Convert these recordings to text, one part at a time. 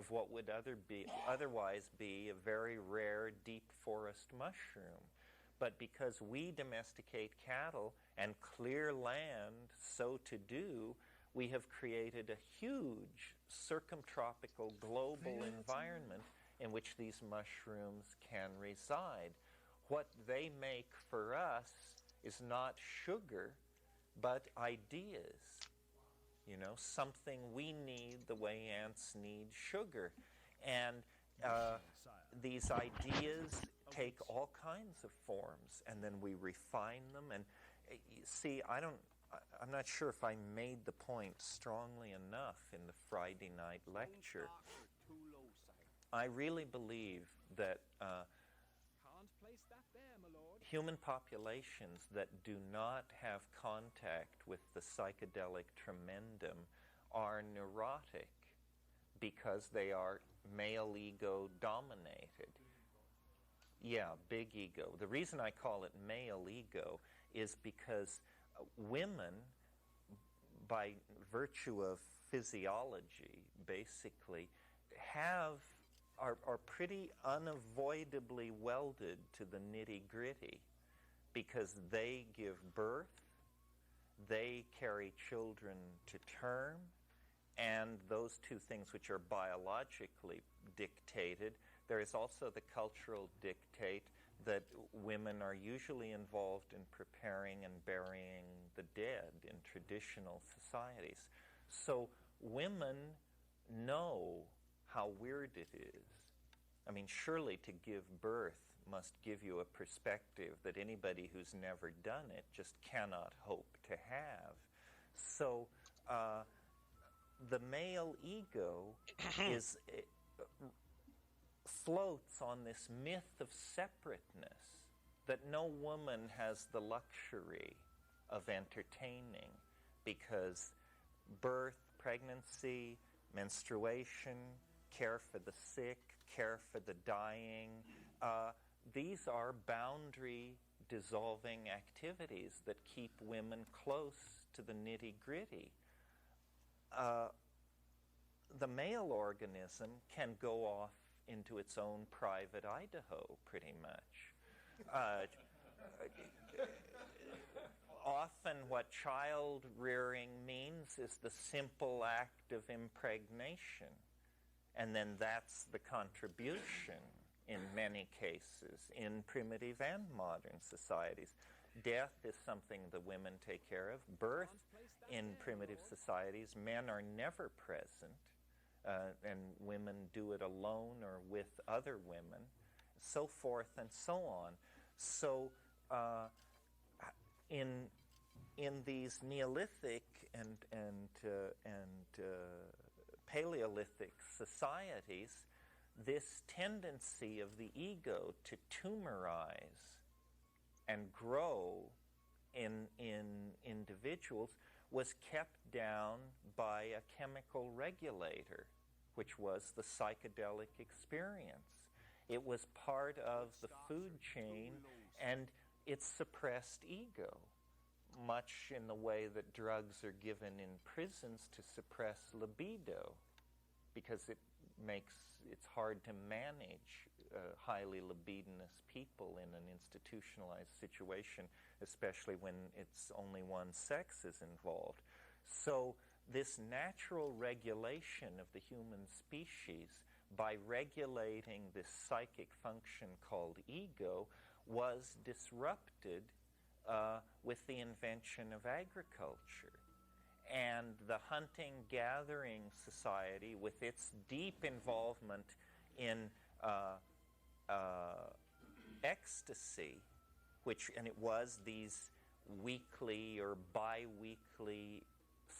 of what would otherwise be a very rare deep forest mushroom. But because we domesticate cattle and clear land so to do, we have created a huge circumtropical global environment in which these mushrooms can reside. What they make for us is not sugar, but ideas. You know, something we need the way ants need sugar. And these ideas take all kinds of forms, and then we refine them. And see, I'm not sure if I made the point strongly enough in the Friday night lecture. I really believe that human populations that do not have contact with the psychedelic tremendum are neurotic because they are male ego dominated. Yeah, big ego. The reason I call it male ego is because women, by virtue of physiology, basically, are pretty unavoidably welded to the nitty-gritty because they give birth, they carry children to term, and those two things which are biologically dictated. There is also the cultural dictate that women are usually involved in preparing and burying the dead in traditional societies. So women know how weird it is. I mean, surely to give birth must give you a perspective that anybody who's never done it just cannot hope to have. So the male ego floats on this myth of separateness, that no woman has the luxury of entertaining because birth, pregnancy, menstruation, care for the sick, care for the dying, these are boundary dissolving activities that keep women close to the nitty-gritty. The male organism can go off into its own private Idaho, pretty much. Often what child rearing means is the simple act of impregnation. And then that's the contribution in many cases in primitive and modern societies. Death is something the women take care of. Birth in primitive societies, men are never present, and women do it alone or with other women, so forth and so on. So in these Neolithic and Paleolithic societies, this tendency of the ego to tumorize and grow in individuals was kept down by a chemical regulator, which was the psychedelic experience. It was part of the food chain, and it suppressed ego, much in the way that drugs are given in prisons to suppress libido, because it's hard to manage highly libidinous people in an institutionalized situation, especially when it's only one sex is involved. So this natural regulation of the human species, by regulating this psychic function called ego, was disrupted with the invention of agriculture. And the hunting-gathering society, with its deep involvement in ecstasy, and it was these weekly or bi-weekly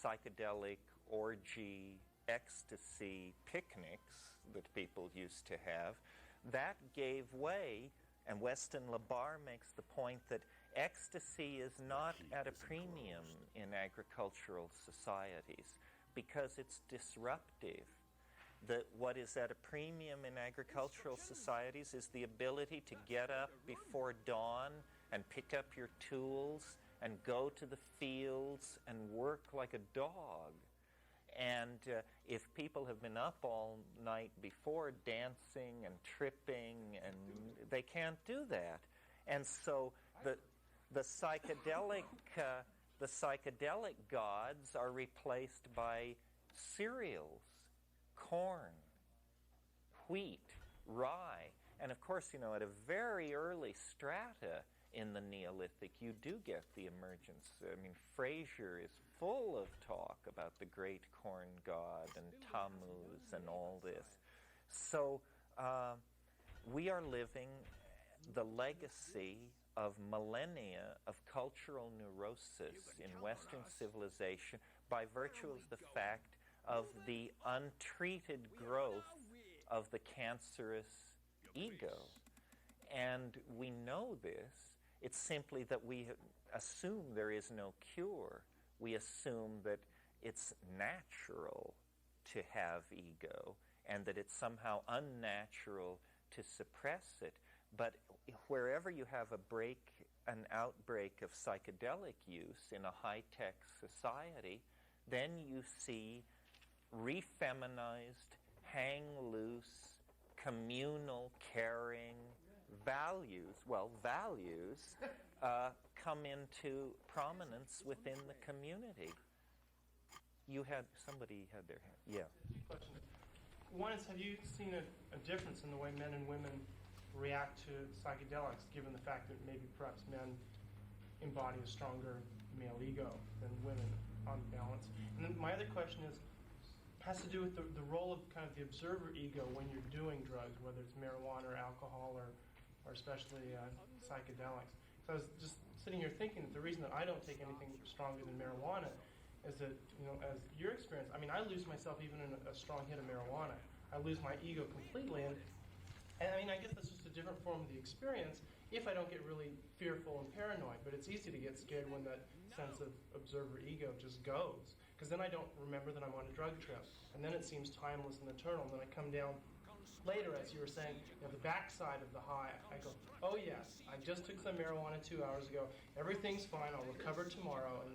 psychedelic orgy ecstasy picnics that people used to have, that gave way. And Weston LaBarre makes the point that ecstasy is not at a premium in agricultural societies because it's disruptive. What is at a premium in agricultural societies is the ability to get up before dawn and pick up your tools and go to the fields and work like a dog. And if people have been up all night before dancing and tripping, and they can't do that. And so the psychedelic gods are replaced by cereals, corn, wheat, rye. And of course, you know, at a very early strata in the Neolithic, you do get the emergence. I mean, Fraser is full of talk about the great corn god and Tammuz and all this. So we are living the legacy of millennia of cultural neurosis in Western civilization by virtue of the fact of the untreated growth of the cancerous ego. And we know this. It's simply that we assume there is no cure. We assume that it's natural to have ego and that it's somehow unnatural to suppress it. But wherever you have an outbreak of psychedelic use in a high-tech society, then you see refeminized, hang-loose, communal, caring values come into prominence within the community. Somebody had their hand. Yeah. Question. One is, have you seen a difference in the way men and women react to psychedelics, given the fact that maybe perhaps men embody a stronger male ego than women on balance? And then my other question has to do with the role of kind of the observer ego when you're doing drugs, whether it's marijuana or alcohol or especially psychedelics. So I was just sitting here thinking that the reason that I don't take anything stronger than marijuana is that, you know, as your experience, I mean, I lose myself even in a strong hit of marijuana. I lose my ego completely, and I mean, I guess that's just a different form of the experience if I don't get really fearful and paranoid, but it's easy to get scared when that sense of observer ego just goes, because then I don't remember that I'm on a drug trip, and then it seems timeless and eternal, and then I come down later, as you were saying, you know, the backside of the high, I go, oh yes, I just took some marijuana 2 hours ago, everything's fine, I'll recover tomorrow,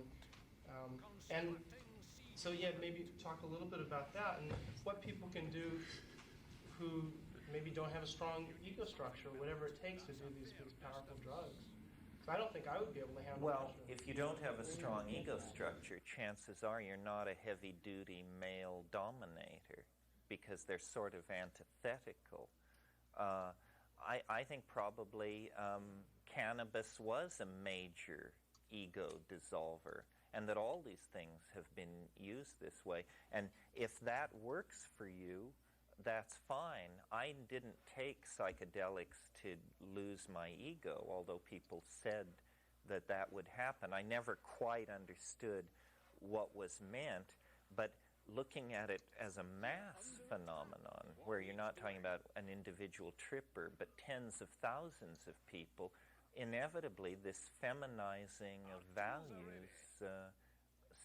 and so yeah, maybe talk a little bit about that, and what people can do who maybe don't have a strong ego structure, whatever it takes to do these powerful drugs. So I don't think I would be able to handle Well, if you don't have a strong ego structure, chances are you're not a heavy-duty male dominator, because they're sort of antithetical. I think probably cannabis was a major ego dissolver, and that all these things have been used this way. And if that works for you, that's fine. I didn't take psychedelics to lose my ego, although people said that that would happen. I never quite understood what was meant, but looking at it as a mass phenomenon, where you're not talking about an individual tripper, but tens of thousands of people, inevitably this feminizing of values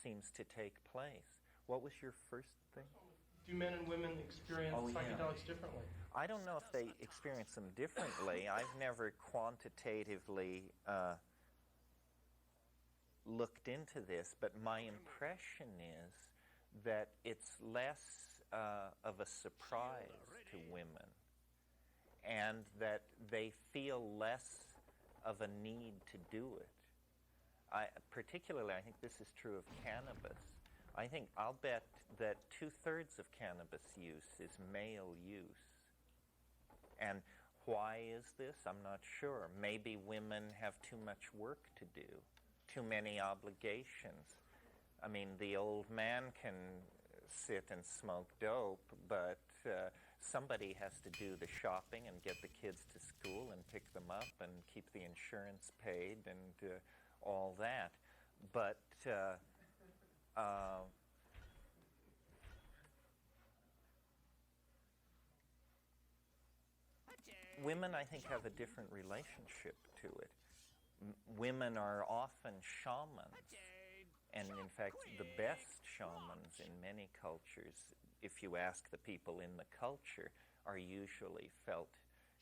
seems to take place. What was your first thing? Do men and women experience psychedelics differently? I don't know if they experience them differently. I've never quantitatively looked into this, but my impression is that it's less of a surprise to women, and that they feel less of a need to do it. Particularly, I think this is true of cannabis. I'll bet that 2/3 of cannabis use is male use. And why is this? I'm not sure. Maybe women have too much work to do, too many obligations. I mean, the old man can sit and smoke dope, but somebody has to do the shopping and get the kids to school and pick them up and keep the insurance paid and all that. But women, I think, have a different relationship to it. Women are often shamans, and in fact, the best shamans in many cultures, if you ask the people in the culture, are usually felt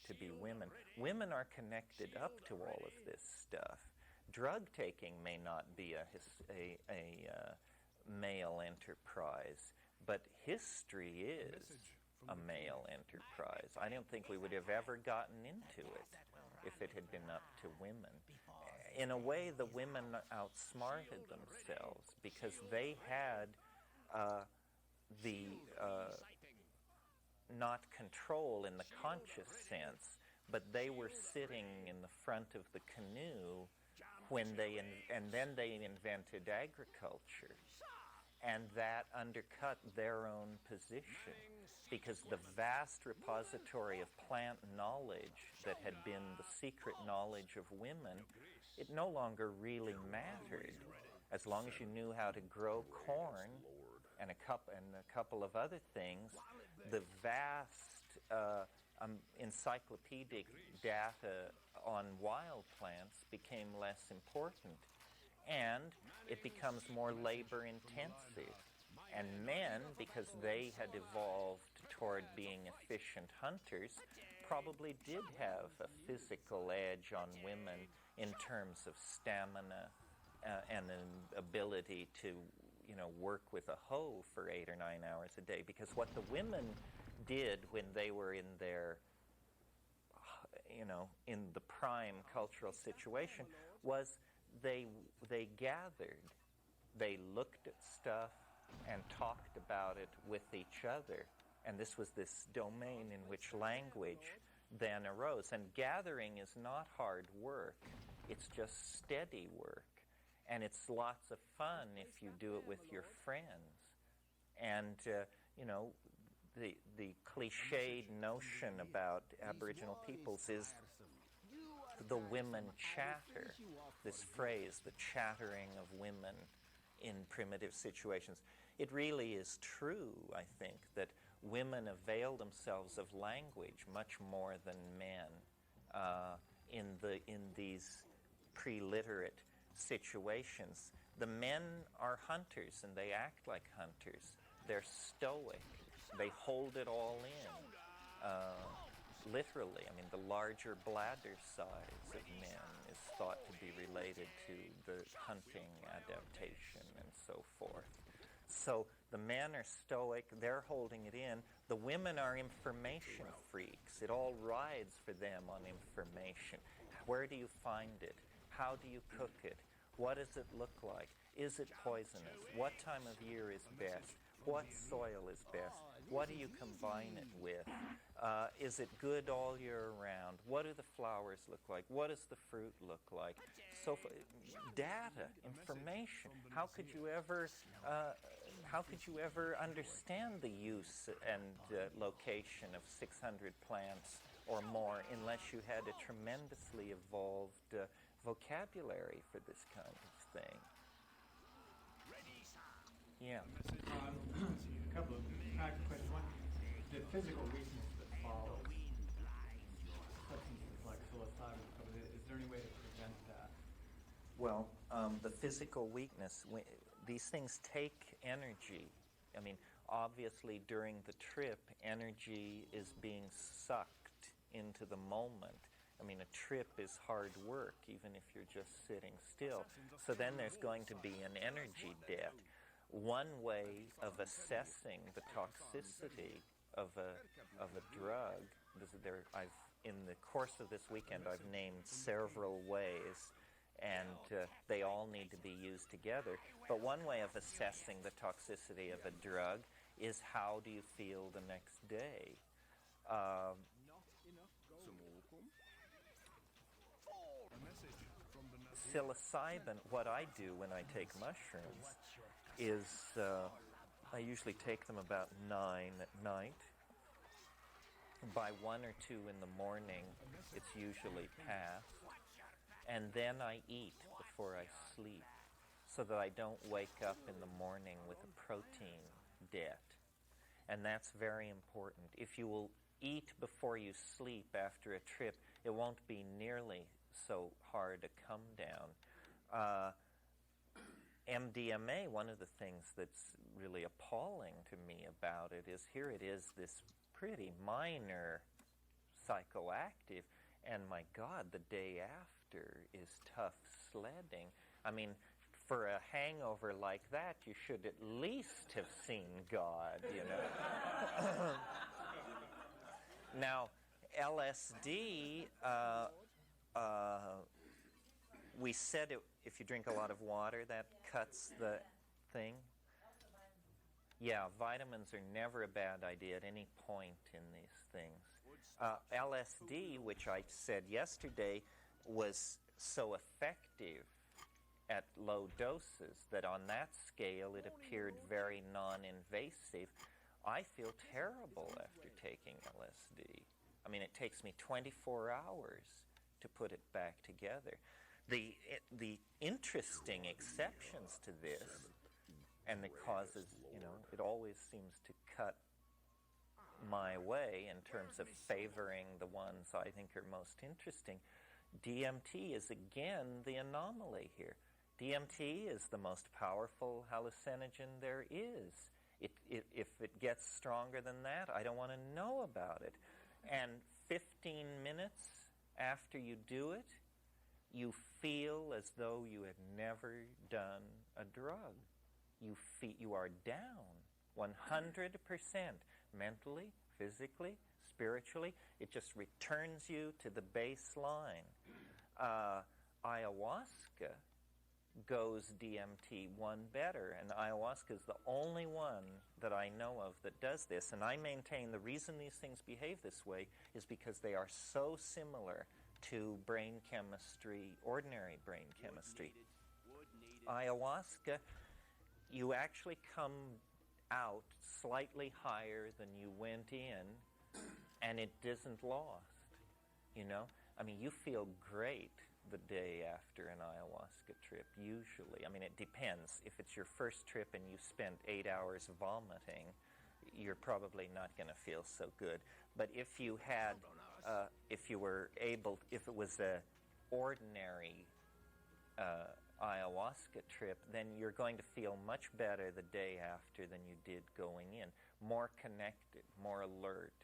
to be women. Women are connected up to all of this stuff. Drug taking may not be a male enterprise, But history is a male enterprise. I don't think we would have ever gotten into it if it had been up to women. In a way, the women outsmarted themselves because they had the not control in the conscious sense, but they were sitting in the front of the canoe when and then they invented agriculture. And that undercut their own position because the vast repository of plant knowledge that had been the secret knowledge of women, it no longer really mattered. As long as you knew how to grow corn and a couple of other things, the vast encyclopedic data on wild plants became less important. And it becomes more labor intensive. And men, because they had evolved toward being efficient hunters, probably did have a physical edge on women in terms of stamina and an ability to, work with a hoe for 8 or 9 hours a day. Because what the women did when they were in their, in the prime cultural situation was they gathered, they looked at stuff and talked about it with each other. And this was this domain in which language then arose. And gathering is not hard work. It's just steady work. And it's lots of fun if you do it with your friends. And, the cliched notion about Aboriginal peoples is the women chatter, this phrase, the chattering of women in primitive situations. It really is true, I think, that women avail themselves of language much more than men in these pre-literate situations. The men are hunters and they act like hunters. They're stoic. They hold it all in. Literally, I mean, the larger bladder size of men is thought to be related to the hunting adaptation and so forth. So the men are stoic, they're holding it in. The women are information freaks. It all rides for them on information. Where do you find it? How do you cook it? What does it look like? Is it poisonous? What time of year is best? What soil is best? What do you combine it with? Is it good all year round? What do the flowers look like? What does the fruit look like? So, data, information. How could you ever understand the use and location of 600 plants or more unless you had a tremendously evolved vocabulary for this kind of thing? Yeah. A couple of practical questions. One, the physical weakness that follows substances like psilocybin, is there any way to prevent that? Well, the physical weakness, these things take energy. I mean, obviously during the trip, energy is being sucked into the moment. I mean, a trip is hard work, even if you're just sitting still. So then there's going to be an energy debt. One way of assessing the toxicity of a drug, in the course of this weekend, I've named several ways, and they all need to be used together. But one way of assessing the toxicity of a drug is how do you feel the next day? Psilocybin, what I do when I take mushrooms is I usually take them about 9 at night. By 1 or 2 in the morning, it's usually past. And then I eat before I sleep so that I don't wake up in the morning with a protein debt. And that's very important. If you will eat before you sleep after a trip, it won't be nearly so hard to come down. MDMA, one of the things that's really appalling to me about it is here it is, this pretty minor psychoactive, and my God, the day after is tough sledding. I mean, for a hangover like that, you should at least have seen God, you know. Now, LSD, we said if you drink a lot of water, that cuts the thing. Yeah, vitamins are never a bad idea at any point in these things. LSD, which I said yesterday, was so effective at low doses that on that scale it appeared very non-invasive. I feel terrible after taking LSD. I mean, it takes me 24 hours to put it back together. The interesting exceptions to this, and the causes, you know, it always seems to cut my way in terms of favoring the ones I think are most interesting. DMT is again the anomaly here. DMT is the most powerful hallucinogen there is. If it gets stronger than that, I don't want to know about it. And 15 minutes after you do it, you feel as though you had never done a drug. You are down 100%, mentally, physically, spiritually. It just returns you to the baseline. Ayahuasca goes DMT one better, and ayahuasca is the only one that I know of that does this. And I maintain the reason these things behave this way is because they are so similar to brain chemistry, ordinary brain chemistry. Ayahuasca, you actually come out slightly higher than you went in, and it isn't lost, you know? I mean, you feel great the day after an ayahuasca trip, usually. I mean, it depends. If it's your first trip and you spent 8 hours vomiting, you're probably not going to feel so good. But if you had, if it was a ordinary ayahuasca trip, then you're going to feel much better the day after than you did going in. More connected, more alert,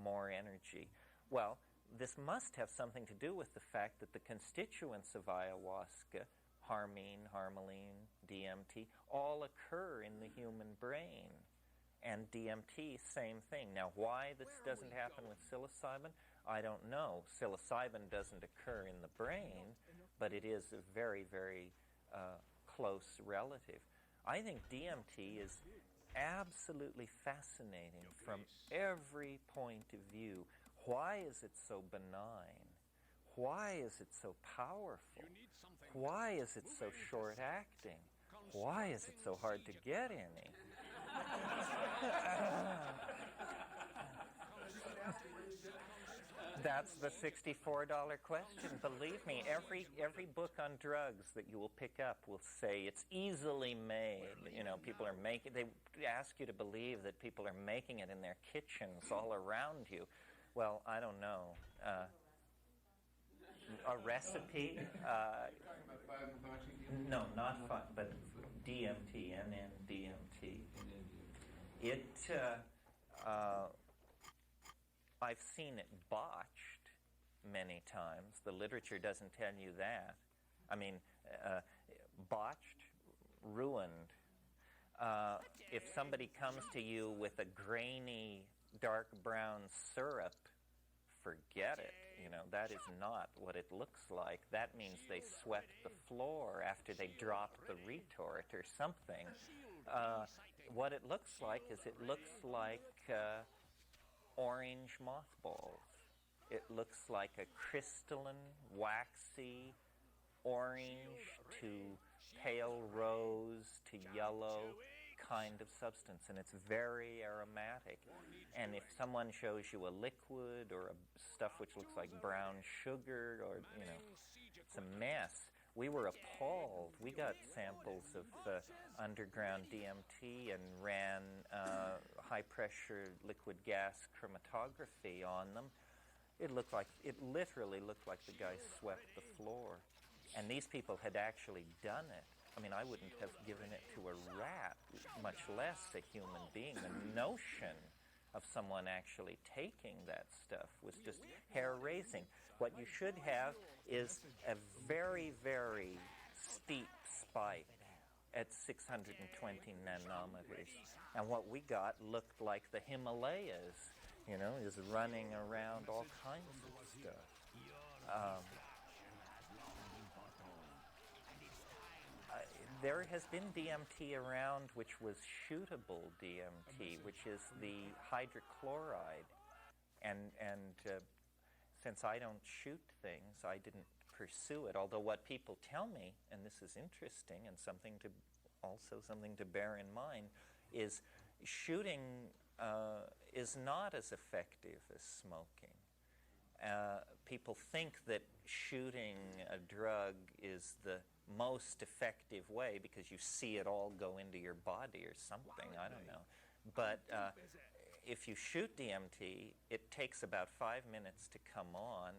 more energy. Well, this must have something to do with the fact that the constituents of ayahuasca, harmine, harmaline, DMT, all occur in the human brain. And DMT, same thing. Now, why this doesn't happen with psilocybin, I don't know. Psilocybin doesn't occur in the brain, but it is a very, very close relative. I think DMT is absolutely fascinating from every point of view. Why is it so benign? Why is it so powerful? Why is it so short-acting? Why is it so hard to get any? That's the $64 question. Believe me, every book on drugs that you will pick up will say it's easily made. You know, people are making, they ask you to believe that people are making it in their kitchens all around you. Well, I don't know. A recipe? No, not fun, but DMT, NN-DMT. I've seen it botched many times. The literature doesn't tell you that. I mean, botched, ruined. If somebody comes to you with a grainy, dark brown syrup, forget it. You know, that is not what it looks like. That means they swept the floor after they dropped the retort or something. What it looks like is it looks like orange mothballs. It looks like a crystalline, waxy, orange to pale rose to yellow kind of substance, and it's very aromatic. And if someone shows you a liquid or a stuff which looks like brown sugar, or, you know, it's a mess. We were appalled. We got samples of underground DMT and ran high-pressure liquid gas chromatography on them. It literally looked like the guy swept the floor. And these people had actually done it. I mean, I wouldn't have given it to a rat, much less a human being. The notion of someone actually taking that stuff was just hair-raising. What you should have is a very, very steep spike at 620 nanometers. And what we got looked like the Himalayas, you know, is running around all kinds of stuff. There has been DMT around which was shootable DMT, which is the hydrochloride. And since I don't shoot things, I didn't pursue it. Although what people tell me, and this is interesting and something to bear in mind, is shooting is not as effective as smoking. People think that shooting a drug is the most effective way because you see it all go into your body or something, I don't know. But if you shoot DMT, it takes about 5 minutes to come on,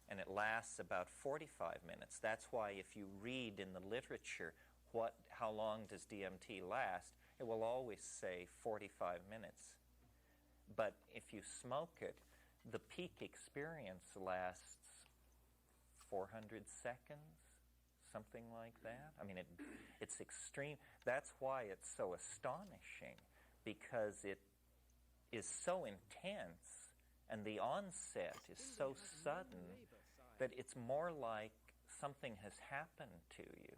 and it lasts about 45 minutes. That's why if you read in the literature how long does DMT last, it will always say 45 minutes. But if you smoke it, the peak experience lasts 400 seconds, something like that. I mean, it's extreme. That's why it's so astonishing, because it is so intense and the onset is so sudden that it's more like something has happened to you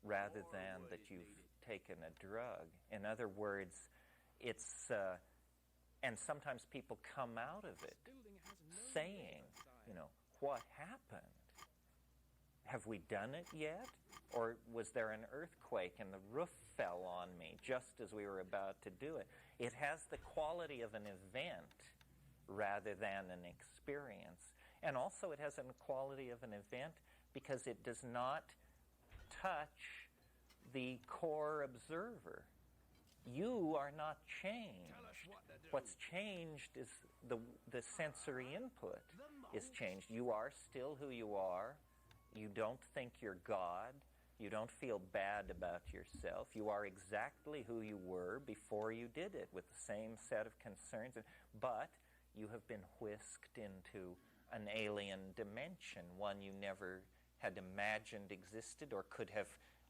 rather than that you've taken a drug. In other words, it's, and sometimes people come out of it saying, you know, what happened? Have we done it yet? Or was there an earthquake and the roof fell on me just as we were about to do it? It has the quality of an event rather than an experience. And also it has the quality of an event because it does not touch the core observer. You are not changed. What's changed is the sensory input is changed. You are still who you are. You don't think you're God. You don't feel bad about yourself. You are exactly who you were before you did it, with the same set of concerns. But you have been whisked into an alien dimension, one you never had imagined existed or could have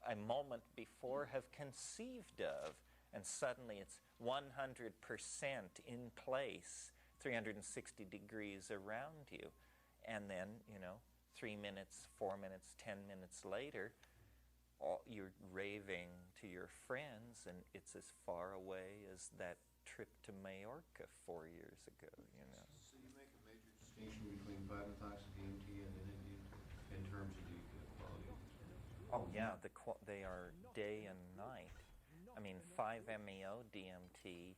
a moment before have conceived of. And suddenly it's 100% in place, 360 degrees around you. And then, you know, 3 minutes, 4 minutes, 10 minutes later, you're raving to your friends, and it's as far away as that trip to Majorca 4 years ago, you know. So you make a major distinction between 5-methoxy DMT and NMDMT in terms of the quality of these? Oh yeah, they are day and night. I mean, 5-MeO DMT,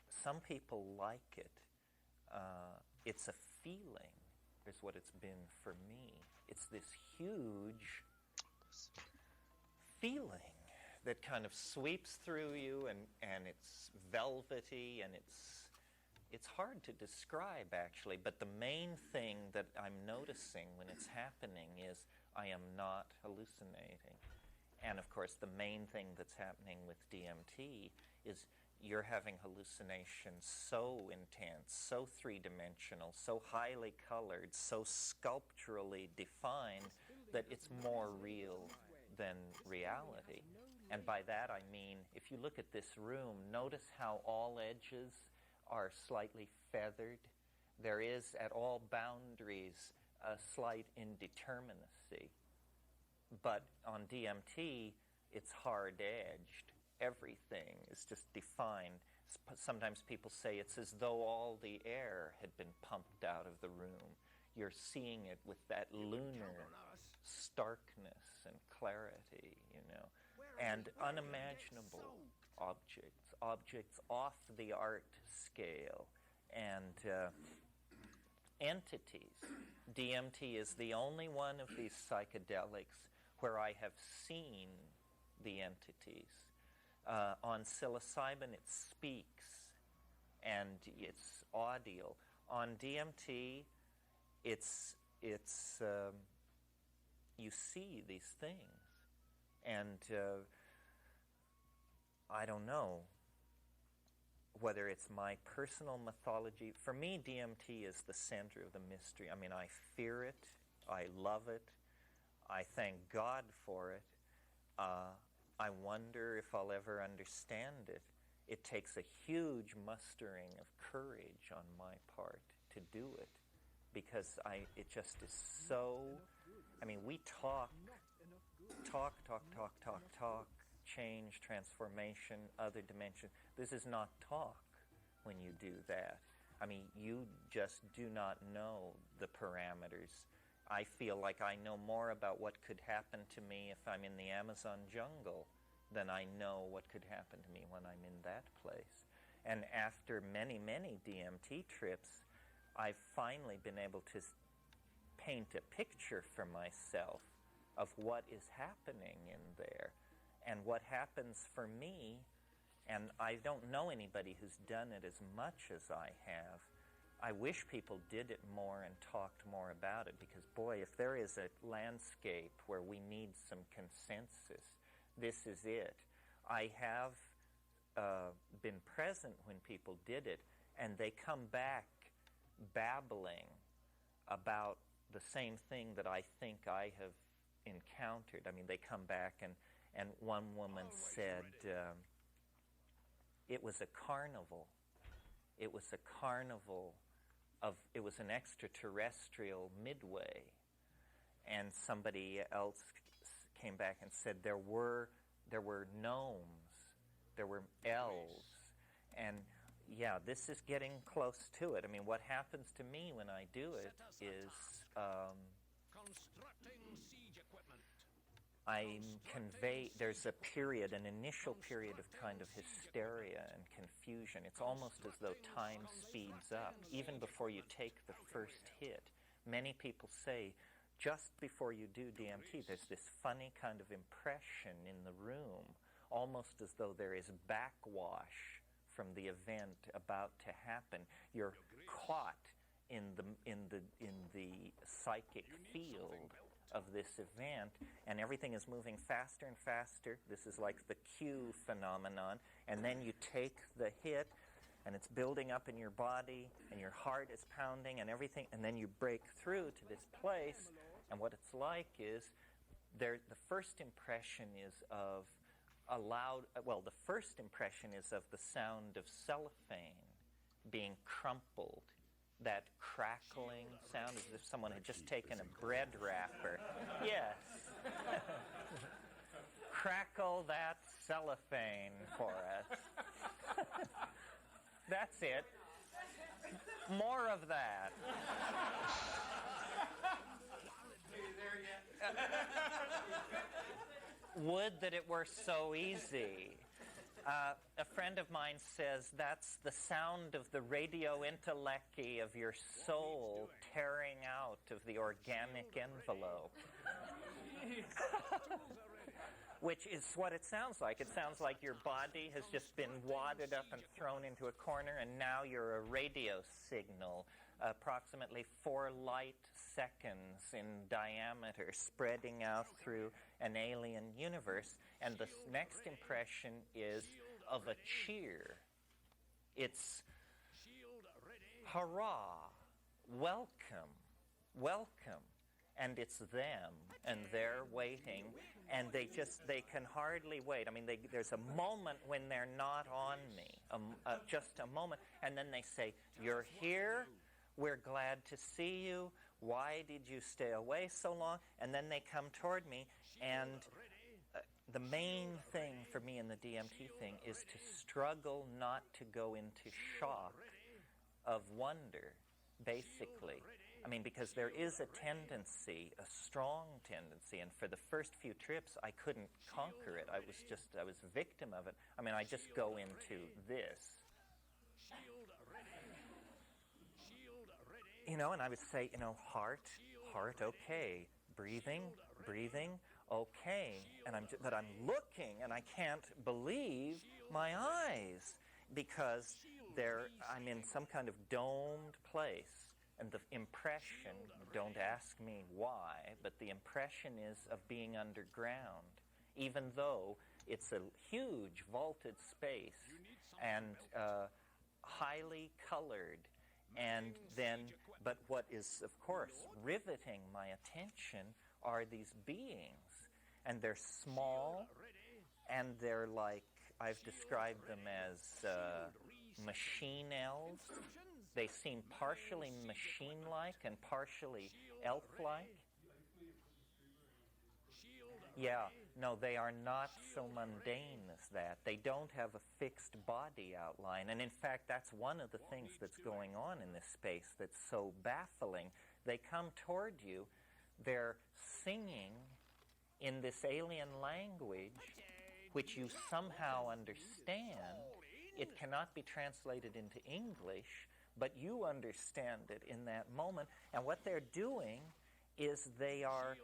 some people like it. It's a feeling, is what it's been for me. It's this huge feeling that kind of sweeps through you, and it's velvety, and it's hard to describe, actually. But the main thing that I'm noticing when it's happening is I am not hallucinating. And of course, the main thing that's happening with DMT is you're having hallucinations so intense, so three-dimensional, so highly colored, so sculpturally defined that it's more real than reality. And by that I mean, if you look at this room, notice how all edges are slightly feathered. There is, at all boundaries, a slight indeterminacy. But on DMT, it's hard-edged. Everything is just defined. Sometimes people say it's as though all the air had been pumped out of the room. You're seeing it with that lunar starkness and clarity, you know, and unimaginable objects off the art scale, and entities. DMT is the only one of these psychedelics where I have seen the entities. On psilocybin, it speaks, and it's audio. On DMT, it's you see these things, and I don't know whether it's my personal mythology. For me, DMT is the center of the mystery. I mean, I fear it, I love it, I thank God for it, I wonder if I'll ever understand it. It takes a huge mustering of courage on my part to do it, because it just is so, I mean, we talk, change, transformation, other dimension. This is not talk when you do that. I mean, you just do not know the parameters. I feel like I know more about what could happen to me if I'm in the Amazon jungle than I know what could happen to me when I'm in that place. And after many, many DMT trips, I've finally been able to paint a picture for myself of what is happening in there and what happens for me. And I don't know anybody who's done it as much as I have. I wish people did it more and talked more about it, because, boy, if there is a landscape where we need some consensus, this is it. I have been present when people did it, and they come back babbling about the same thing that I think I have encountered. I mean, they come back, and one woman said, it was a carnival. It was a carnival it was an extraterrestrial midway. And somebody else came back and said there were gnomes, there were elves. And yeah, this is getting close to it. I mean, what happens to me when I do it is there's a period, an initial period of kind of hysteria and confusion. It's almost as though time speeds up, even before you take the first hit. Many people say, just before you do DMT, there's this funny kind of impression in the room, almost as though there is backwash from the event about to happen. You're caught in the psychic field of this event, and everything is moving faster and faster. This is like the Q phenomenon. And then you take the hit, and it's building up in your body, and your heart is pounding and everything, and then you break through to this place, and what it's like is the first impression is of the first impression is of the sound of cellophane being crumpled. That crackling sound, as if someone had just taken a bread wrapper. Yes. Crackle that cellophane for us. That's it. More of that. Would that it were so easy. A friend of mine says that's the sound of the radio intellecti of your soul tearing out of the organic envelope. Which is what it sounds like. It sounds like your body has just been wadded up and thrown into a corner, and now you're a radio signal, approximately 4 light seconds in diameter, spreading out through an alien universe. And the next impression is of a cheer. It's hurrah, welcome, welcome. And it's them, and they're waiting, and they can hardly wait. I mean, there's a moment when they're not on me, just a moment, and then they say, "You're here, we're glad to see you, why did you stay away so long?" And then they come toward me, and the main thing for me in the DMT thing is to struggle not to go into shock of wonder, basically. I mean, because there is a tendency, a strong tendency, and for the first few trips, I couldn't conquer it. I was a victim of it. I mean, I just go into this. And I would say, heart, okay. Breathing, okay. But I'm looking, and I can't believe my eyes, because I'm in some kind of domed place. And the impression, don't ask me why, but the impression is of being underground, even though it's a huge vaulted space and highly colored. And then, but what is, of course, riveting my attention are these beings. and they're small, and they're like, I've described them as machine elves. They seem partially machine-like and partially elf-like. Yeah, no, they are not so mundane as that. They don't have a fixed body outline. And in fact, that's one of the things that's going on in this space that's so baffling. They come toward you, they're singing in this alien language, which you somehow understand. It cannot be translated into English, but you understand it in that moment. And what they're doing is they are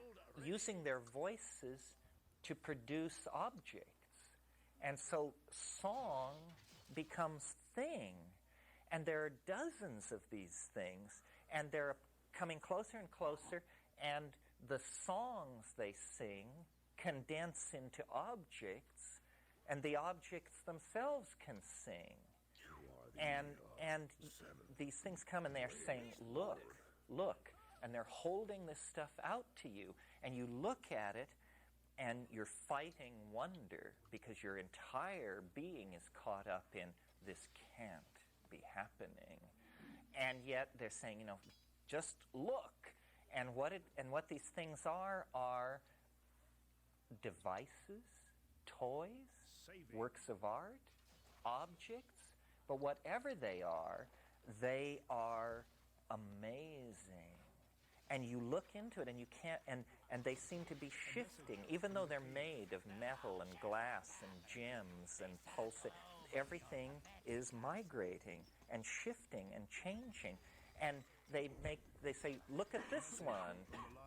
using their voices to produce objects. And so song becomes thing. And there are dozens of these things, and they're coming closer and closer, and the songs they sing condense into objects, and the objects themselves can sing. And these things come and they're saying, look, look, and they're holding this stuff out to you, and you look at it, and you're fighting wonder because your entire being is caught up in this can't be happening. And yet they're saying, you know, just look. And what these things are devices, toys, works of art, objects, but whatever they are amazing. And you look into it and you can't, and they seem to be shifting, even though they're made of metal and glass and gems and pulsing. Everything is migrating and shifting and changing. And they say, look at this one.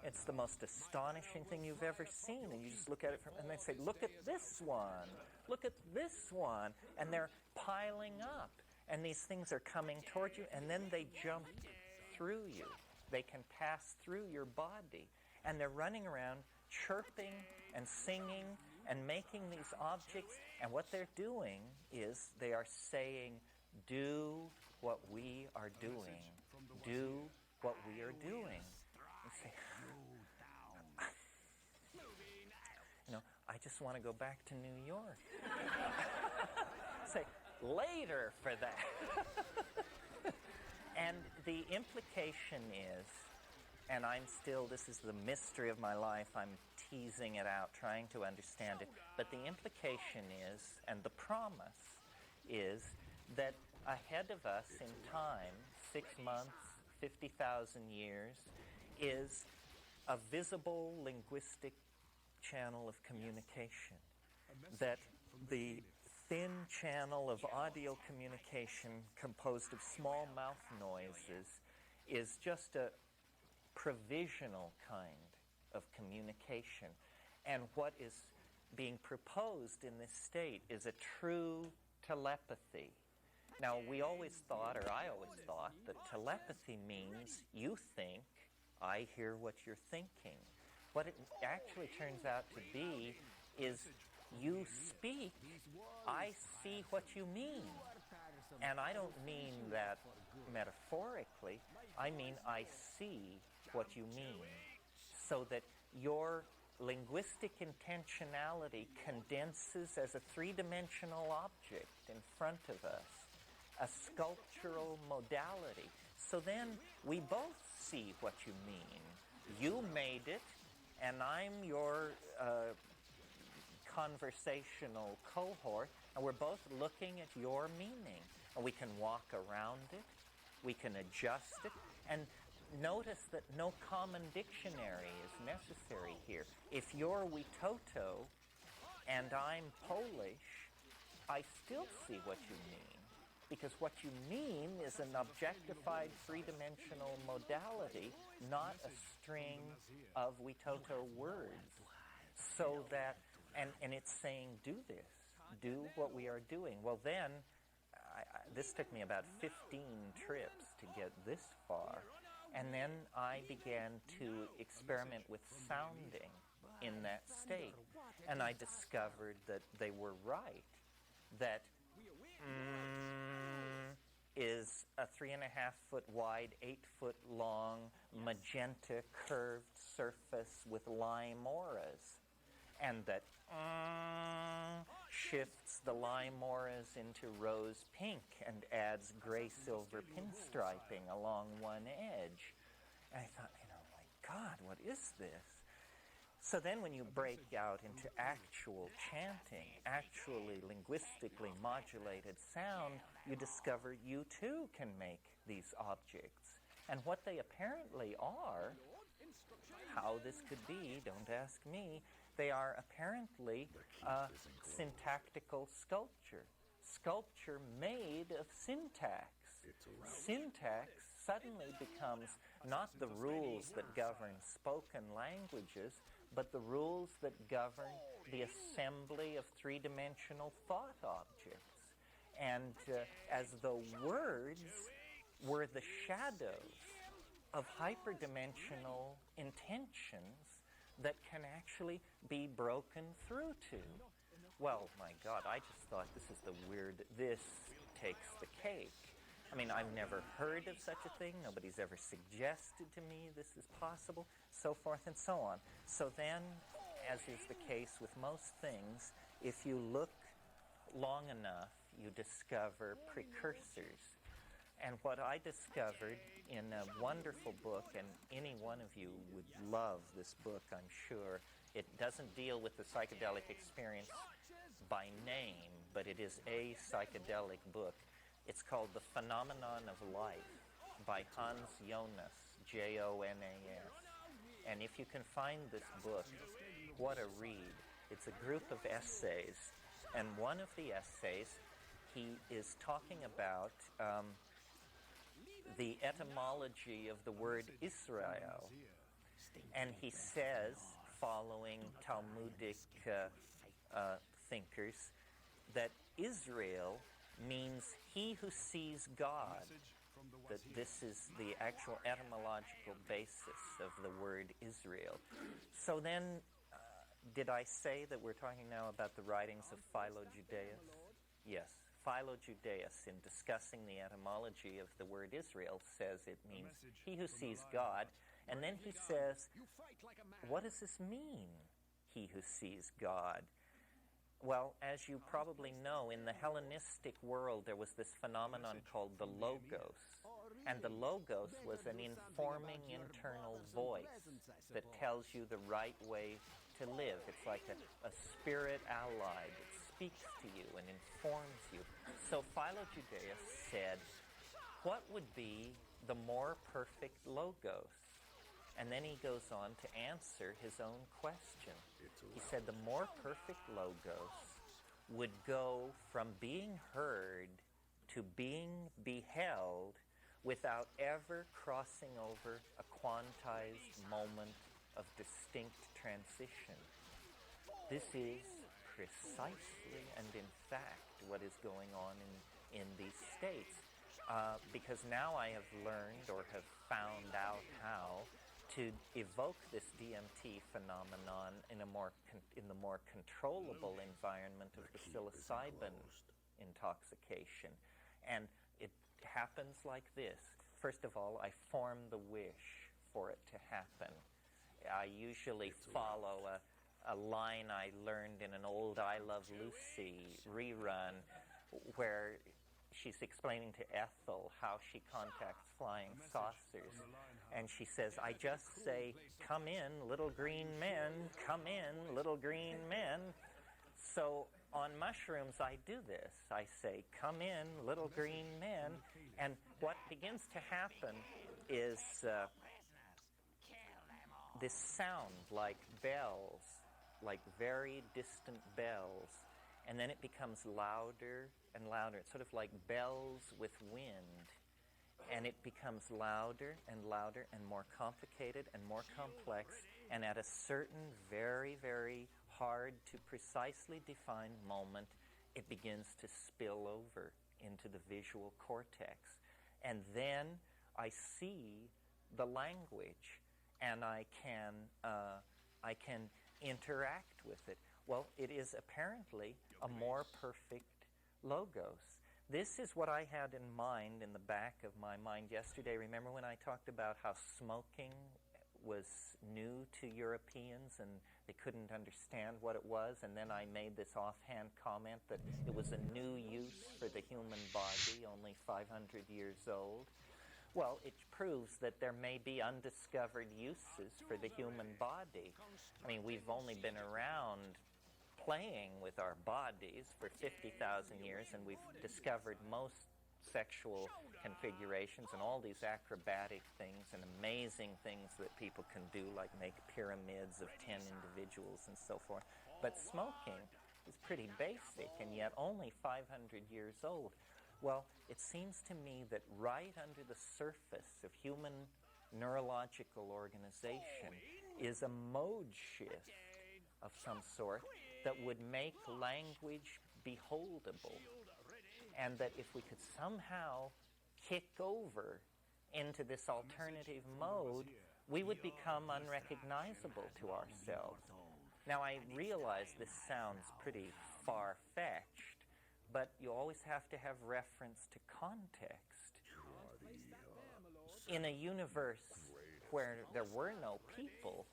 It's the most astonishing thing you've ever seen. And you just look at it and they say, look at this one. Look at this one. And they're piling up. And these things are coming toward you, and then they jump through you. They can pass through your body. And they're running around chirping and singing and making these objects. And what they're doing is they are saying, do what we are doing. Do what we are doing. You say, you know, I just want to go back to New York. Say, later for that. And the implication is, and this is the mystery of my life, I'm teasing it out, trying to understand it, but the implication is, and the promise is, that ahead of us in time, 6 months, 50,000 years, is a visible linguistic channel of communication. That the thin channel of audio communication composed of small mouth noises is just a provisional kind of communication. And what is being proposed in this state is a true telepathy. Now, we always thought, or I always thought, that telepathy means you think, I hear what you're thinking. What it actually turns out to be is you speak, I see what you mean. And I don't mean that metaphorically, I mean I see what you mean. So that your linguistic intentionality condenses as a three-dimensional object in front of us, a sculptural modality. So then we both see what you mean. You made it, and I'm your conversational cohort, and we're both looking at your meaning. And we can walk around it, we can adjust it, and notice that no common dictionary is necessary here. If you're Witoto and I'm Polish, I still see what you mean. Because what you mean is an objectified three-dimensional modality, not a string of Witoto words. So that, and it's saying, do this. Do what we are doing. Well then, this took me about 15 trips to get this far. And then I began to experiment with sounding in that state. And I discovered that they were right. That is a 3.5-foot wide, 8-foot long, magenta curved surface with lime auras. and that shifts the limeoras into rose pink and adds gray-silver pinstriping along one edge. And I thought, my God, what is this? So then when you break out into actual chanting, actually linguistically modulated sound, you discover you too can make these objects. And what they apparently are, how this could be, don't ask me, they are apparently syntactical sculpture. Sculpture made of syntax. Syntax suddenly becomes not the rules that govern spoken languages, but the rules that govern the assembly of three-dimensional thought objects. And as though words were the shadows of hyperdimensional intentions that can actually be broken through to. Well, my God, I just thought this takes the cake. I mean, I've never heard of such a thing. Nobody's ever suggested to me this is possible, so forth and so on. So then, as is the case with most things, if you look long enough, you discover precursors. And what I discovered in a wonderful book, and any one of you would love this book, I'm sure. It doesn't deal with the psychedelic experience by name, but it is a psychedelic book. It's called The Phenomenon of Life by Hans Jonas, Jonas. And if you can find this book, what a read. It's a group of essays, and one of the essays, he is talking about the etymology of the word Israel. And he says, following Talmudic thinkers, that Israel means he who sees God, that this is the actual etymological basis of the word Israel. So then, did I say that we're talking now about the writings of Philo-Judaeus? Yes. Philo-Judaeus, in discussing the etymology of the word Israel, says it means he who sees God. And then he says, what does this mean, he who sees God? Well, as you probably know, in the Hellenistic world, there was this phenomenon called the Logos. And the Logos was an informing internal voice that tells you the right way to live. It's like a spirit ally that speaks to you and informs you. So Philo-Judaeus said, what would be the more perfect Logos? And then he goes on to answer his own question. He said the more perfect Logos would go from being heard to being beheld without ever crossing over a quantized moment of distinct transition. This is precisely and in fact what is going on in these states. Because now I have learned or have found out how to evoke this DMT phenomenon in the more controllable environment of the psilocybin intoxication. And it happens like this. First of all, I form the wish for it to happen. I usually follow a line I learned in an old I Love Lucy rerun where she's explaining to Ethel how she contacts flying saucers. And she says, I just say, come in, little green men, come in, little green men. So on mushrooms, I do this. I say, come in, little green men. And what begins to happen is this sound like bells, like very distant bells. And then it becomes louder and louder. It's sort of like bells with wind. And it becomes louder and louder and more complicated and more complex. And at a certain very, very hard to precisely define moment, it begins to spill over into the visual cortex. And then I see the language, and I can interact with it. Well, it is apparently a more perfect Logos. This is what I had in mind in the back of my mind yesterday. Remember when I talked about how smoking was new to Europeans and they couldn't understand what it was, and then I made this offhand comment that it was a new use for the human body, only 500 years old. Well, it proves that there may be undiscovered uses for the human body. I mean, we've only been around playing with our bodies for 50,000 years, and we've discovered most sexual configurations and all these acrobatic things and amazing things that people can do, like make pyramids of 10 individuals and so forth. But smoking is pretty basic, and yet only 500 years old. Well, it seems to me that right under the surface of human neurological organization is a mode shift of some sort that would make language beholdable, and that if we could somehow kick over into this alternative mode, we would become unrecognizable to ourselves. Now, I realize this sounds pretty far-fetched, but you always have to have reference to context. In a universe where there were no people,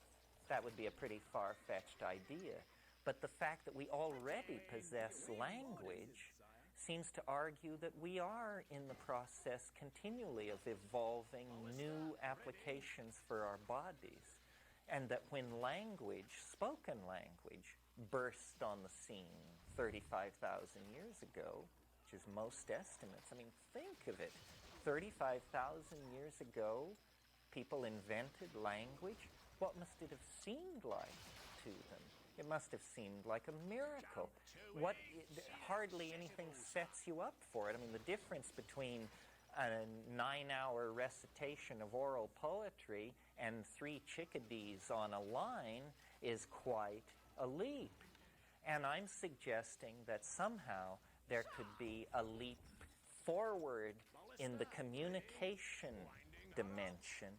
that would be a pretty far-fetched idea. But the fact that we already possess language seems to argue that we are in the process continually of evolving new applications for our bodies, and that when language, spoken language, burst on the scene 35,000 years ago, which is most estimates, I mean, think of it, 35,000 years ago, people invented language. What must it have seemed like to them? It must have seemed like a miracle. Hardly anything sets you up for it. I mean, the difference between a 9-hour recitation of oral poetry and 3 chickadees on a line is quite a leap. And I'm suggesting that somehow there could be a leap forward in the communication dimension,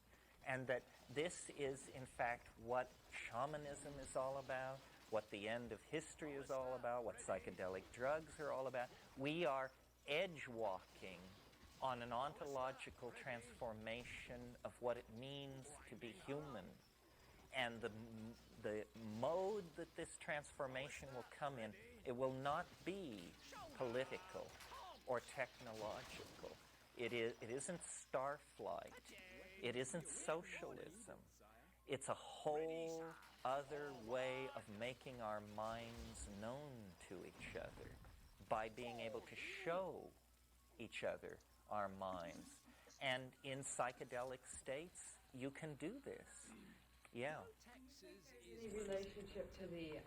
and that this is, in fact, what shamanism is all about, what the end of history is all about, what psychedelic drugs are all about. We are edge-walking on an ontological transformation of what it means to be human. And the mode that this transformation will come in, it will not be political or technological. It isn't starflight. It isn't socialism. It's a whole other way of making our minds known to each other by being able to show each other our minds. And in psychedelic states, you can do this. Yeah. Any relationship to the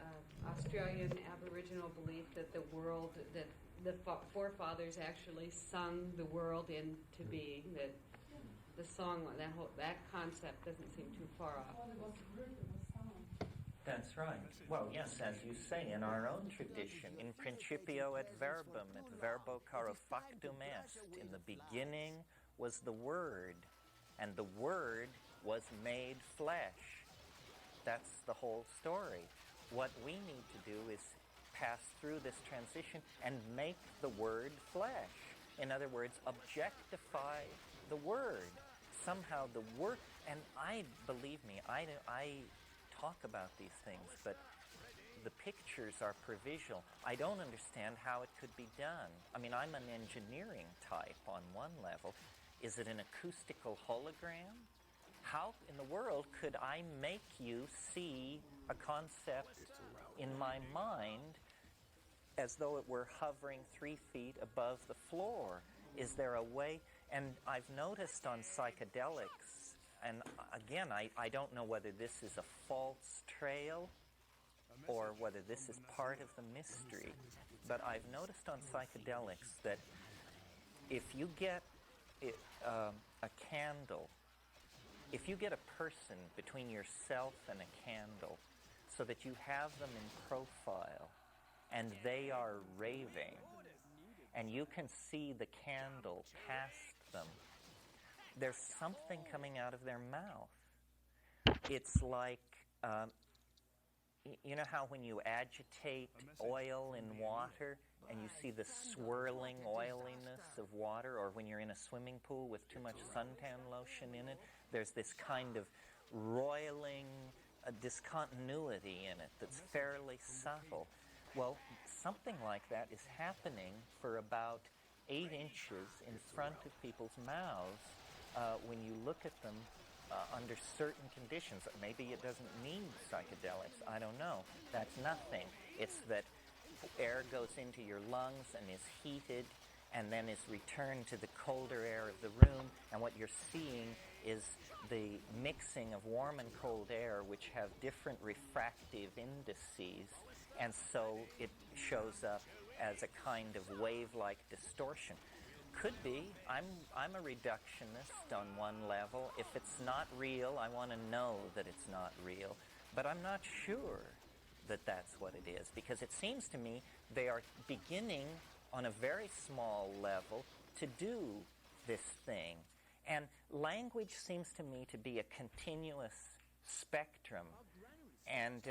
Australian Aboriginal belief that the world, that the forefathers actually sung the world into being, that the song, that concept doesn't seem too far off. That's right. Well, yes, as you say, in our own tradition, in principio et verbum, et verbo caro factum est. In the beginning was the Word, and the Word was made flesh. That's the whole story. What we need to do is pass through this transition and make the Word flesh. In other words, objectify the Word. Somehow the Word, and believe me, I talk about these things, but the pictures are provisional. I don't understand how it could be done. I mean, I'm an engineering type on one level. Is it an acoustical hologram? How in the world could I make you see a concept in my mind as though it were hovering 3 feet above the floor? Is there a way? And I've noticed on psychedelics, and again, I don't know whether this is a false trail or whether this is part of the mystery, but I've noticed on psychedelics that if you get a candle, if you get a person between yourself and a candle so that you have them in profile and they are raving and you can see the candle past them, there's something coming out of their mouth. It's like, you know how when you agitate oil in water and you see the swirling oiliness of water, or when you're in a swimming pool with too much suntan lotion in it, there's this kind of roiling discontinuity in it that's fairly subtle. Well, something like that is happening for about 8 inches in front of people's mouths when you look at them under certain conditions. Maybe it doesn't need psychedelics. I don't know. That's nothing. It's that air goes into your lungs and is heated and then is returned to the colder air of the room, and what you're seeing is the mixing of warm and cold air, which have different refractive indices, and so it shows up as a kind of wave-like distortion. Could be. I'm a reductionist on one level. If it's not real, I want to know that it's not real. But I'm not sure that that's what it is, because it seems to me they are beginning on a very small level to do this thing. And language seems to me to be a continuous spectrum. And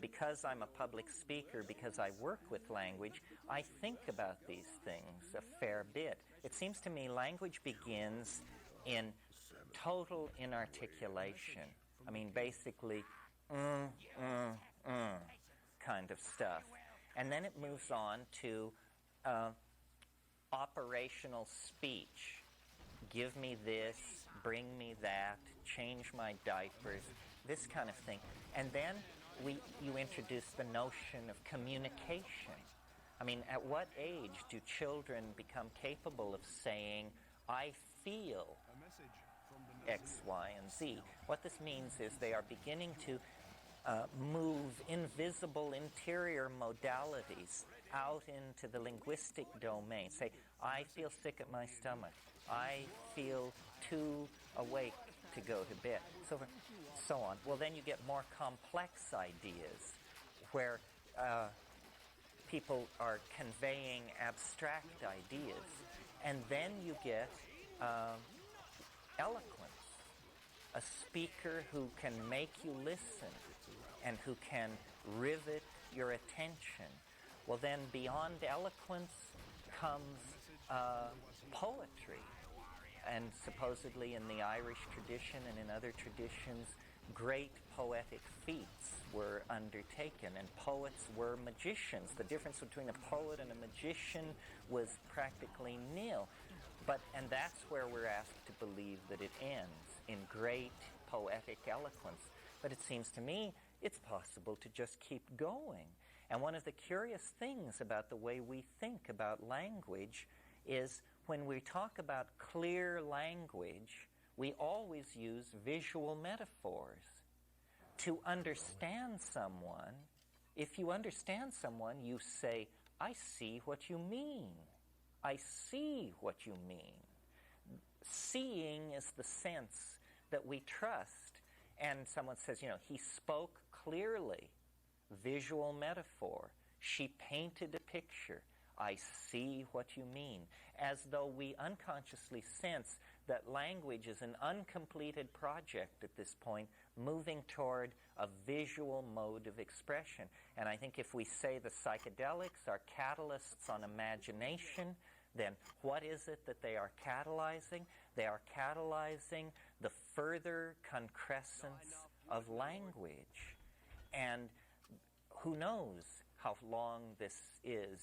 because I'm a public speaker, because I work with language, I think about these things a fair bit. It seems to me language begins in total inarticulation. I mean, basically, kind of stuff. And then it moves on to operational speech. Give me this, bring me that, change my diapers, this kind of thing. And then you introduce the notion of communication. I mean, at what age do children become capable of saying, I feel X, Y, and Z? What this means is they are beginning to move invisible interior modalities out into the linguistic domain. Say, I feel sick at my stomach. I feel too awake to go to bed. So on. Well, then you get more complex ideas where people are conveying abstract ideas. And then you get eloquence, a speaker who can make you listen and who can rivet your attention. Well, then beyond eloquence comes poetry. And supposedly in the Irish tradition and in other traditions, great poetic feats were undertaken, and poets were magicians. The difference between a poet and a magician was practically nil. And that's where we're asked to believe that it ends, in great poetic eloquence. But it seems to me it's possible to just keep going. And one of the curious things about the way we think about language is when we talk about clear language, we always use visual metaphors. To understand someone, if you understand someone, you say, I see what you mean. I see what you mean. Seeing is the sense that we trust. And someone says, he spoke clearly. Visual metaphor. She painted a picture. I see what you mean. As though we unconsciously sense that language is an uncompleted project at this point, moving toward a visual mode of expression. And I think if we say the psychedelics are catalysts on imagination, then what is it that they are catalyzing? They are catalyzing the further concrescence of language. And who knows how long this is?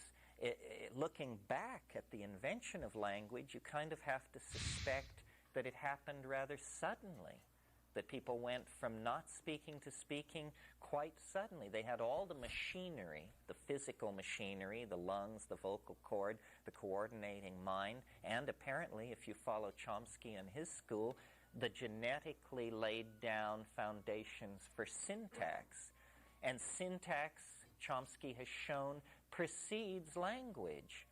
Looking back at the invention of language, you kind of have to suspect that it happened rather suddenly, that people went from not speaking to speaking quite suddenly. They had all the machinery, the physical machinery, the lungs, the vocal cord, the coordinating mind, and apparently, if you follow Chomsky and his school, the genetically laid down foundations for syntax. And syntax, Chomsky has shown, precedes language.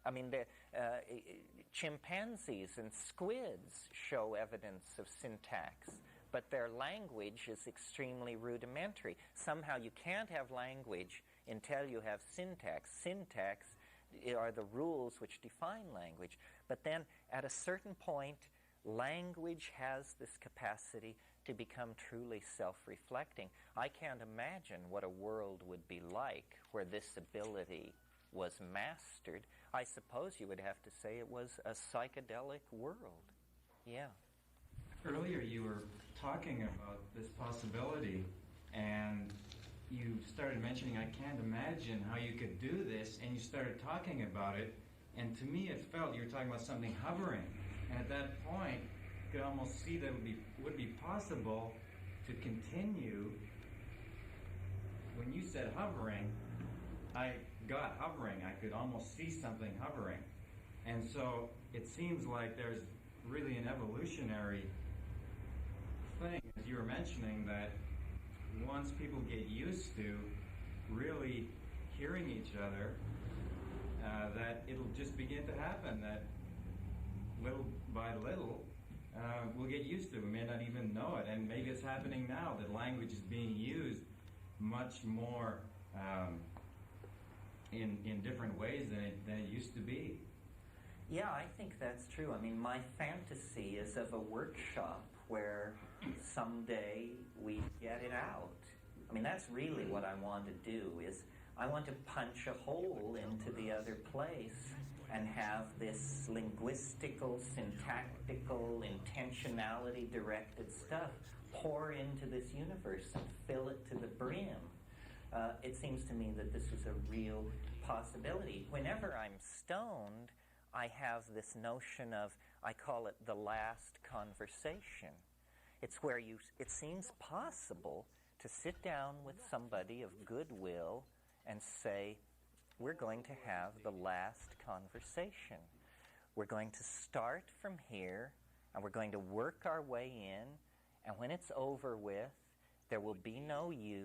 I mean, the chimpanzees and squids show evidence of syntax, but their language is extremely rudimentary. Somehow you can't have language until you have syntax. Syntax are the rules which define language. But then at a certain point, language has this capacity to become truly self-reflecting. I can't imagine what a world would be like where this ability was mastered. I suppose you would have to say it was a psychedelic world. Yeah. Earlier you were talking about this possibility, and you started mentioning, I can't imagine how you could do this, and you started talking about it, and to me it felt you were talking about something hovering, and at that point you could almost see that it would be possible to continue. When you said hovering, I got hovering. I could almost see something hovering. And so it seems like there's really an evolutionary thing, as you were mentioning, that once people get used to really hearing each other, that it'll just begin to happen, that little by little, we'll get used to it. We may not even know it, and maybe it's happening now, that language is being used much more in different ways than it used to be. Yeah, I think that's true. I mean, my fantasy is of a workshop where someday we get it out. I mean, that's really what I want to do, is I want to punch a hole into the other place and have this linguistical, syntactical, intentionality-directed stuff pour into this universe and fill it to the brim. It seems to me that this is a real possibility. Whenever I'm stoned, I have this notion of, I call it the last conversation. It's where it seems possible to sit down with somebody of goodwill and say, we're going to have the last conversation. We're going to start from here, and we're going to work our way in, and when it's over with, there will be no you,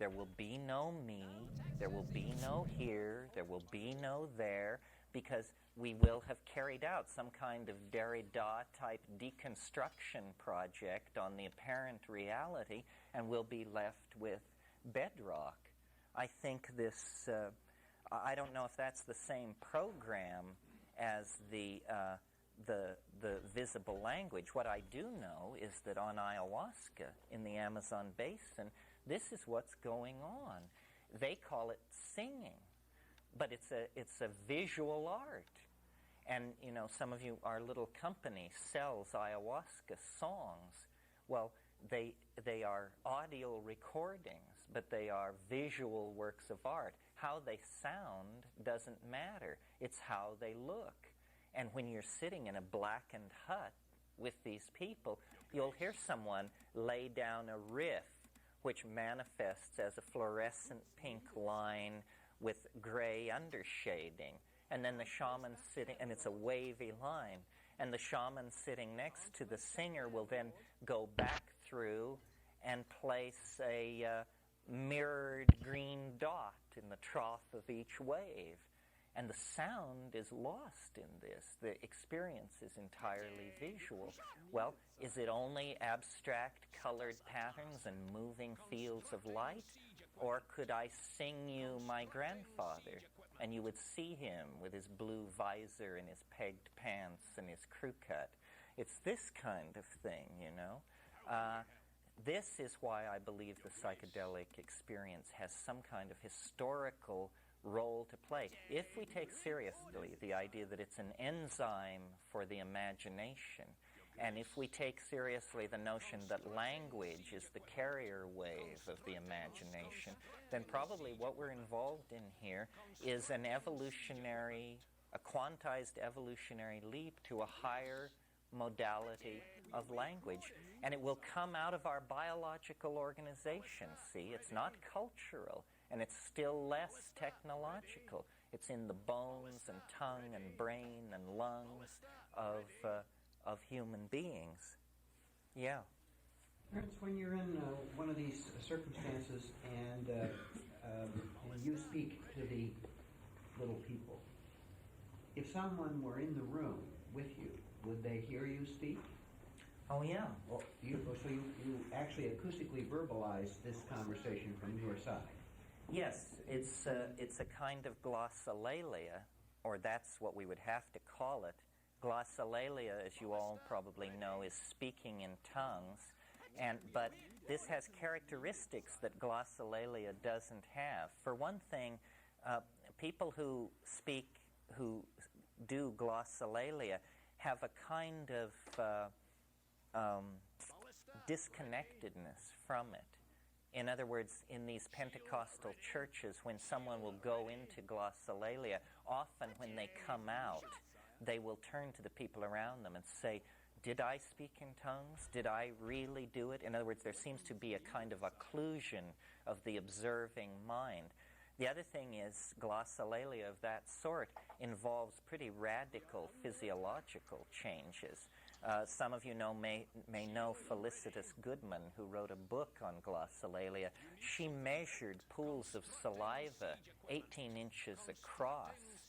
there will be no me, there will be no here, there will be no there, because we will have carried out some kind of Derrida-type deconstruction project on the apparent reality, and we'll be left with bedrock. I think this, I don't know if that's the same program as the visible language. What I do know is that on ayahuasca in the Amazon basin, this is what's going on. They call it singing, but it's a visual art. And, you know, some of you, our little company sells ayahuasca songs. Well, they are audio recordings, but they are visual works of art. How they sound doesn't matter. It's how they look. And when you're sitting in a blackened hut with these people, you'll hear someone lay down a riff which manifests as a fluorescent pink line with gray undershading. And then the shaman sitting, and it's a wavy line, and the shaman sitting next to the singer will then go back through and place a mirrored green dot in the trough of each wave. And the sound is lost in this. The experience is entirely visual. Well, is it only abstract colored patterns and moving fields of light? Or could I sing you my grandfather, and you would see him with his blue visor and his pegged pants and his crew cut? It's this kind of thing, you know. This is why I believe the psychedelic experience has some kind of historical role to play. If we take seriously the idea that it's an enzyme for the imagination, and if we take seriously the notion that language is the carrier wave of the imagination, then probably what we're involved in here is an evolutionary, a quantized evolutionary leap to a higher modality of language. And it will come out of our biological organization, see? It's not cultural, and it's still less technological. It's in the bones and tongue and brain and lungs of human beings. Yeah. Ernst, when you're in one of these circumstances and you speak to the little people, if someone were in the room with you, would they hear you speak? Oh, yeah. Well, so you actually acoustically verbalize this conversation from your side. Yes, it's a kind of glossolalia, or that's what we would have to call it. Glossolalia, as you all probably know, is speaking in tongues, but this has characteristics that glossolalia doesn't have. For one thing, people who do glossolalia have a kind of disconnectedness from it. In other words, in these Pentecostal churches, when someone will go into glossolalia, often when they come out, they will turn to the people around them and say, did I speak in tongues? Did I really do it? In other words, there seems to be a kind of occlusion of the observing mind. The other thing is, glossolalia of that sort involves pretty radical physiological changes. Some of you may know Felicitas Goodman, who wrote a book on glossolalia. She measured pools of saliva 18 inches across,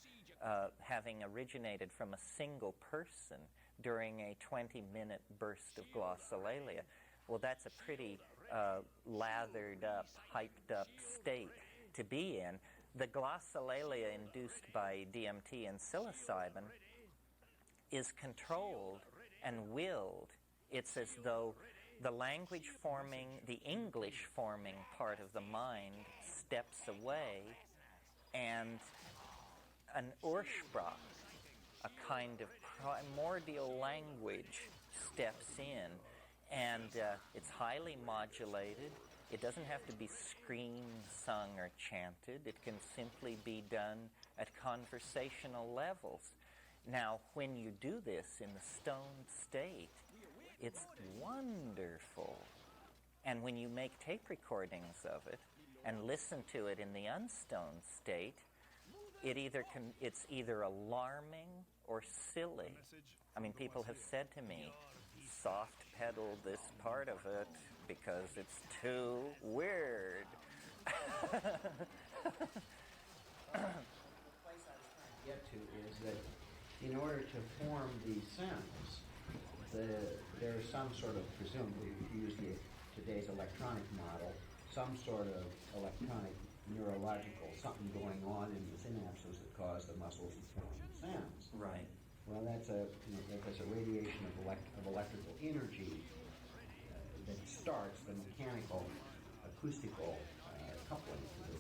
having originated from a single person during a 20-minute burst of glossolalia. Well, that's a pretty lathered up, hyped up state to be in. The glossolalia induced by DMT and psilocybin is controlled and willed. It's as though the language forming, the English forming part of the mind steps away, and an Ursprach, a kind of primordial language, steps in, and it's highly modulated. It doesn't have to be screamed, sung, or chanted. It can simply be done at conversational levels. Now, when you do this in the stoned state, it's wonderful. And when you make tape recordings of it and listen to it in the unstoned state, it's either alarming or silly. I mean, people have said to me, soft pedal this part of it because it's too weird. The place I was trying to get to is that in order to form these sounds, there is some sort of, presumably, if you use today's electronic model, some sort of electronic neurological something going on in the synapses that cause the muscles to form sounds. Right. Well, that's a radiation of electrical energy that starts the mechanical, acoustical coupling to the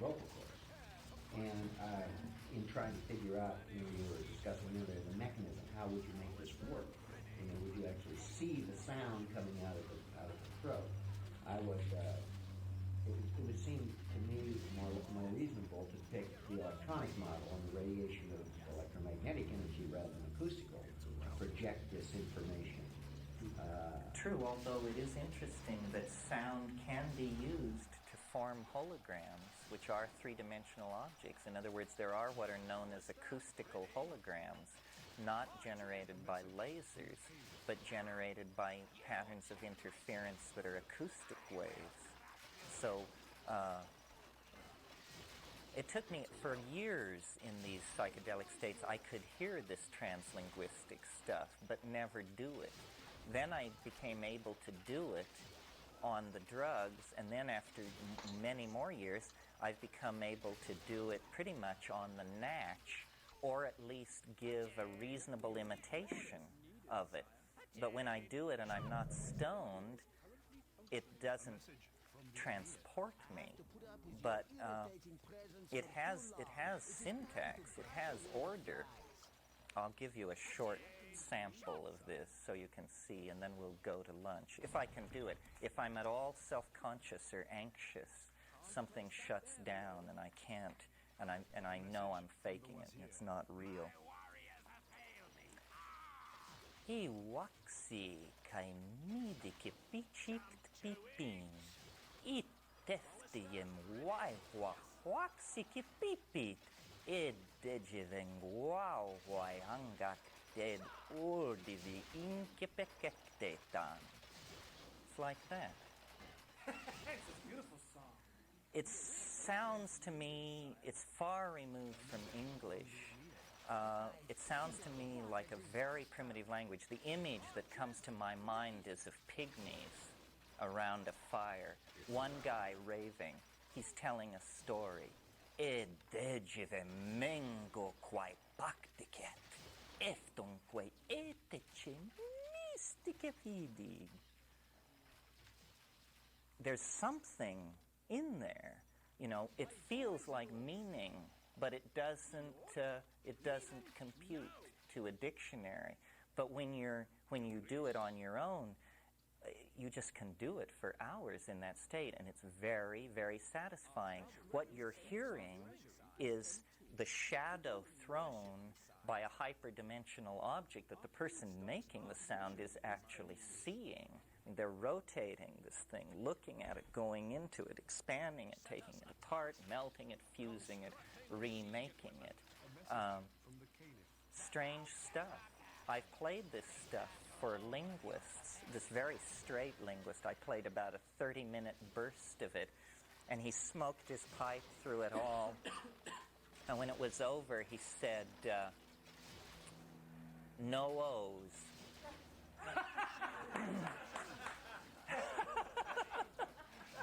vocal cords. And in trying to figure out, you were discussing earlier the mechanism. How would you make this work? Would you actually see the sound coming out of the throat? It would seem to me more reasonable to pick the electronic model and the radiation of electromagnetic energy rather than acoustical to project this information. True, although it is interesting that sound can be used to form holograms, which are three-dimensional objects. In other words, there are what are known as acoustical holograms, not generated by lasers, but generated by patterns of interference that are acoustic waves. So it took me for years in these psychedelic states. I could hear this translinguistic stuff, but never do it. Then I became able to do it on the drugs, and then after many more years, I've become able to do it pretty much on the natch, or at least give a reasonable imitation of it. But when I do it and I'm not stoned, it doesn't transport me. But it has syntax, it has order. I'll give you a short sample of this so you can see, and then we'll go to lunch. If I can do it. If I'm at all self-conscious or anxious, something shuts down and I can't, and I know I'm faking it and it's not real. I waxi kai midi ki pichikt pipin. I teftijem waxi ki pipit. Edejiveng wow wai hangak dead ordivi inkepekektetan. It's like that. It's a beautiful song. It sounds to me, it's far removed from English. It sounds to me like a very primitive language. The image that comes to my mind is of pygmies around a fire. One guy raving. He's telling a story. Edejive mengo quai paktiket. Eftonque eteche mistike fidi. There's something in there. It feels like meaning, but it doesn't compute to a dictionary. But when you do it on your own, you just can do it for hours in that state, and it's very, very satisfying. What you're hearing is the shadow thrown by a hyperdimensional object that the person making the sound is actually seeing. They're rotating this thing, looking at it, going into it, expanding it, taking it apart, melting it, fusing it, remaking it. Strange stuff. I've played this stuff for linguists, this very straight linguist. I played about a 30-minute burst of it, and he smoked his pipe through it all. And when it was over, he said, no O's.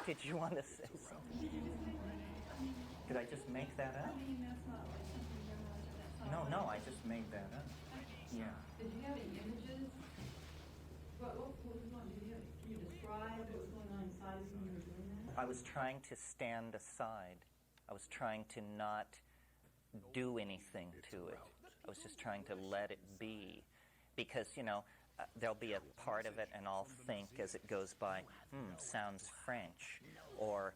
Did you want to say something? Did I just make that up? No, I just made that up. Yeah. Did you have any images? What was going on? Can you describe what was going on inside when you were doing that? I was trying to stand aside. I was trying to not do anything to it. I was just trying to let it be. Because, there'll be a part of it and I'll think as it goes by, sounds French, or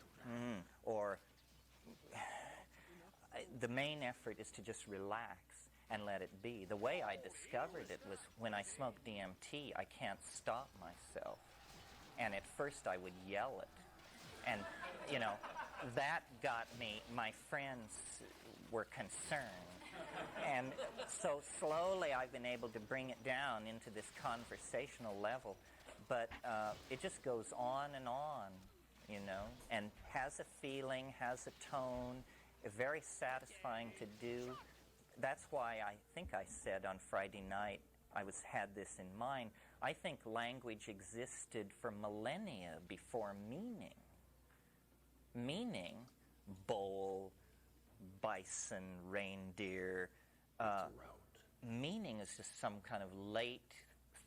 the main effort is to just relax and let it be. The way I discovered it was when I smoke DMT, I can't stop myself. And at first I would yell it. And, that got me, my friends were concerned. And so slowly I've been able to bring it down into this conversational level. But it just goes on, and has a feeling, has a tone, very satisfying to do. That's why I think I said on Friday night, had this in mind. I think language existed for millennia before meaning. Meaning, bull, bison, reindeer. Meaning is just some kind of late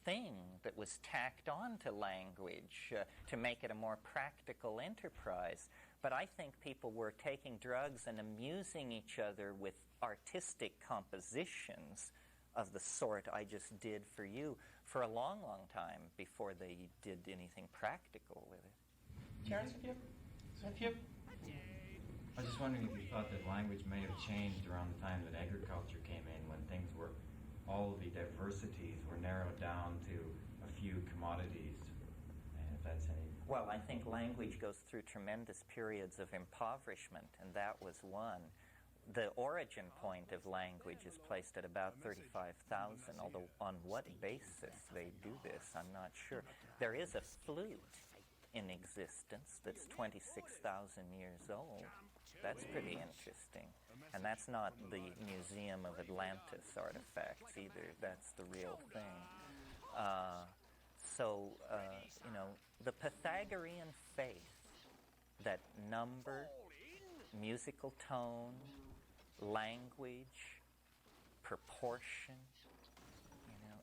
thing that was tacked on to language to make it a more practical enterprise. But I think people were taking drugs and amusing each other with artistic compositions of the sort I just did for you for a long, long time before they did anything practical with it. Terrence, if you I was just wondering if you thought that language may have changed around the time that agriculture came in, when all the diversities were narrowed down to a few commodities, and if that's any... Well, I think language goes through tremendous periods of impoverishment, and that was one. The origin point of language is placed at about 35,000, although on what basis they do this, I'm not sure. There is a flute in existence that's 26,000 years old. That's pretty interesting. And that's not the Museum of Atlantis artifacts either. That's the real thing. The Pythagorean faith that number, musical tone, language, proportion,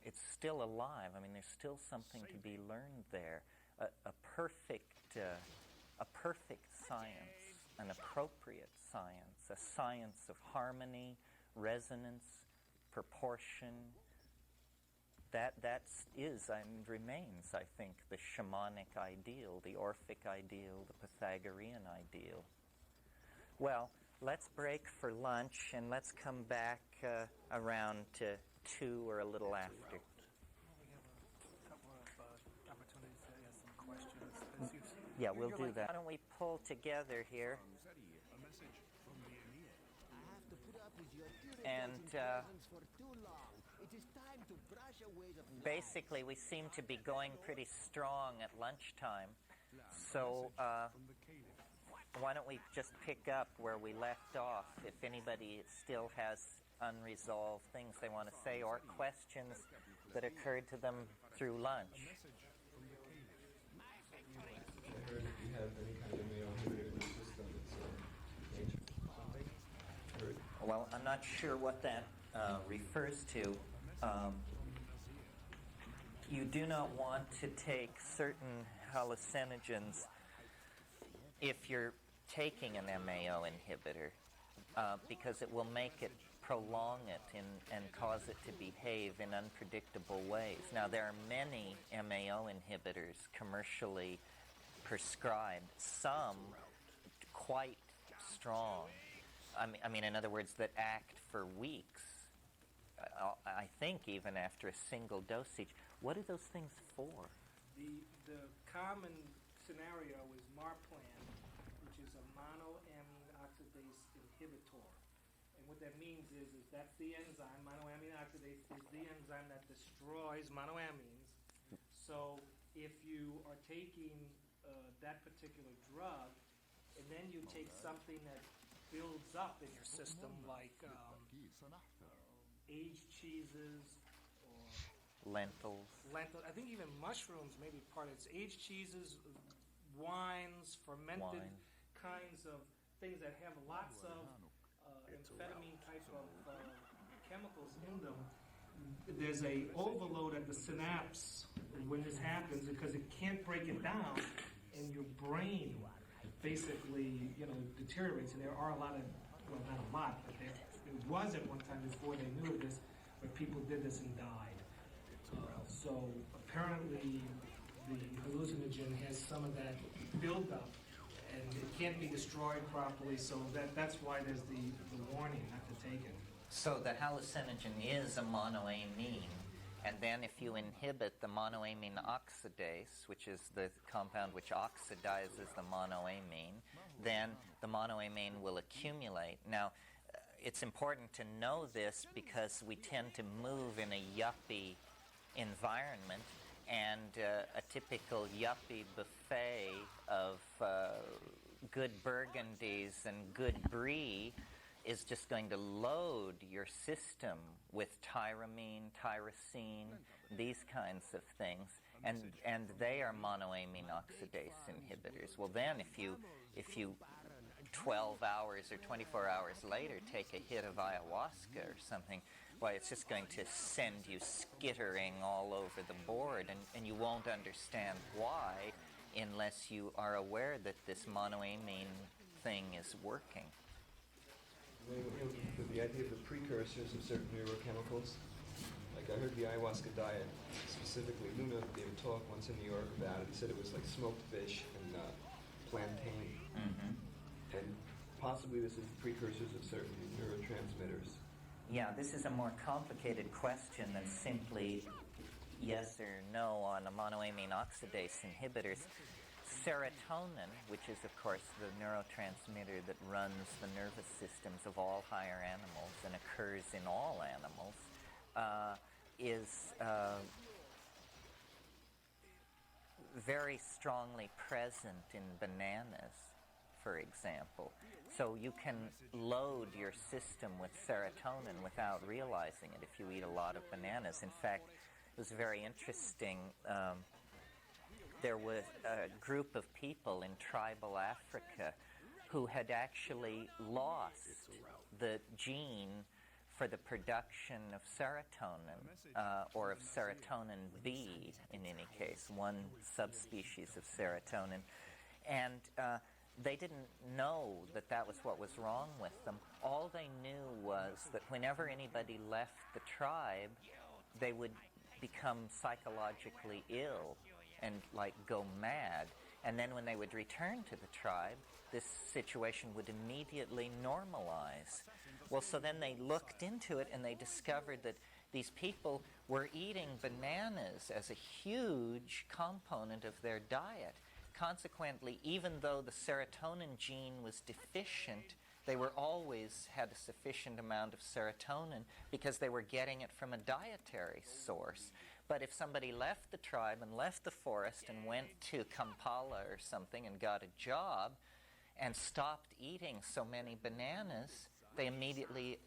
it's still alive. I mean, there's still something to be learned there. A perfect science, an appropriate science, a science of harmony, resonance, proportion. That is and remains, I think, the shamanic ideal, the Orphic ideal, the Pythagorean ideal. Well, let's break for lunch, and let's come back around to 2 or a little after. We have a couple of opportunities to ask some questions. Yeah, we'll do that. Why don't we pull together here? And basically, we seem to be going pretty strong at lunchtime. So why don't we just pick up where we left off, if anybody still has unresolved things they want to say or questions that occurred to them through lunch. I heard you have any kind of mail here in the system that's ancient or something. Well, I'm not sure what that refers to. You do not want to take certain hallucinogens if you're taking an MAO inhibitor because it will make it prolong it and cause it to behave in unpredictable ways. Now, there are many MAO inhibitors commercially prescribed, some quite strong. I mean, in other words, that act for weeks, I think even after a single dosage. What are those things for? The common scenario is Marplan, which is a monoamine oxidase inhibitor. And what that means is that's the enzyme. Monoamine oxidase is the enzyme that destroys monoamines. So if you are taking that particular drug, and then you take something that builds up in your system, like aged cheeses or lentils. I think even mushrooms may be part of it. It's aged cheeses, wines, fermented kinds of things that have lots of amphetamine type of chemicals in them. There's a overload at the synapse when this happens because it can't break it down, and your brain basically, deteriorates. And there are a lot of, well, not a lot, but there was at one time before they knew of this, where people did this and died. So apparently the hallucinogen has some of that buildup, and it can't be destroyed properly, so that's why there's the warning not to take it. So the hallucinogen is a monoamine, and then if you inhibit the monoamine oxidase, which is the compound which oxidizes the monoamine, then the monoamine will accumulate. Now, it's important to know this because we tend to move in a yuppie environment, and a typical yuppie buffet of good burgundies and good brie is just going to load your system with tyramine, tyrosine, these kinds of things, and they are monoamine oxidase inhibitors. Well, then if you 12 hours or 24 hours later take a hit of ayahuasca or something, why, it's just going to send you skittering all over the board, and you won't understand why unless you are aware that this monoamine thing is working. The idea of the precursors of certain neurochemicals. Like I heard the ayahuasca diet, specifically Luna gave a talk once in New York about it. He said it was like smoked fish and plantain. Mm-hmm. And possibly this is the precursors of certain neurotransmitters. Yeah, this is a more complicated question than simply yes or no on a monoamine oxidase inhibitors. Serotonin, which is of course the neurotransmitter that runs the nervous systems of all higher animals and occurs in all animals, is very strongly present in bananas, for example. So you can load your system with serotonin without realizing it if you eat a lot of bananas. In fact, it was very interesting. There was a group of people in tribal Africa who had actually lost the gene for the production of serotonin, or of serotonin B in any case, one subspecies of serotonin. And they didn't know that that was what was wrong with them. All they knew was that whenever anybody left the tribe, they would become psychologically ill and like go mad. And then when they would return to the tribe, this situation would immediately normalize. Well, so then they looked into it and they discovered that these people were eating bananas as a huge component of their diet. Consequently, even though the serotonin gene was deficient, they were always had a sufficient amount of serotonin because they were getting it from a dietary source. But if somebody left the tribe and left the forest and went to Kampala or something and got a job and stopped eating so many bananas, they immediately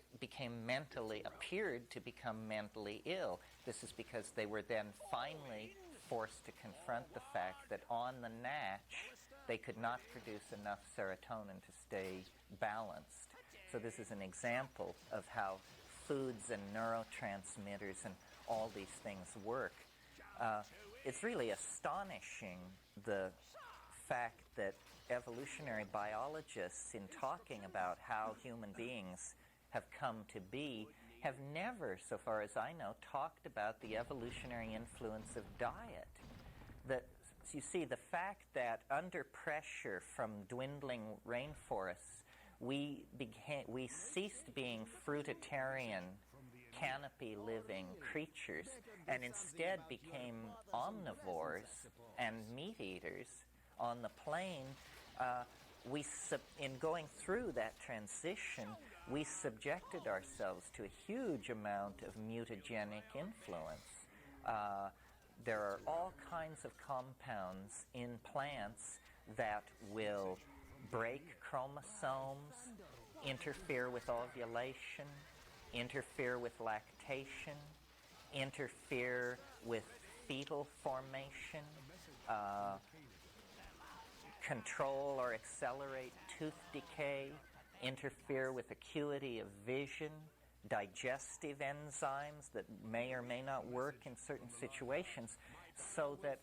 appeared to become mentally ill. This is because they were then finally forced to confront the fact that on the natch they could not produce enough serotonin to stay balanced. So this is an example of how foods and neurotransmitters and all these things work. It's really astonishing, the fact that evolutionary biologists, in talking about how human beings have come to be have never, so far as I know, talked about the evolutionary influence of diet. You see, the fact that under pressure from dwindling rainforests, we ceased being fruitarian, canopy-living creatures and instead became omnivores and meat-eaters on the plain. In going through that transition, we subjected ourselves to a huge amount of mutagenic influence. There are all kinds of compounds in plants that will break chromosomes, interfere with ovulation, interfere with lactation, interfere with fetal formation, control or accelerate tooth decay, interfere with acuity of vision, digestive enzymes that may or may not work in certain situations, so that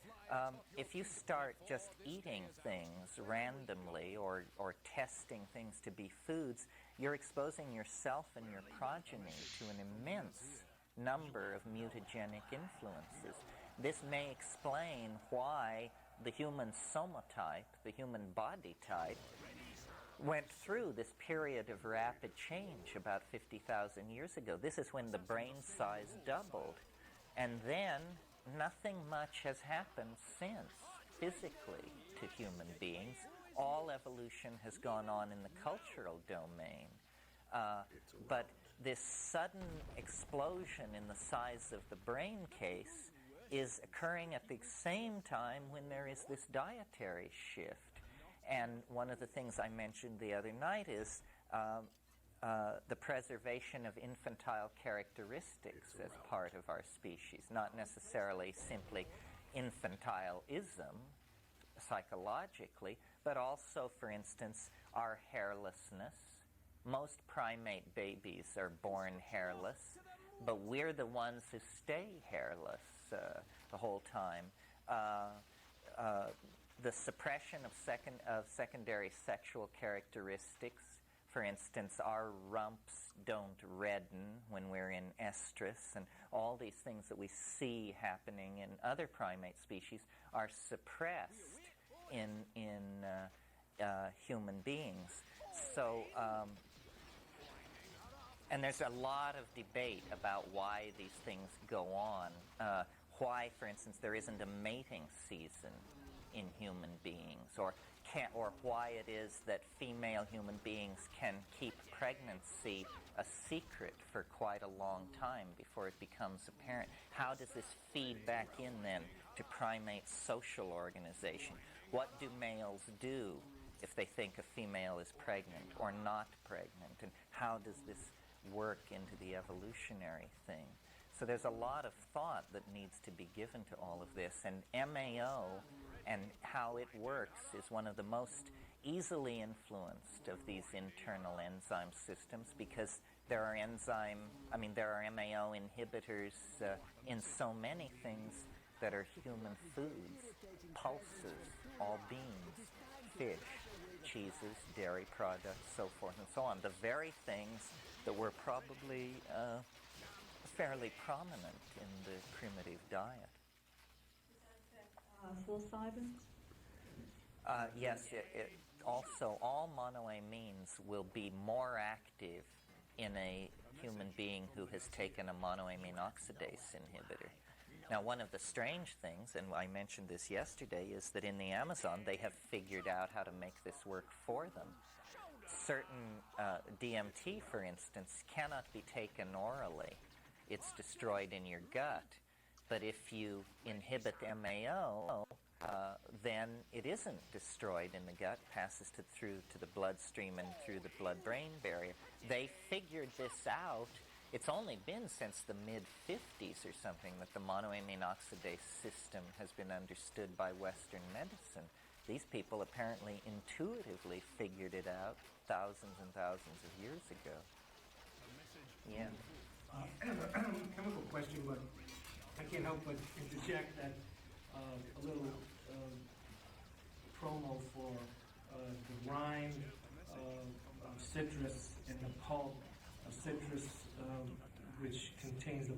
if you start just eating things randomly or testing things to be foods, you're exposing yourself and your progeny to an immense number of mutagenic influences. This may explain why the human somotype, the human body type, went through this period of rapid change about 50,000 years ago. This is when the brain size doubled. And then nothing much has happened since, physically, to human beings. All evolution has gone on in the cultural domain. But this sudden explosion in the size of the brain case is occurring at the same time when there is this dietary shift. And one of the things I mentioned the other night is the preservation of infantile characteristics as part of our species, not necessarily simply infantileism psychologically, but also, for instance, our hairlessness. Most primate babies are born hairless, but we're the ones who stay hairless the whole time. The suppression of secondary sexual characteristics. For instance, our rumps don't redden when we're in estrus, and all these things that we see happening in other primate species are suppressed in human beings. So, and there's a lot of debate about why these things go on. Why, for instance, there isn't a mating season in human beings, or why it is that female human beings can keep pregnancy a secret for quite a long time before it becomes apparent. How does this feed back in then to primate social organization? What do males do if they think a female is pregnant or not pregnant? And how does this work into the evolutionary thing? So there's a lot of thought that needs to be given to all of this, and MAO and how it works is one of the most easily influenced of these internal enzyme systems, because there are MAO inhibitors in so many things that are human foods: pulses, all beans, fish, cheeses, dairy products, so forth and so on. The very things that were probably fairly prominent in the primitive diet. Psilocybins? Yes, it also, all monoamines will be more active in a human being who has taken a monoamine oxidase inhibitor. Now, one of the strange things, and I mentioned this yesterday, is that in the Amazon they have figured out how to make this work for them. Certain DMT, for instance, cannot be taken orally. It's destroyed in your gut. But if you inhibit MAO, then it isn't destroyed in the gut, passes through to the bloodstream and through the blood-brain barrier. They figured this out. It's only been since the mid-50s or something that the monoamine oxidase system has been understood by Western medicine. These people apparently intuitively figured it out thousands and thousands of years ago. Yeah. I have a chemical question, but I can't help but interject that a little promo for the rind of citrus and the pulp of citrus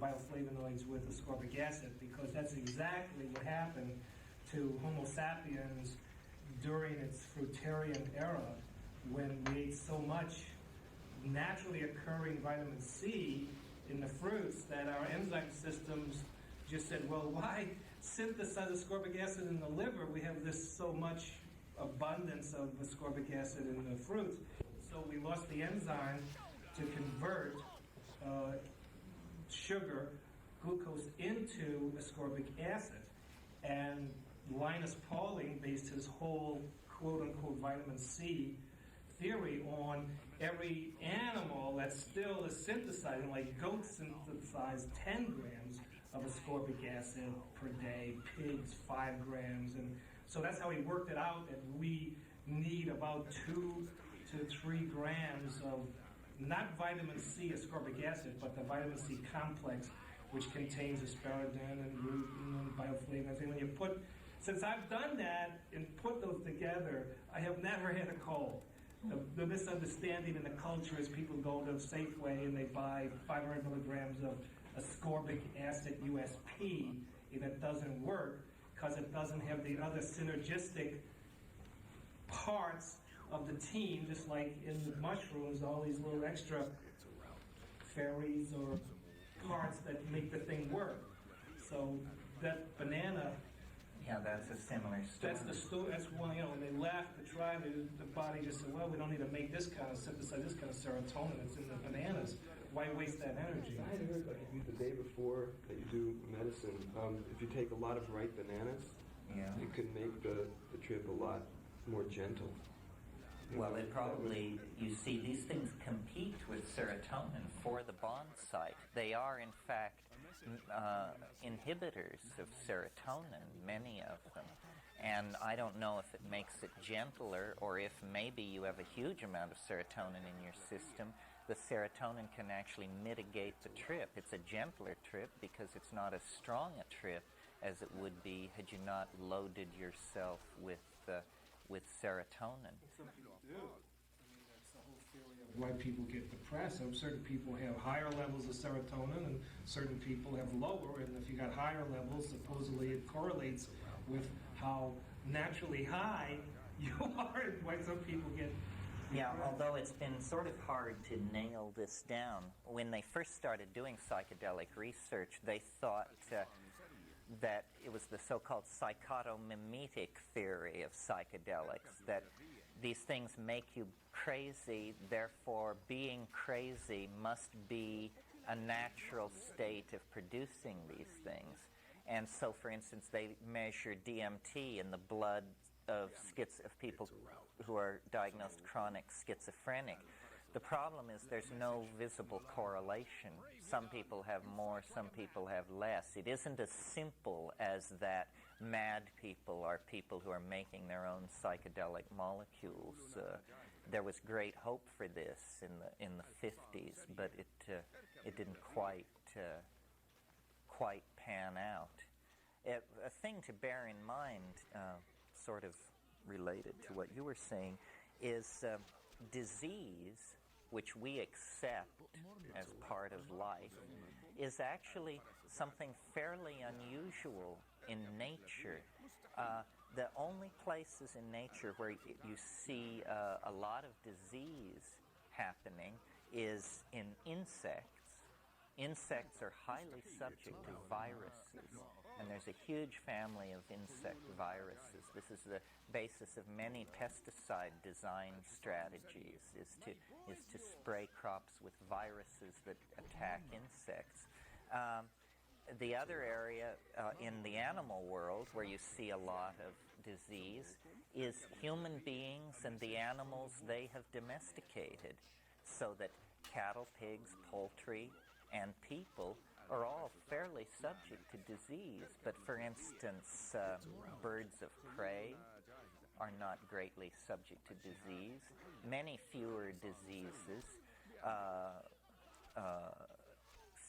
bioflavonoids with ascorbic acid, because that's exactly what happened to Homo sapiens during its fruitarian era, when we ate so much naturally occurring vitamin C in the fruits that our enzyme systems just said, well, why synthesize ascorbic acid in the liver? We have this so much abundance of ascorbic acid in the fruits. So we lost the enzyme to convert sugar, glucose, into ascorbic acid. And Linus Pauling based his whole quote-unquote vitamin C theory on every animal that still is synthesizing, like goats synthesize 10 grams of ascorbic acid per day, pigs 5 grams, and so that's how he worked it out, that we need about 2 to 3 grams of not vitamin C ascorbic acid, but the vitamin C complex, which contains asparagine and rutin and bioflavonoids. And when you put, since I've done that and put those together, I have never had a cold. The misunderstanding in the culture is people go to Safeway and they buy 500 milligrams of ascorbic acid USP, and it doesn't work because it doesn't have the other synergistic parts of the team, just like in the mushrooms, all these little extra fairies or parts that make the thing work. So that banana, Yeah, that's a similar story. that's one, when they left the tribe, the body just said, well, we don't need to make this kind of, synthesize this kind of serotonin, it's in the bananas. Why waste that energy? I had heard, like, the day before that you do medicine, if you take a lot of ripe bananas, it could make the trip a lot more gentle. Well, it probably, you see, these things compete with serotonin for the bond site. They are, in fact, inhibitors of serotonin, many of them. And I don't know if it makes it gentler, or if maybe you have a huge amount of serotonin in your system. The serotonin can actually mitigate the trip. It's a gentler trip because it's not as strong a trip as it would be had you not loaded yourself with serotonin. Some people do. I mean, that's the whole theory of why people get depressed. So certain people have higher levels of serotonin and certain people have lower, and if you got higher levels, supposedly it correlates with how naturally high you are and why some people get depressed. Yeah, although it's been sort of hard to nail this down. When they first started doing psychedelic research, they thought that it was the so-called psychotomimetic theory of psychedelics, that these things make you crazy, therefore being crazy must be a natural state of producing these things. And so, for instance, they measure DMT in the blood of people who are diagnosed chronic schizophrenic. The problem is there's no visible correlation. Some people have more, some people have less. It isn't as simple as that mad people are people who are making their own psychedelic molecules. There was great hope for this in the 50s, but it didn't quite pan out. A thing to bear in mind, sort of related to what you were saying, is disease, which we accept as part of life, is actually something fairly unusual in nature. The only places in nature where you see a lot of disease happening is in insects. Insects are highly subject to viruses, and there's a huge family of insect viruses. This is the basis of many pesticide design strategies, is to spray crops with viruses that attack insects. The other area in the animal world where you see a lot of disease is human beings and the animals they have domesticated, so that cattle, pigs, poultry, and people are all fairly subject to disease. But for instance, birds of prey are not greatly subject to disease. Many fewer diseases.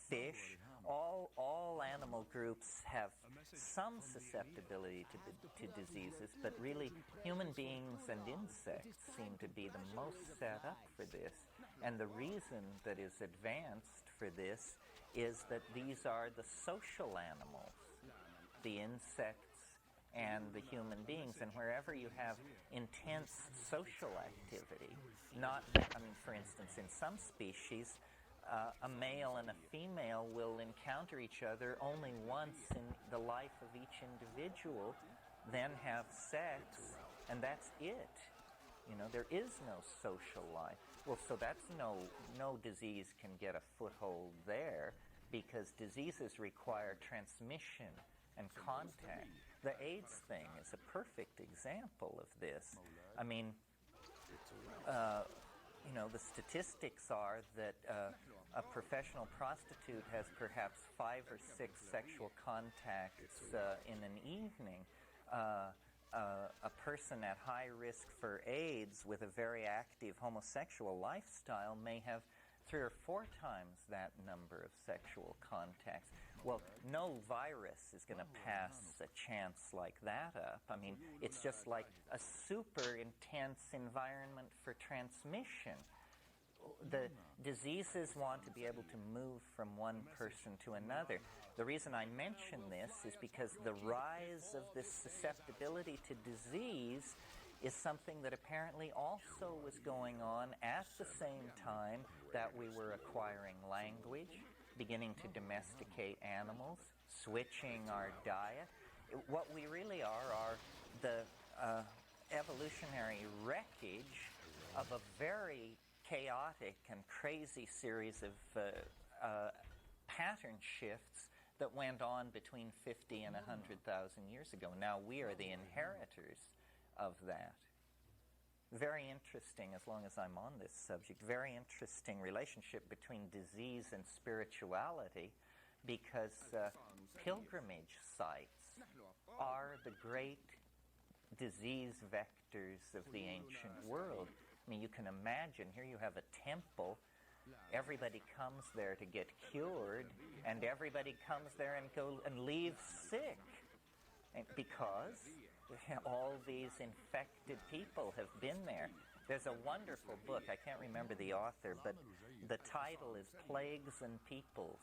Fish, all animal groups have some susceptibility to diseases, but really human beings and insects seem to be the most set up for this. And the reason that is advanced for this is that these are the social animals, the insects and the human beings. And wherever you have intense social activity, for instance, in some species, a male and a female will encounter each other only once in the life of each individual, then have sex, and that's it. You know, there is no social life. Well, so that's no disease can get a foothold there, because diseases require transmission and contact. The AIDS thing is a perfect example of this. I mean, the statistics are that a professional prostitute has perhaps 5 or 6 sexual contacts in an evening. A person at high risk for AIDS with a very active homosexual lifestyle may have 3 or 4 times that number of sexual contacts. Well, no virus is going to pass a chance like that up. I mean, it's just like a super intense environment for transmission. The diseases want to be able to move from one person to another. The reason I mention this is because the rise of this susceptibility to disease is something that apparently also was going on at the same time that we were acquiring language, beginning to domesticate animals, switching our diet. What we really are the evolutionary wreckage of a very chaotic and crazy series of pattern shifts that went on between 50 and 100,000 years ago. Now we are the inheritors of that. Very interesting, as long as I'm on this subject, very interesting relationship between disease and spirituality, because pilgrimage sites are the great disease vectors of the ancient world. I mean, you can imagine, here you have a temple, everybody comes there to get cured, and everybody comes there and leaves sick. And because all these infected people have been there. There's a wonderful book, I can't remember the author, but the title is Plagues and Peoples.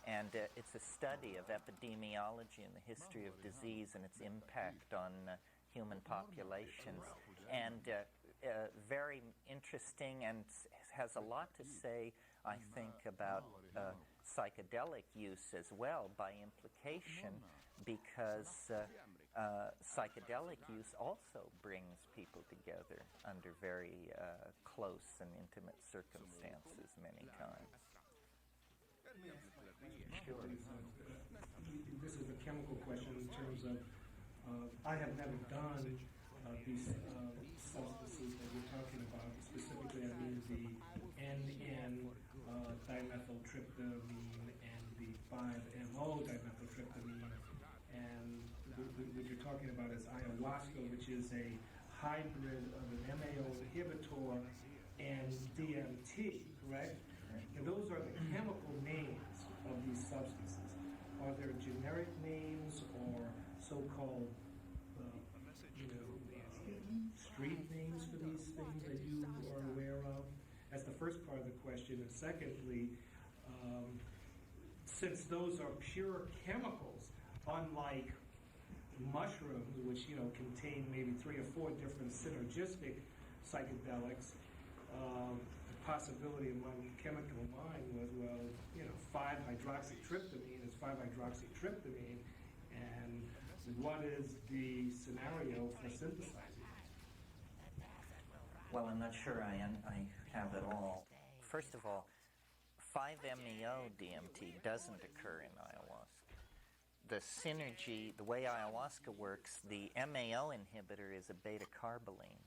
And it's a study of epidemiology and the history of disease and its impact on human populations. And very interesting, and has a lot to say, I think, about psychedelic use as well, by implication, because psychedelic use also brings people together under very close and intimate circumstances many times. Sure. This is a chemical question in terms of, I have never done these substances that you're talking about. Specifically, I mean the NN dimethyltryptamine and the 5-MO dimethyltryptamine. And what you're talking about is ayahuasca, which is a hybrid of an MAO inhibitor and DMT, correct? And those are the chemical names of these substances. Are there generic names or so-called street names for these things that you are aware of? That's the first part of the question. And secondly, since those are pure chemicals, unlike mushrooms, which contain maybe 3 or 4 different synergistic psychedelics, the possibility in my chemical mind was, 5-hydroxytryptamine is 5-hydroxytryptamine, and what is the scenario for synthesizing it? Well, I'm not sure I have it all. First of all, 5-MeO DMT doesn't occur in ayahuasca. The synergy, the way ayahuasca works, the MAO inhibitor is a beta-carboline.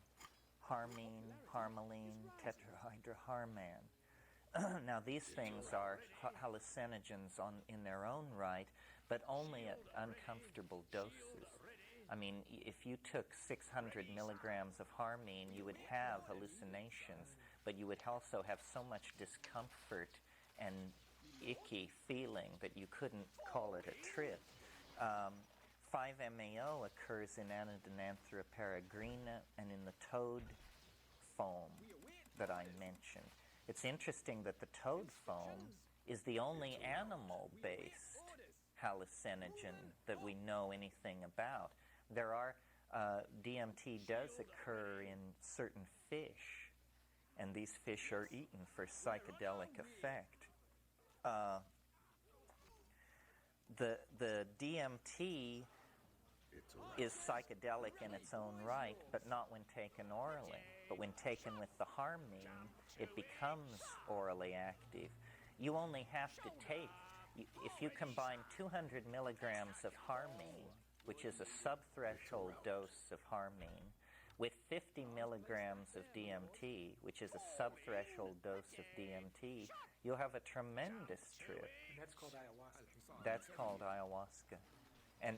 Harmine, harmaline, tetrahydroharman. Now, these things are hallucinogens in their own right, but only at uncomfortable doses. I mean, if you took 600 milligrams of harmine, you would have hallucinations, but you would also have so much discomfort and icky feeling that you couldn't call it a trip. 5-MeO occurs in Anadenanthera peregrina and in the toad foam that I mentioned. It's interesting that the toad foam is the only animal-based hallucinogen that we know anything about. There are, DMT does occur in certain fish, and these fish are eaten for psychedelic effect. The DMT is psychedelic in its own right, but not when taken orally. But when taken with the harmine, it becomes orally active. You only have to take, if you combine 200 milligrams of harmine, which is a subthreshold dose of harmine, with 50 milligrams of DMT, which is a subthreshold dose of DMT, you'll have a tremendous trip. And that's called ayahuasca. That's called ayahuasca.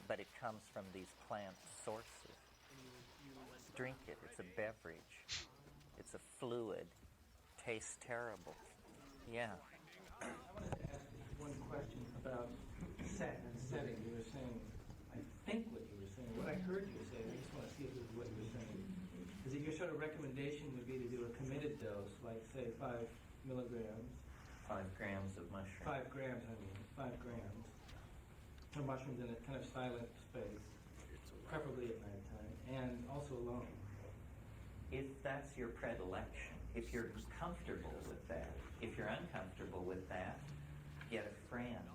But it comes from these plant sources. Drink it. It's a beverage. It's a fluid. Tastes terrible. Yeah. I wanted to ask one question about set and setting. You were saying, I think what you were saying, what I heard you say, I just want to see if this is what you were saying, is that your sort of recommendation would be to do a committed dose, like say 5 milligrams. 5 grams of mushroom. 5 grams, I mean, 5 grams. Of mushrooms in a kind of silent space, preferably at nighttime, and also alone. If that's your predilection, if you're comfortable with that, if you're uncomfortable with that, get a friend.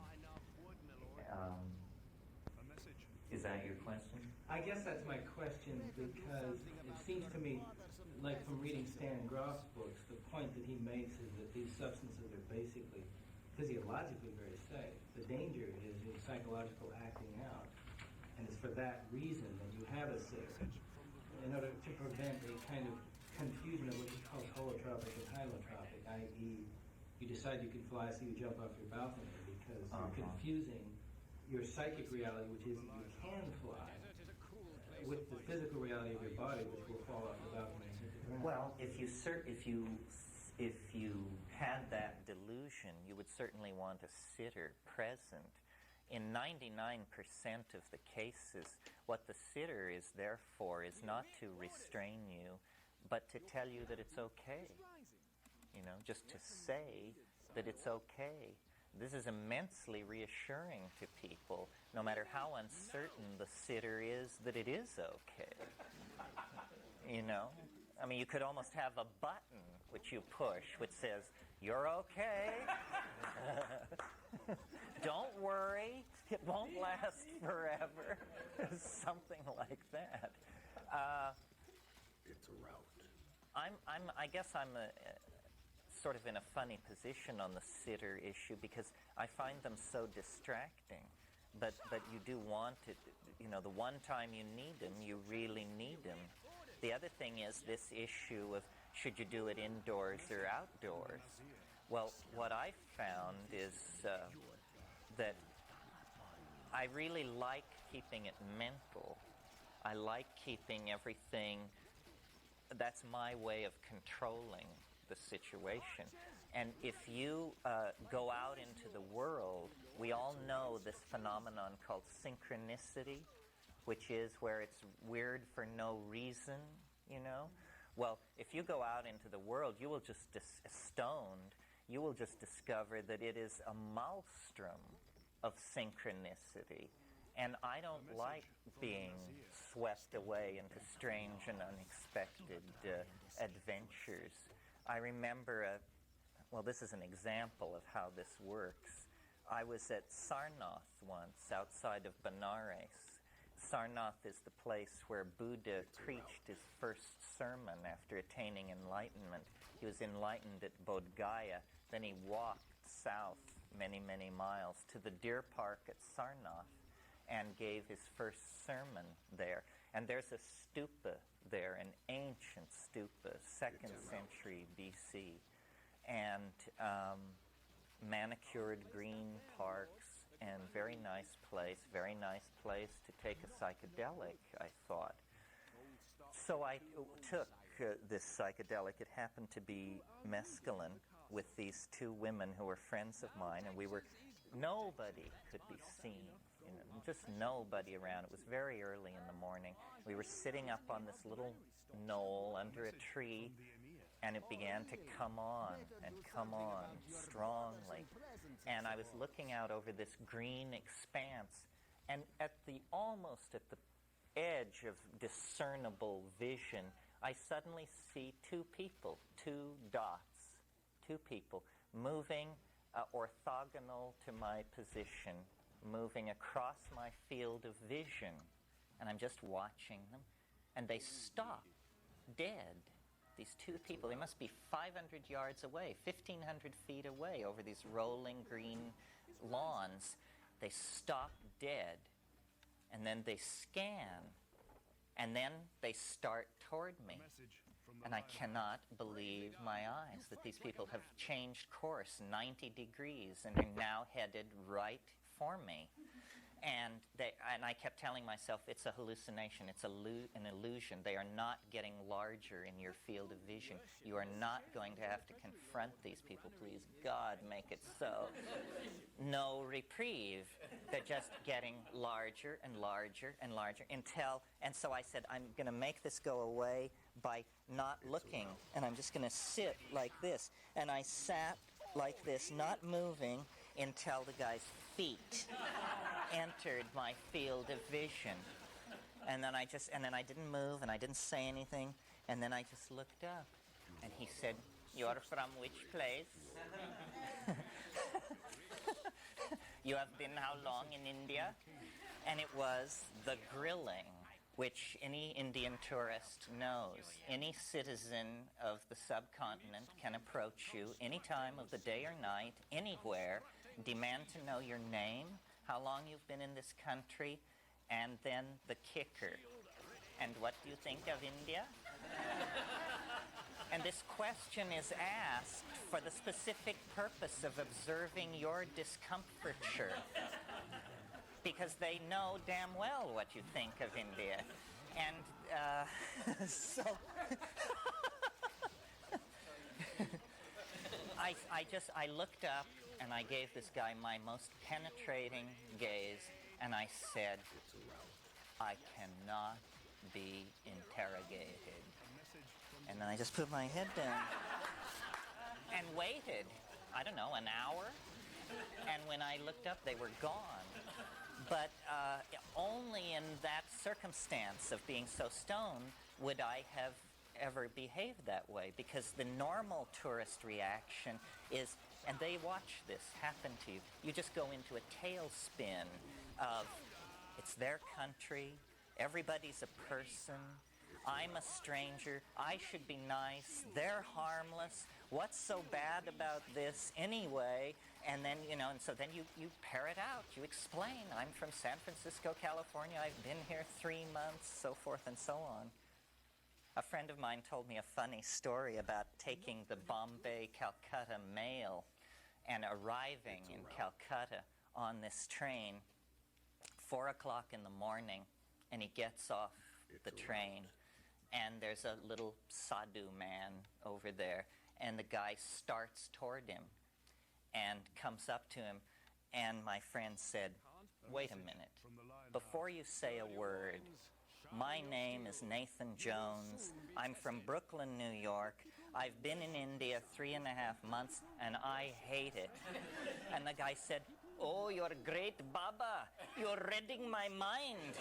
Is that your question? I guess that's my question, because it seems to me, like from reading Stan Groff's books, the point that he makes is that these substances are basically physiologically very safe. The danger is in psychological acting out, and it's for that reason that you have a sitter, in order to prevent a kind of confusion of what is called holotropic and hylotropic, i.e. you decide you can fly, so you jump off your balcony, because you're confusing your psychic reality, which is that you can fly, with the physical reality of your body, which will fall off the balcony and hit the ground. Well, if you had that delusion, you would certainly want a sitter present. In 99% of the cases, what the sitter is there for is not to restrain you, but to tell you that it's okay. You know, just to say that it's okay. This is immensely reassuring to people, no matter how uncertain the sitter is, that it is okay. You know? I mean, you could almost have a button which you push which says, "You're okay. Don't worry. It won't last forever." Something like that. It's a route. I guess I'm sort of in a funny position on the sitter issue, because I find them so distracting. But you do want it. You know, the one time you need them, you really need them. The other thing is this issue of should you do it indoors or outdoors? Well, what I found is that I really like keeping it mental. I like keeping everything. That's my way of controlling the situation. And if you go out into the world, we all know this phenomenon called synchronicity, which is where it's weird for no reason, you know? Well, if you go out into the world, you will just, stoned, you will just discover that it is a maelstrom of synchronicity. And I don't like being swept away into strange and unexpected adventures. I remember, this is an example of how this works. I was at Sarnath once, outside of Benares. Sarnath is the place where Buddha preached his first sermon after attaining enlightenment. He was enlightened at Bodh Gaya, then he walked south many, many miles to the deer park at Sarnath and gave his first sermon there. And there's a stupa there, an ancient stupa, 2nd century BC, and manicured green parks, and very nice place to take a psychedelic, I thought. So I took this psychedelic. It happened to be mescaline, with these 2 women who were friends of mine, and nobody could be seen, you know, just nobody around. It was very early in the morning. We were sitting up on this little knoll under a tree, And it began to come on and come on strongly. And I was looking out over this green expanse, and almost at the edge of discernible vision, I suddenly see two people, two dots, two people moving orthogonal to my position, moving across my field of vision. And I'm just watching them, and they stop dead. These two people, they must be 500 yards away, 1,500 feet away over these rolling green lawns. They stop dead, and then they scan, and then they start toward me. And I cannot believe my eyes that these people have changed course 90 degrees and are now headed right for me. And I kept telling myself, it's a hallucination, it's an illusion. They are not getting larger in your field of vision. You are not going to have to confront these people. Please, God, make it so. No reprieve. They're just getting larger and larger and larger until, and so I said, I'm going to make this go away by not looking. And I'm just going to sit like this. And I sat like this, not moving, until the guy's feet entered my field of vision. And then I didn't move, and I didn't say anything, and then I just looked up, and he said, "You're from which place?" "You have been how long in India?" And it was the grilling, which any Indian tourist knows. Any citizen of the subcontinent can approach you any time of the day or night, anywhere, demand to know your name, how long you've been in this country, and then the kicker. "And what do you think of India?" And this question is asked for the specific purpose of observing your discomfiture, because they know damn well what you think of India. And so I looked up, and I gave this guy my most penetrating gaze, and I said, "I cannot be interrogated." And then I just put my head down and waited, I don't know, an hour. And when I looked up, they were gone. But only in that circumstance of being so stoned would I have ever behaved that way, because the normal tourist reaction is, and they watch this happen to you, you just go into a tailspin of, it's their country, everybody's a person, I'm a stranger, I should be nice, they're harmless, what's so bad about this anyway? And then, and so then you pair it out, you explain, I'm from San Francisco, California, I've been here 3 months, so forth and so on. A friend of mine told me a funny story about taking the Bombay-Calcutta mail and arriving in Calcutta on this train, 4 o'clock in the morning, and he gets off the train, and there's a little sadhu man over there, and the guy starts toward him and comes up to him, and my friend said, "Wait a minute, before you say a word, my name is Nathan Jones. I'm from Brooklyn, New York. I've been in India 3.5 months, and I hate it." And the guy said, "Oh, you're great, Baba. You're reading my mind.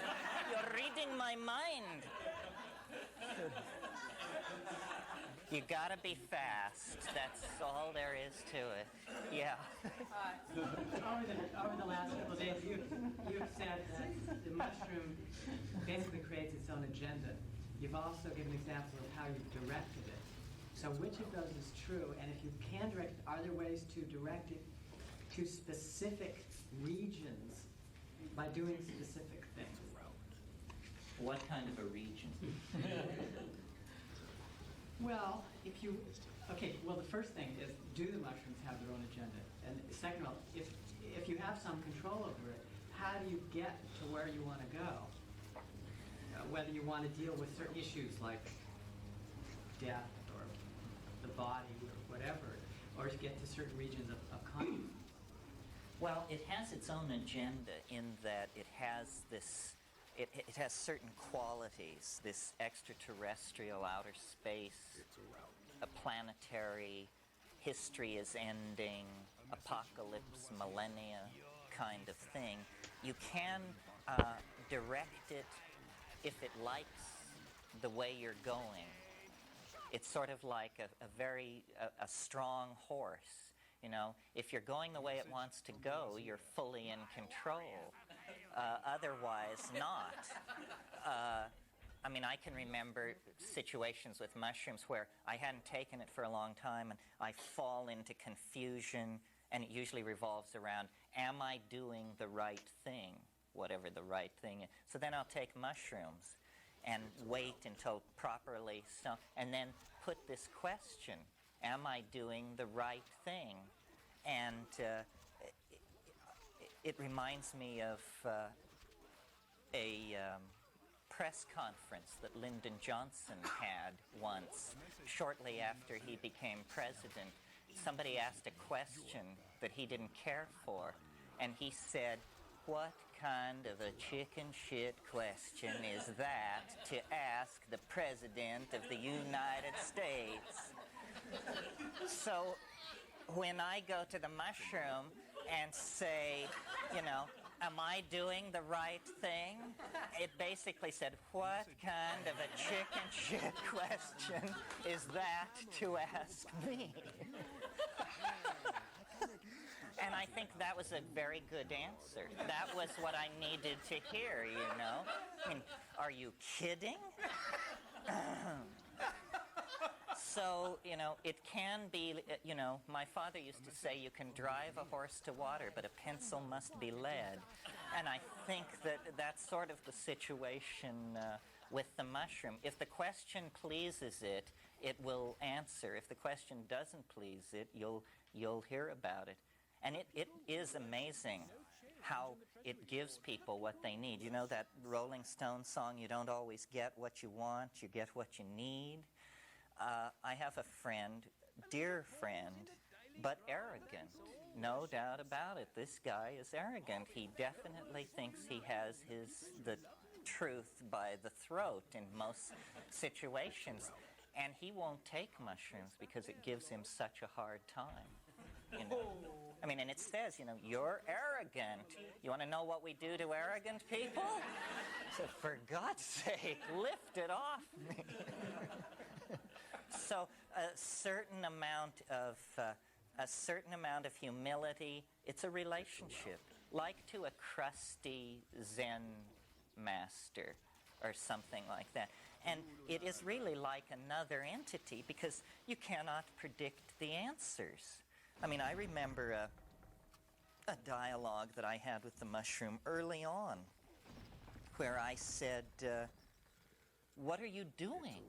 You're reading my mind." You gotta be fast. That's all there is to it. Yeah. Over the last couple of days, you've said that the mushroom basically creates its own agenda. You've also given examples of how you've directed it. So which of those is true? And if you can direct it, are there ways to direct it to specific regions by doing specific things? What kind of a region? Well, the first thing is, do the mushrooms have their own agenda? And second of all, if you have some control over it, how do you get to where you want to go? Whether you want to deal with certain issues like death or the body or whatever, or to get to certain regions of consciousness. Well, it has its own agenda in that it has this, it has certain qualities, this extraterrestrial outer space a planetary history is ending, apocalypse, millennia kind of thing. You can direct it if it likes the way you're going. It's sort of like a strong horse. You know, if you're going the way it wants to go, you're fully in control. Otherwise, not. I mean, I can remember situations with mushrooms where I hadn't taken it for a long time and I fall into confusion, and it usually revolves around, am I doing the right thing, whatever the right thing is. So then I'll take mushrooms and wait until properly, and then put this question, am I doing the right thing? And it reminds me of a press conference that Lyndon Johnson had once, shortly after he became president. Somebody asked a question that he didn't care for, and he said, "What kind of a chicken shit question is that to ask the President of the United States?" So when I go to the mushroom and say, you know, am I doing the right thing? It basically said, what kind of a chicken shit question is that to ask me? And I think that was a very good answer. That was what I needed to hear, you know. I mean, are you kidding? So, you know, it can be, you know, my father used to say you can drive a horse to water, but a pencil must be lead. And I think that that's sort of the situation with the mushroom. If the question pleases it, it will answer. If the question doesn't please it, you'll hear about it. And it is amazing how it gives people what they need. You know that Rolling Stones song, you don't always get what you want, you get what you need? I have a friend, dear friend, but arrogant. No doubt about it. This guy is arrogant. He definitely thinks he has the truth by the throat in most situations. And he won't take mushrooms because it gives him such a hard time. You know? I mean, and it says, you know, you're arrogant. You want to know what we do to arrogant people? So for God's sake, lift it off me. So a certain amount of humility. It's a relationship, like to a crusty Zen master or something like that. And it is really like another entity because you cannot predict the answers. I mean, I remember a dialogue that I had with the mushroom early on where I said, what are you doing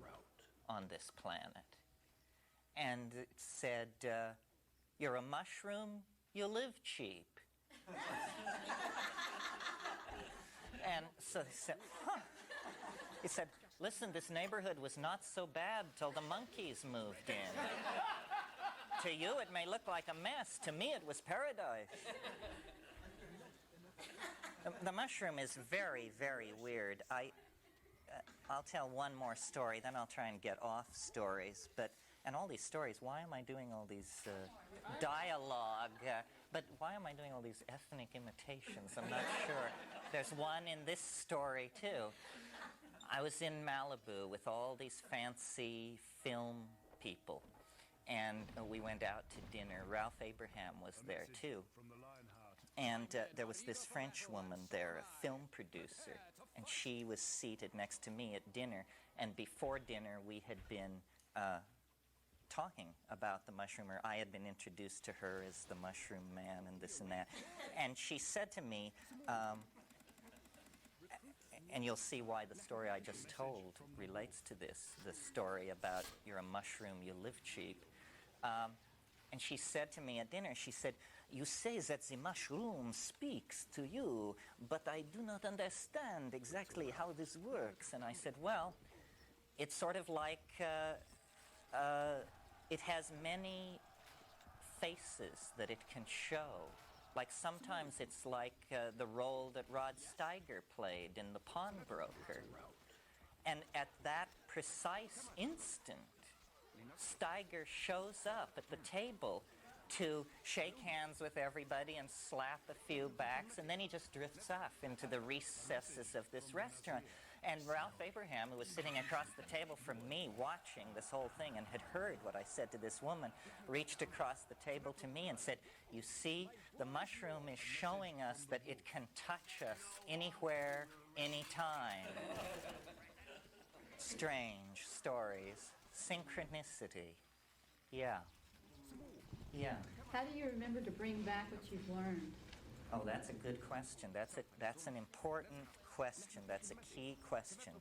on this planet? And it said, you're a mushroom, you live cheap. And so he said, huh. He said, listen, this neighborhood was not so bad till the monkeys moved in. To you, it may look like a mess. To me, it was paradise. The mushroom is very, very weird. I'll tell one more story, then I'll try and get off stories. And all these stories, why am I doing all these dialogue? But why am I doing all these ethnic imitations? I'm not sure. There's one in this story, too. I was in Malibu with all these fancy film people. And we went out to dinner. Ralph Abraham was there, too. And there was this French woman there, a film producer. And she was seated next to me at dinner. And before dinner, we had been talking about the mushroom, or I had been introduced to her as the mushroom man and this and that. And she said to me, and you'll see why the story I just told relates to this, the story about you're a mushroom, you live cheap. And she said to me at dinner, she said, you say that the mushroom speaks to you, but I do not understand exactly how this works. And I said, well, it's sort of like it has many faces that it can show. Like sometimes it's like the role that Rod Steiger played in The Pawnbroker. And at that precise instant, Steiger shows up at the table to shake hands with everybody and slap a few backs, and then he just drifts off into the recesses of this restaurant. And Ralph Abraham, who was sitting across the table from me watching this whole thing and had heard what I said to this woman, reached across the table to me and said, "You see, the mushroom is showing us that it can touch us anywhere, anytime." Strange stories. Synchronicity. Yeah. Yeah. How do you remember to bring back what you've learned? Oh, that's a good question. That's an important question. That's a key question.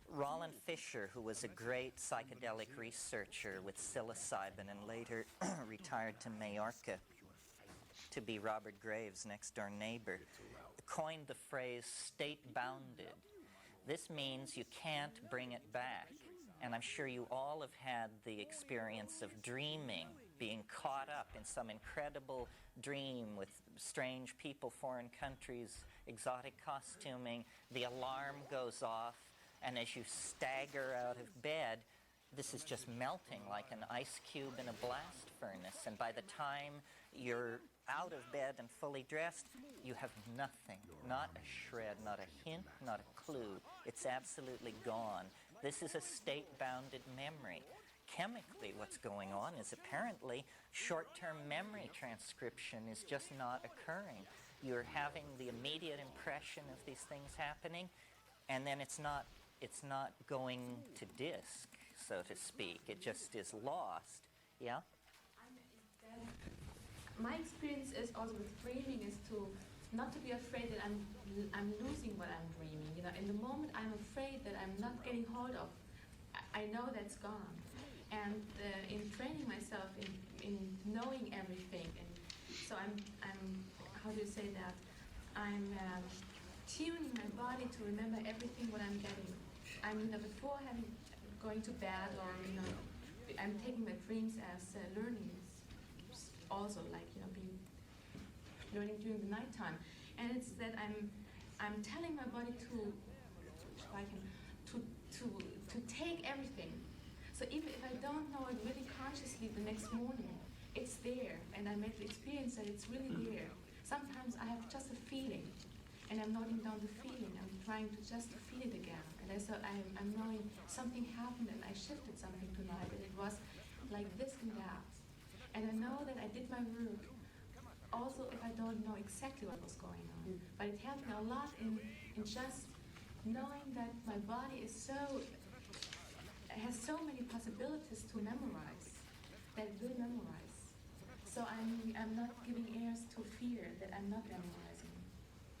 Roland Fisher, who was a great psychedelic researcher with psilocybin and later retired to Majorca to be Robert Graves' next-door neighbor, coined the phrase state-bounded. This means you can't bring it back. And I'm sure you all have had the experience of dreaming, being caught up in some incredible dream with strange people, foreign countries, exotic costuming. The alarm goes off, and as you stagger out of bed, this is just melting like an ice cube in a blast furnace. And by the time you're out of bed and fully dressed, you have nothing, not a shred, not a hint, not a clue. It's absolutely gone. This is a state-bounded memory. Chemically, what's going on is apparently short-term memory transcription is just not occurring. You're having the immediate impression of these things happening, and then it's not going to disk, so to speak. It just is lost. Yeah? My experience is also with dreaming is to not to be afraid that I'm losing what I'm dreaming. You know, in the moment I'm afraid that I'm not getting hold of, I know that's gone. And in training myself in knowing everything, and so I'm how do you say that? I'm tuning my body to remember everything what I'm getting. Before going to bed, or I'm taking my dreams as learning. Also, like being learning during the nighttime, and it's that I'm telling my body to take everything. So even if I don't know it really consciously the next morning, it's there, and I make the experience that it's really there. Sometimes I have just a feeling, and I'm noting down the feeling. I'm trying to just feel it again, and I'm knowing something happened, and I shifted something tonight, and it was like this and that. And I know that I did my work, also if I don't know exactly what was going on. But it helped me a lot in just knowing that my body has so many possibilities to memorize, that will memorize. So I'm not giving ears to fear that I'm not memorizing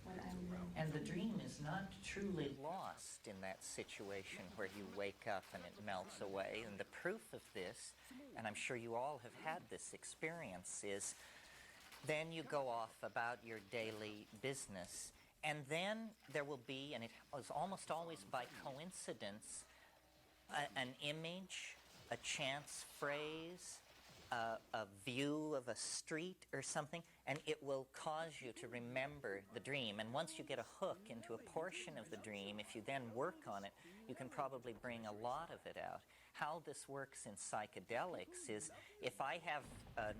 what I'm learning. And the dream is not truly lost in that situation where you wake up and it melts away. And the proof of this, and I'm sure you all have had this experience, is then you go off about your daily business. And then there will be, and it was almost always by coincidence, an image, a chance phrase, a view of a street or something, and it will cause you to remember the dream. And once you get a hook into a portion of the dream, if you then work on it, you can probably bring a lot of it out. How this works in psychedelics is if I have an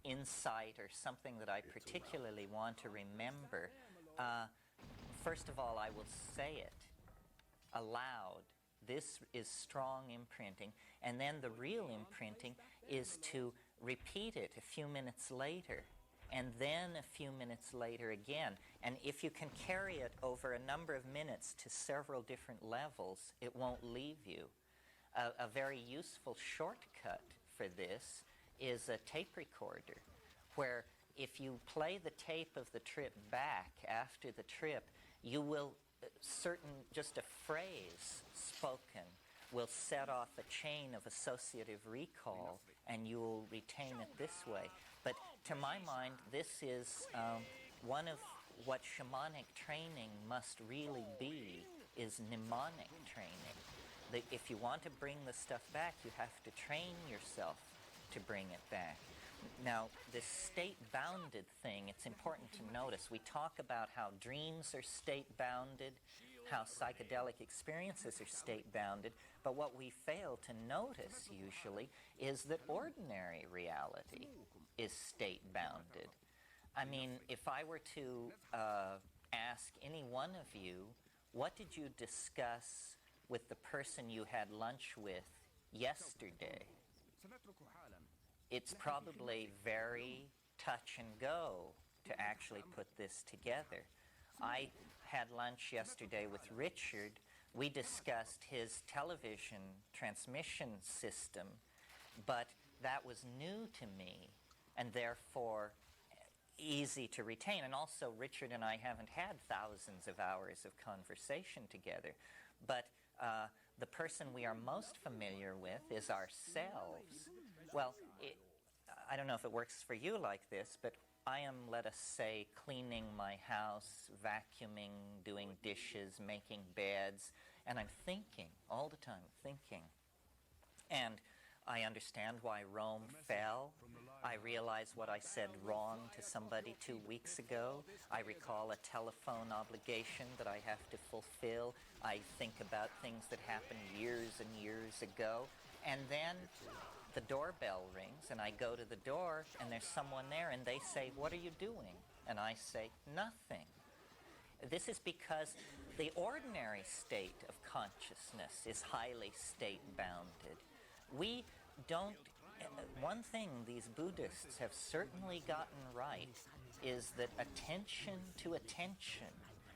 insight or something that I particularly want to remember, first of all, I will say it aloud. This is strong imprinting. And then the real imprinting is to repeat it a few minutes later, and then a few minutes later again. And if you can carry it over a number of minutes to several different levels, it won't leave you. A very useful shortcut for this is a tape recorder, where if you play the tape of the trip back after the trip, you will just a phrase spoken will set off a chain of associative recall, and you will retain it this way. But to my mind, this is one of what shamanic training must really be, is mnemonic training. If you want to bring the stuff back, you have to train yourself to bring it back. Now, this state-bounded thing, it's important to notice. We talk about how dreams are state-bounded, how psychedelic experiences are state-bounded, but what we fail to notice usually is that ordinary reality is state-bounded. I mean, if I were to ask any one of you, what did you discuss with the person you had lunch with yesterday? It's probably very touch and go to actually put this together. I had lunch yesterday with Richard. We discussed his television transmission system, but that was new to me and therefore easy to retain. And also, Richard and I haven't had thousands of hours of conversation together, but the person we are most familiar with is ourselves. Well, I don't know if it works for you like this, but I am, let us say, cleaning my house, vacuuming, doing dishes, making beds, and I'm thinking, all the time thinking. And I understand why Rome fell. I realize what I said wrong to somebody 2 weeks ago. I recall a telephone obligation that I have to fulfill. I think about things that happened years and years ago. And then the doorbell rings, and I go to the door, and there's someone there, and they say, "What are you doing?" And I say, "Nothing." This is because the ordinary state of consciousness is highly state-bounded. We don't... One thing these Buddhists have certainly gotten right is that attention to attention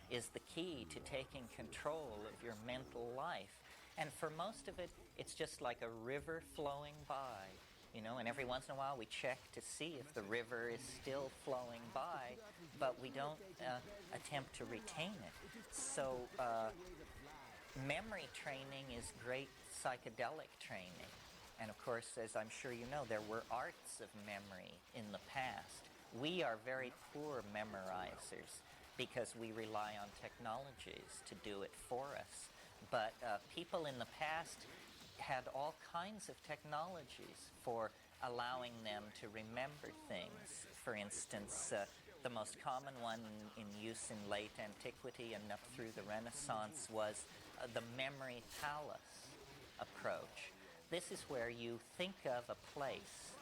is the key to taking control of your mental life. And for most of it, it's just like a river flowing by, you know, and every once in a while we check to see if the river is still flowing by, but we don't attempt to retain it. So memory training is great psychedelic training. And of course, as I'm sure you know, there were arts of memory in the past. We are very poor memorizers because we rely on technologies to do it for us. But people in the past had all kinds of technologies for allowing them to remember things. For instance, the most common one in use in late antiquity and up through the Renaissance was the memory palace approach. This is where you think of a place,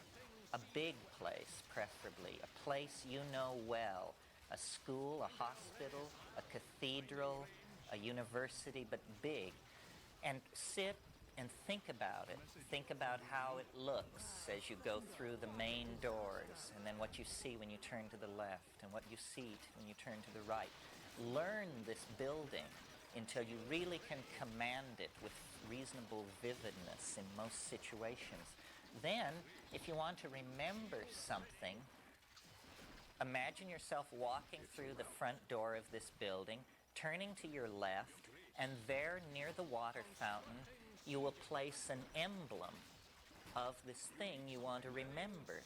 a big place preferably, a place you know well, a school, a hospital, a cathedral, a university, but big, and sit and think about it. Think about how it looks as you go through the main doors, and then what you see when you turn to the left, and what you see when you turn to the right. Learn this building until you really can command it with reasonable vividness in most situations. Then, if you want to remember something, imagine yourself walking through the front door of this building, turning to your left, and there near the water fountain, you will place an emblem of this thing you want to remember.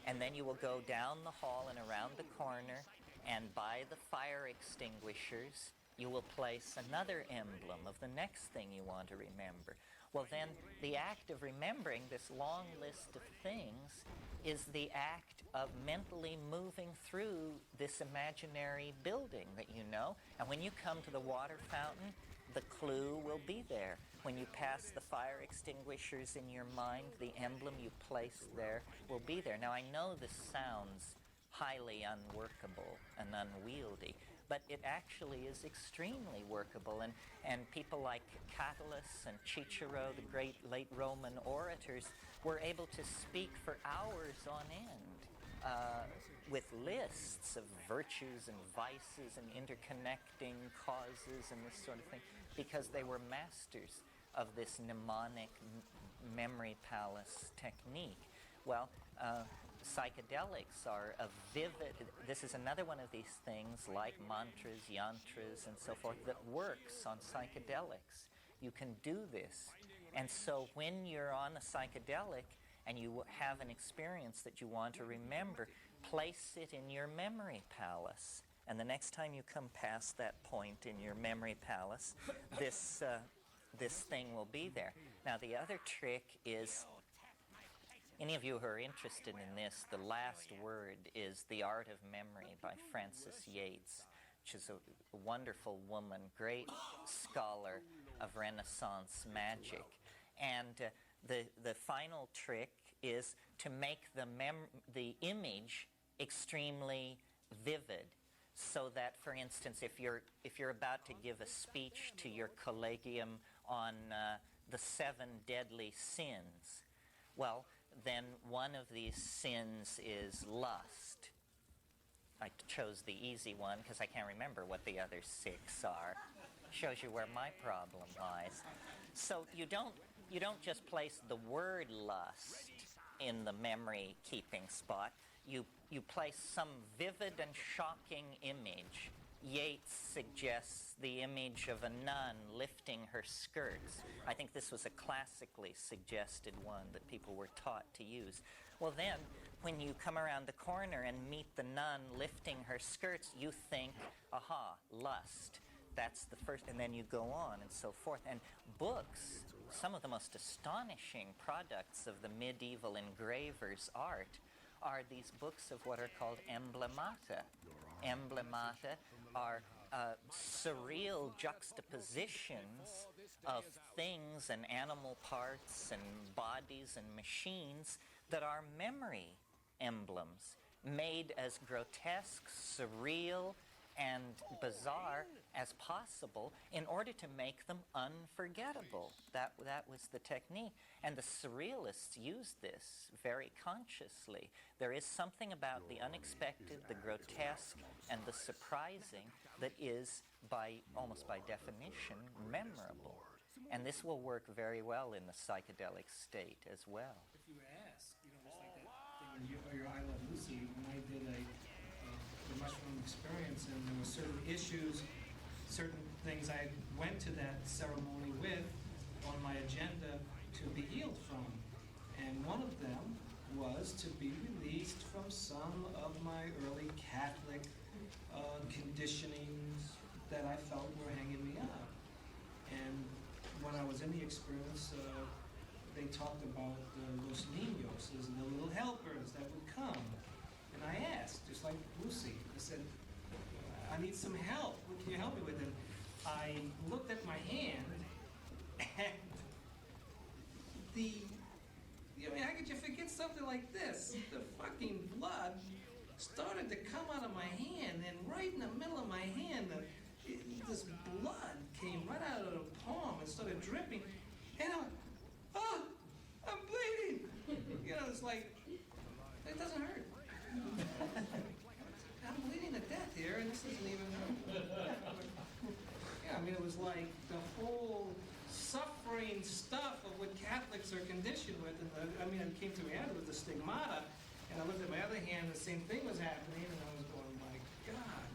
And then you will go down the hall and around the corner, and by the fire extinguishers, you will place another emblem of the next thing you want to remember. Well, then, the act of remembering this long list of things is the act of mentally moving through this imaginary building that you know. And when you come to the water fountain, the clue will be there. When you pass the fire extinguishers in your mind, the emblem you place there will be there. Now, I know this sounds highly unworkable and unwieldy, but it actually is extremely workable. And people like Catullus and Cicero, the great late Roman orators, were able to speak for hours on end with lists of virtues and vices and interconnecting causes and this sort of thing, because they were masters of this mnemonic memory palace technique. Well, psychedelics are a vivid... This is another one of these things, like mantras, yantras, and so forth, that works on psychedelics. You can do this. And so when you're on a psychedelic and you have an experience that you want to remember, place it in your memory palace. And the next time you come past that point in your memory palace, this thing will be there. Now, the other trick is... Any of you who are interested in this, the last word is The Art of Memory by Francis Yates. which is a wonderful woman, great scholar of Renaissance magic. And the final trick is to make the image extremely vivid, so that, for instance, if you're about to give a speech to your collegium on the 7 deadly sins, well, then one of these sins is lust. I chose the easy one because I can't remember what the other 6 are. Shows you where my problem lies. So you don't just place the word lust in the memory keeping spot. You place some vivid and shocking image. Yeats suggests the image of a nun lifting her skirts. I think this was a classically suggested one that people were taught to use. Well then, when you come around the corner and meet the nun lifting her skirts, you think, aha, lust. That's the first, and then you go on and so forth. And books, some of the most astonishing products of the medieval engraver's art, are these books of what are called emblemata. Emblemata are surreal juxtapositions of things and animal parts and bodies and machines that are memory emblems, made as grotesque, surreal, and bizarre as possible in order to make them unforgettable. That was the technique. And the surrealists used this very consciously. There is something about the unexpected, the grotesque, and the surprising that is, almost by definition, memorable. And this will work very well in the psychedelic state as well. If you were asked, just like that thing on your I Love Lucy, when I did the mushroom experience, and there were certain issues, certain things I went to that ceremony with on my agenda to be healed from. And one of them was to be released from some of my early Catholic conditionings that I felt were hanging me up. And when I was in the experience, they talked about los niños, the little helpers that would come. And I asked, just like Lucy, I said, I need some help. What can you help me with? And I looked at my hand, and how could you forget something like this? The fucking blood started to come out of my hand, and right in the middle of my hand, this blood came right out of the palm and started dripping. And I'm bleeding. It's like, it doesn't hurt. I'm bleeding to death here, and this doesn't even hurt. It was like the whole suffering stuff of what Catholics are conditioned with. And it came to me out with the stigmata, and I looked at my other hand, the same thing was happening, and I was going, my God,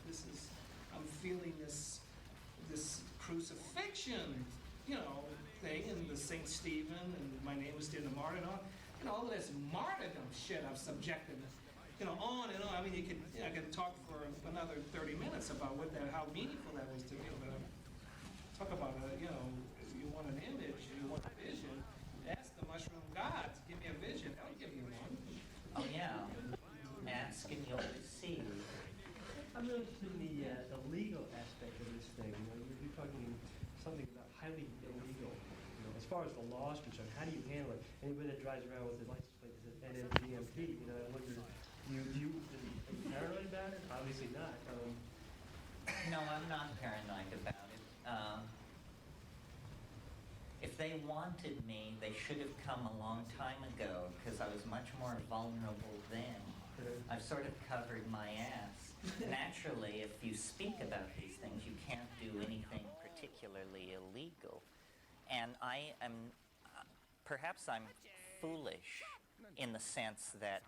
I'm feeling this crucifixion, thing, and the St. Stephen, and my name was Stephen the Martyr, and all of this martyrdom shit I've subjected, on and on. I could talk for another 30 minutes about how meaningful that was to me, but talk about, you want an image, you want a vision, ask the mushroom gods, give me a vision, I'll give you one. Oh yeah, ask and you'll receive. I'm really interested in the legal aspect of this thing. You're talking something about highly illegal. As far as the law is concerned, how do you handle it? Anybody that drives around with a license plate that says NMDMP, I wonder, are you paranoid about it? Obviously not. No, I'm not paranoid about it. If they wanted me, they should have come a long time ago, because I was much more vulnerable then. I've sort of covered my ass. Naturally, if you speak about these things, you can't do anything particularly illegal. And perhaps I'm foolish in the sense that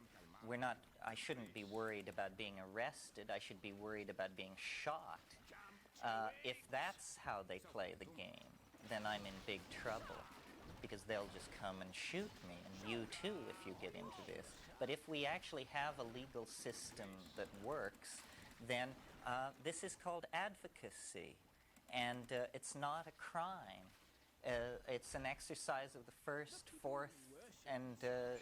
I shouldn't be worried about being arrested. I should be worried about being shot. If that's how they play the game, then I'm in big trouble, because they'll just come and shoot me, and you too if you get into this. But if we actually have a legal system that works, then this is called advocacy, and it's not a crime. It's an exercise of the First, Fourth, and a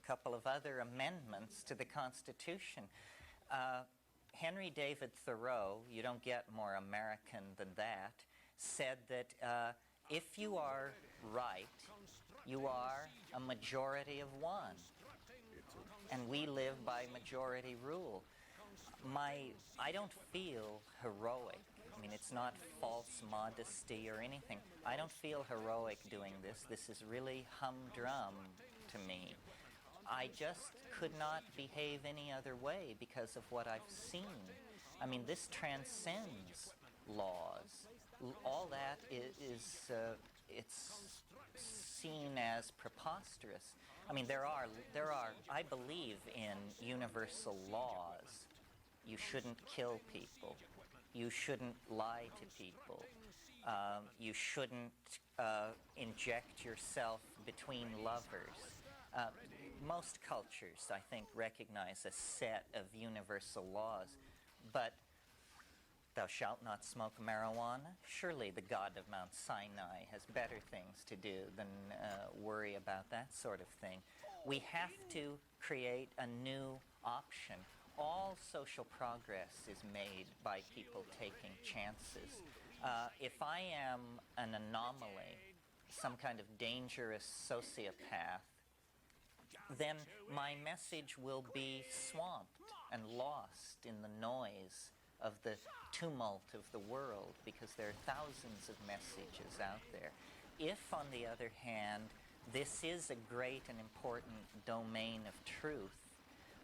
couple of other amendments to the Constitution. Henry David Thoreau, you don't get more American than that, said that if you are right, you are a majority of one. And we live by majority rule. I don't feel heroic. I mean, it's not false modesty or anything. I don't feel heroic doing this. This is really humdrum to me. I just could not behave any other way because of what I've seen. I mean, this transcends laws. All that is it's seen as preposterous. I mean, there are, I believe in universal laws. You shouldn't kill people. You shouldn't lie to people. You shouldn't inject yourself between lovers. Most cultures, I think, recognize a set of universal laws. But thou shalt not smoke marijuana? Surely the god of Mount Sinai has better things to do than worry about that sort of thing. We have to create a new option. All social progress is made by people taking chances. If I am an anomaly, some kind of dangerous sociopath, then my message will be swamped and lost in the noise of the tumult of the world, because there are thousands of messages out there. If, on the other hand, this is a great and important domain of truth,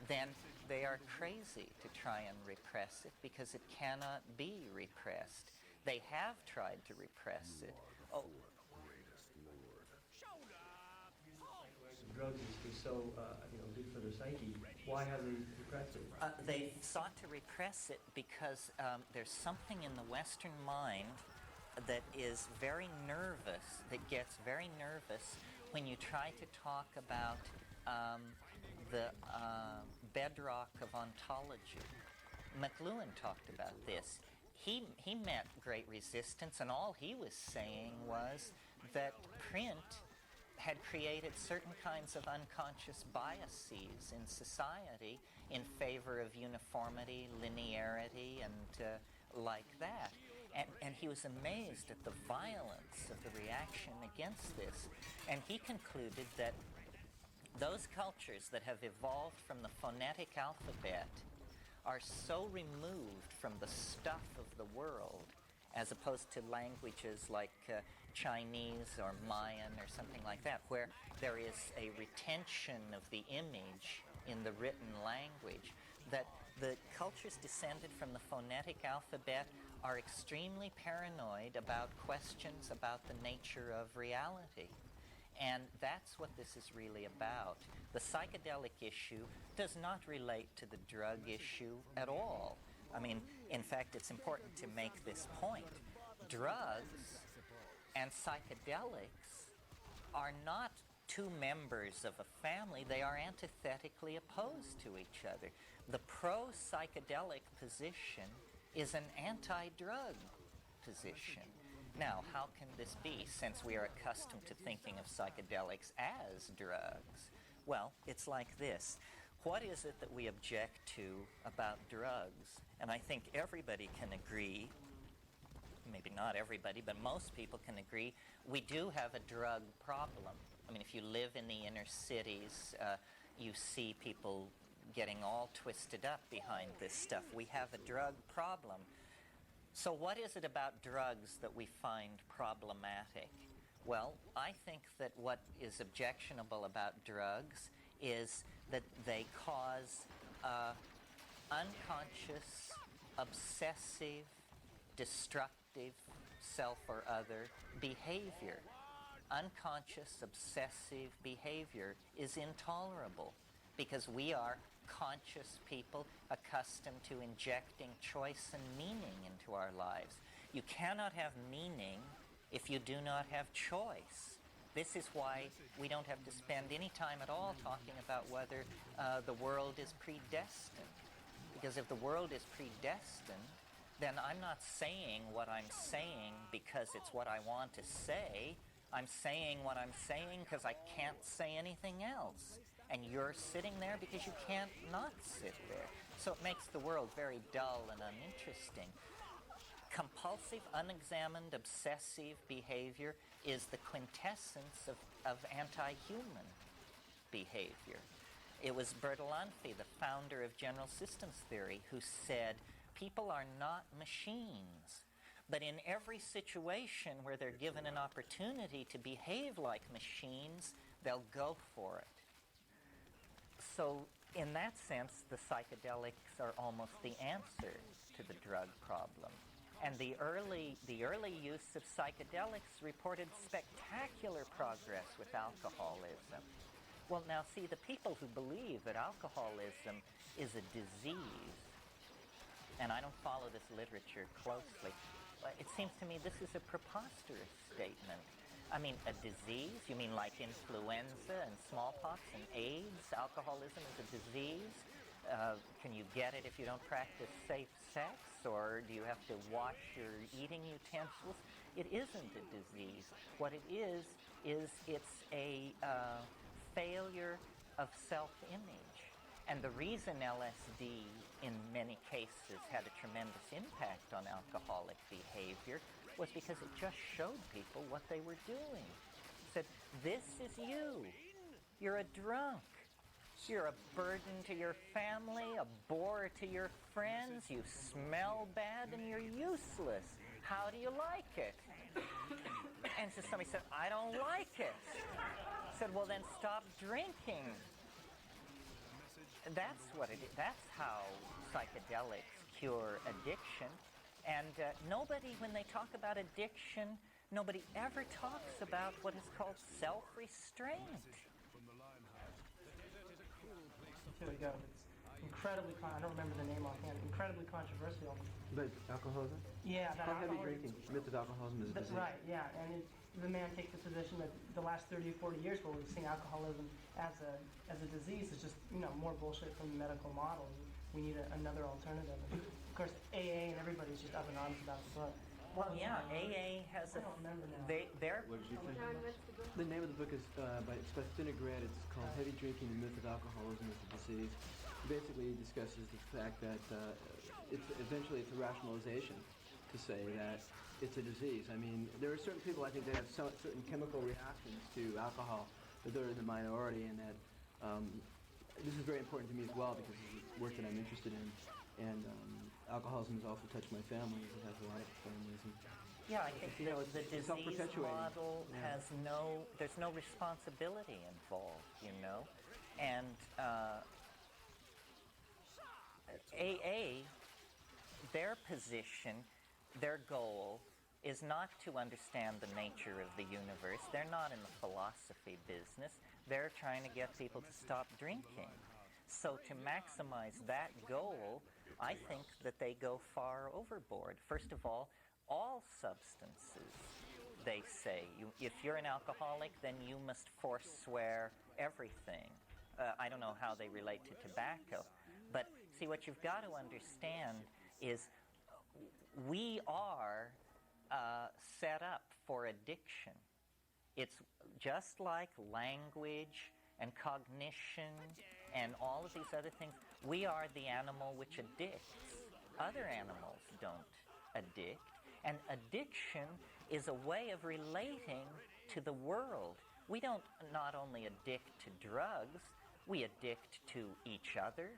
then they are crazy to try and repress it, because it cannot be repressed. They have tried to repress it. Oh. Drugs is so good for the psyche. Why have they repressed it? They sought to repress it because there's something in the Western mind that is very nervous, that gets very nervous when you try to talk about the bedrock of ontology. McLuhan talked about this. He met great resistance, and all he was saying was that print had created certain kinds of unconscious biases in society in favor of uniformity, linearity, and like that. And he was amazed at the violence of the reaction against this. And he concluded that those cultures that have evolved from the phonetic alphabet are so removed from the stuff of the world, as opposed to languages like Chinese or Mayan or something like that, where there is a retention of the image in the written language, that the cultures descended from the phonetic alphabet are extremely paranoid about questions about the nature of reality. And that's what this is really about. The psychedelic issue does not relate to the drug issue at all. I mean, in fact, it's important to make this point. Drugs and psychedelics are not two members of a family. They are antithetically opposed to each other. The pro-psychedelic position is an anti-drug position. Now, how can this be, since we are accustomed to thinking of psychedelics as drugs? Well, it's like this. What is it that we object to about drugs? And I think everybody can agree, maybe not everybody, but most people can agree, we do have a drug problem. I mean, if you live in the inner cities, you see people getting all twisted up behind this stuff. We have a drug problem. So what is it about drugs that we find problematic? Well, I think that what is objectionable about drugs is that they cause unconscious, obsessive, destructive, self or other behavior. Unconscious, obsessive behavior is intolerable because we are conscious people accustomed to injecting choice and meaning into our lives. You cannot have meaning if you do not have choice. This is why we don't have to spend any time at all talking about whether the world is predestined. Because if the world is predestined, then I'm not saying what I'm saying because it's what I want to say. I'm saying what I'm saying because I can't say anything else. And you're sitting there because you can't not sit there. So it makes the world very dull and uninteresting. Compulsive, unexamined, obsessive behavior is the quintessence of anti-human behavior. It was Bertalanffy, the founder of general systems theory, who said, people are not machines. But in every situation where they're given an opportunity to behave like machines, they'll go for it. So in that sense, the psychedelics are almost the answer to the drug problem. And the early use of psychedelics reported spectacular progress with alcoholism. Well, now see, the people who believe that alcoholism is a disease, and I don't follow this literature closely, it seems to me this is a preposterous statement. I mean, a disease? You mean like influenza and smallpox and AIDS? Alcoholism is a disease? Can you get it if you don't practice safe sex? Or do you have to wash your eating utensils? It isn't a disease. What it is it's a failure of self-image. And the reason LSD in many cases had a tremendous impact on alcoholic behavior was because it just showed people what they were doing. It said, this is you. You're a drunk. You're a burden to your family, a bore to your friends. You smell bad and you're useless. How do you like it? And so somebody said, I don't like it. I said, well, then stop drinking. That's what it is. That's how psychedelics cure addiction. And nobody, when they talk about addiction, nobody ever talks about what is called self-restraint. Here we go. It's incredibly, I don't remember the name offhand, incredibly controversial. But alcoholism? Yeah. How heavy drinking? Myth of alcoholism is a disease. Right, yeah. And the man takes the position that the last 30 or 40 years where we've seen alcoholism as a disease is just, more bullshit from the medical model. We need another alternative. And of course, AA and everybody's just up in arms about the book. Well, yeah, AA has I don't remember now. What did you think? The name of the book is it's by Vinaigrette. It's called Heavy Drinking: The Myth of Alcoholism as a Disease. Basically, it discusses the fact that it's a rationalization to say that it's a disease. I mean, there are certain people I think that have certain chemical reactions to alcohol, but they're in the minority, and that this is very important to me as well because it's work that I'm interested in, and alcoholism has also touched my family. It has a lot of families. And yeah, I think the disease model has there's no responsibility involved, and AA, their position, their goal is not to understand the nature of the universe. They're not in the philosophy business. They're trying to get people to stop drinking. So to maximize that goal, I think that they go far overboard. First of all substances, they say. If you're an alcoholic, then you must forswear everything. I don't know how they relate to tobacco. But see, what you've got to understand is we are set up for addiction. It's just like language and cognition and all of these other things. We are the animal which addicts. Other animals don't addict. And addiction is a way of relating to the world. We don't not only addict to drugs, we addict to each other,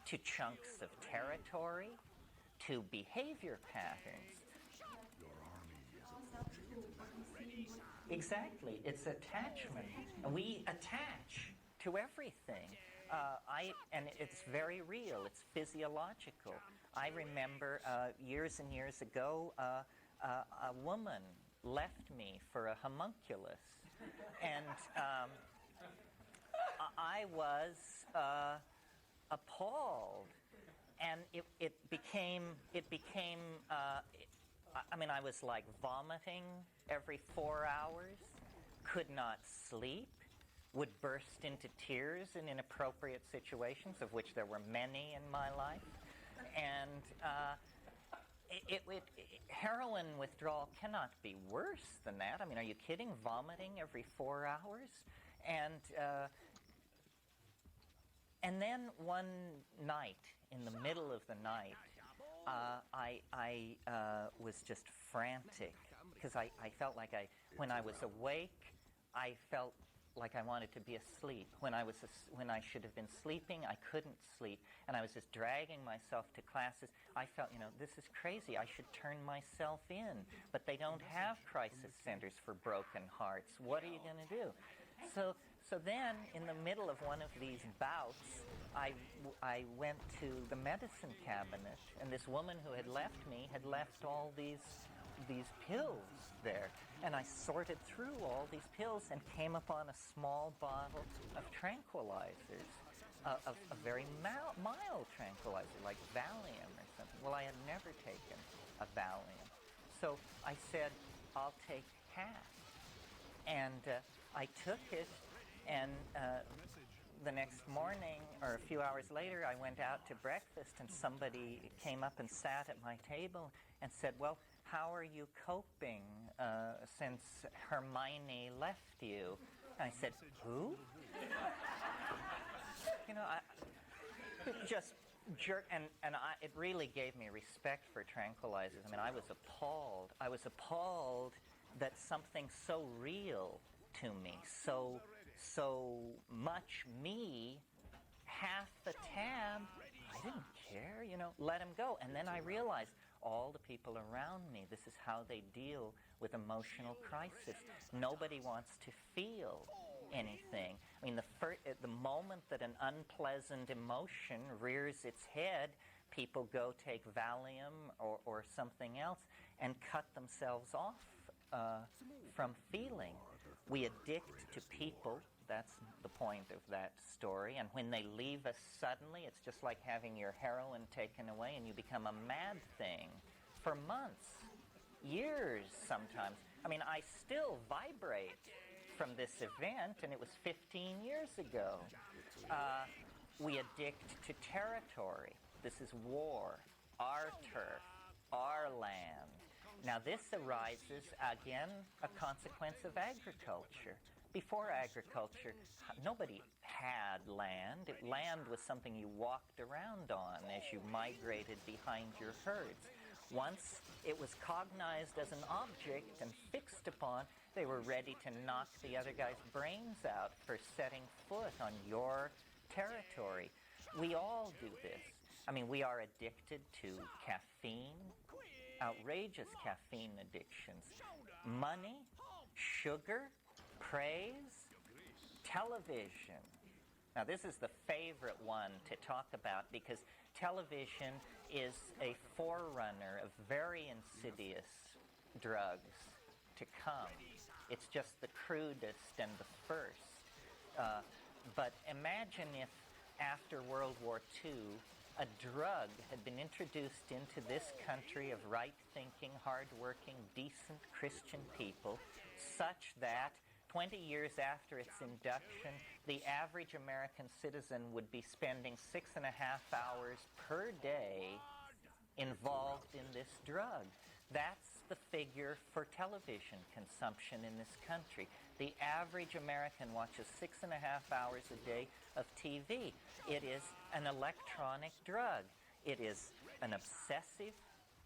to chunks of territory, to behavior patterns. Exactly. It's attachment. We attach to everything. And it's very real. It's physiological. I remember years and years ago, a woman left me for a homunculus. And I was appalled. And it became I was like vomiting every 4 hours, could not sleep, would burst into tears in inappropriate situations, of which there were many in my life. And heroin withdrawal cannot be worse than that. I mean, are you kidding? Vomiting every 4 hours? And then one night in the middle of the night, I was just frantic because I felt like when I was awake, I felt like I wanted to be asleep. When I should have been sleeping, I couldn't sleep, and I was just dragging myself to classes. I felt, this is crazy. I should turn myself in, but they don't have crisis centers for broken hearts. What are you going to do? So then, in the middle of one of these bouts, I went to the medicine cabinet, and this woman who had left me had left all these pills there. And I sorted through all these pills and came upon a small bottle of tranquilizers, a very mild tranquilizer, like Valium or something. Well, I had never taken a Valium. So I said, I'll take half. And I took it, and the next morning, or a few hours later, I went out to breakfast, and somebody came up and sat at my table and said, well, how are you coping since Hermione left you? And I said, who? Just jerk, and it really gave me respect for tranquilizers. I mean, I was appalled. I was appalled that something so real to me, so much me, half the tab, I didn't care, let him go. And then I realized all the people around me, this is how they deal with emotional crisis. Nobody wants to feel anything. I mean, the moment that an unpleasant emotion rears its head, people go take Valium or something else and cut themselves off from feeling. We addict to people. That's the point of that story. And when they leave us suddenly, it's just like having your heroin taken away and you become a mad thing for months, years sometimes. I mean, I still vibrate from this event, and it was 15 years ago. We addict to territory. This is war, our turf, our land. Now, this arises, again, a consequence of agriculture. Before agriculture, nobody had land. Land was something you walked around on as you migrated behind your herds. Once it was cognized as an object and fixed upon, they were ready to knock the other guy's brains out for setting foot on your territory. We all do this. I mean, we are addicted to caffeine, outrageous caffeine addictions, money, sugar, praise, television. Now, this is the favorite one to talk about because television is a forerunner of very insidious drugs to come. It's just the crudest and the first. But imagine if after World War II, a drug had been introduced into this country of right-thinking, hard-working, decent Christian people, such that 20 years after its induction, the average American citizen would be spending 6.5 hours per day involved in this drug. That's the figure for television consumption in this country. The average American watches 6.5 hours a day of TV. It is an electronic drug. It is an obsessive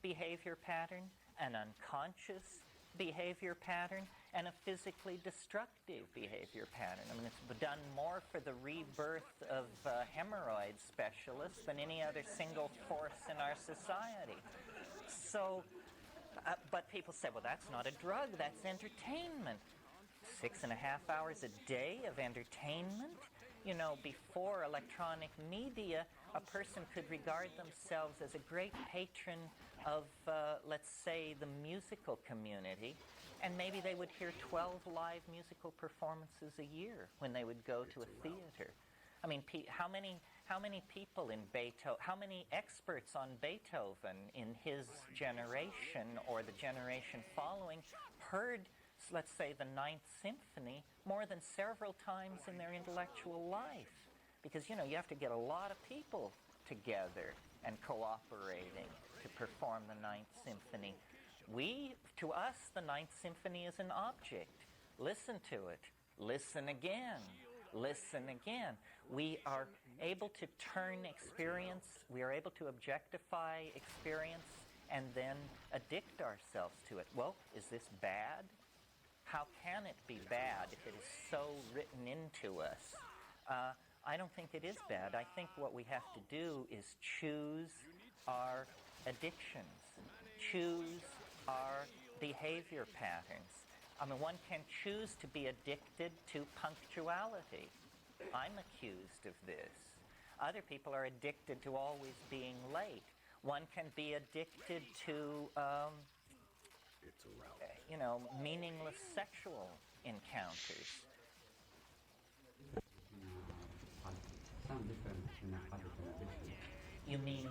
behavior pattern, an unconscious behavior pattern, and a physically destructive behavior pattern. I mean, it's done more for the rebirth of hemorrhoid specialists than any other single force in our society. So, but people say, well, that's not a drug, that's entertainment. 6.5 hours a day of entertainment? You know, before electronic media, a person could regard themselves as a great patron of, let's say, the musical community, and maybe they would hear 12 live musical performances a year when they would go to a theater. I mean, how many people in Beethoven, how many experts on Beethoven in his generation or the generation following heard, let's say, the Ninth Symphony more than several times in their intellectual life? Because, you know, you have to get a lot of people together and cooperating to perform the Ninth Symphony. To us, the Ninth Symphony is an object. Listen to it. Listen again. listen again. We are able to turn experience, we are able to objectify experience and then addict ourselves to it. Well, is this bad? How can it be bad if it is so written into us? I don't think it is bad. I think what we have to do is choose our addictions, choose our behavior patterns. I mean, one can choose to be addicted to punctuality. I'm accused of this. Other people are addicted to always being late. One can be addicted to, meaningless sexual encounters. Some different addiction. You mean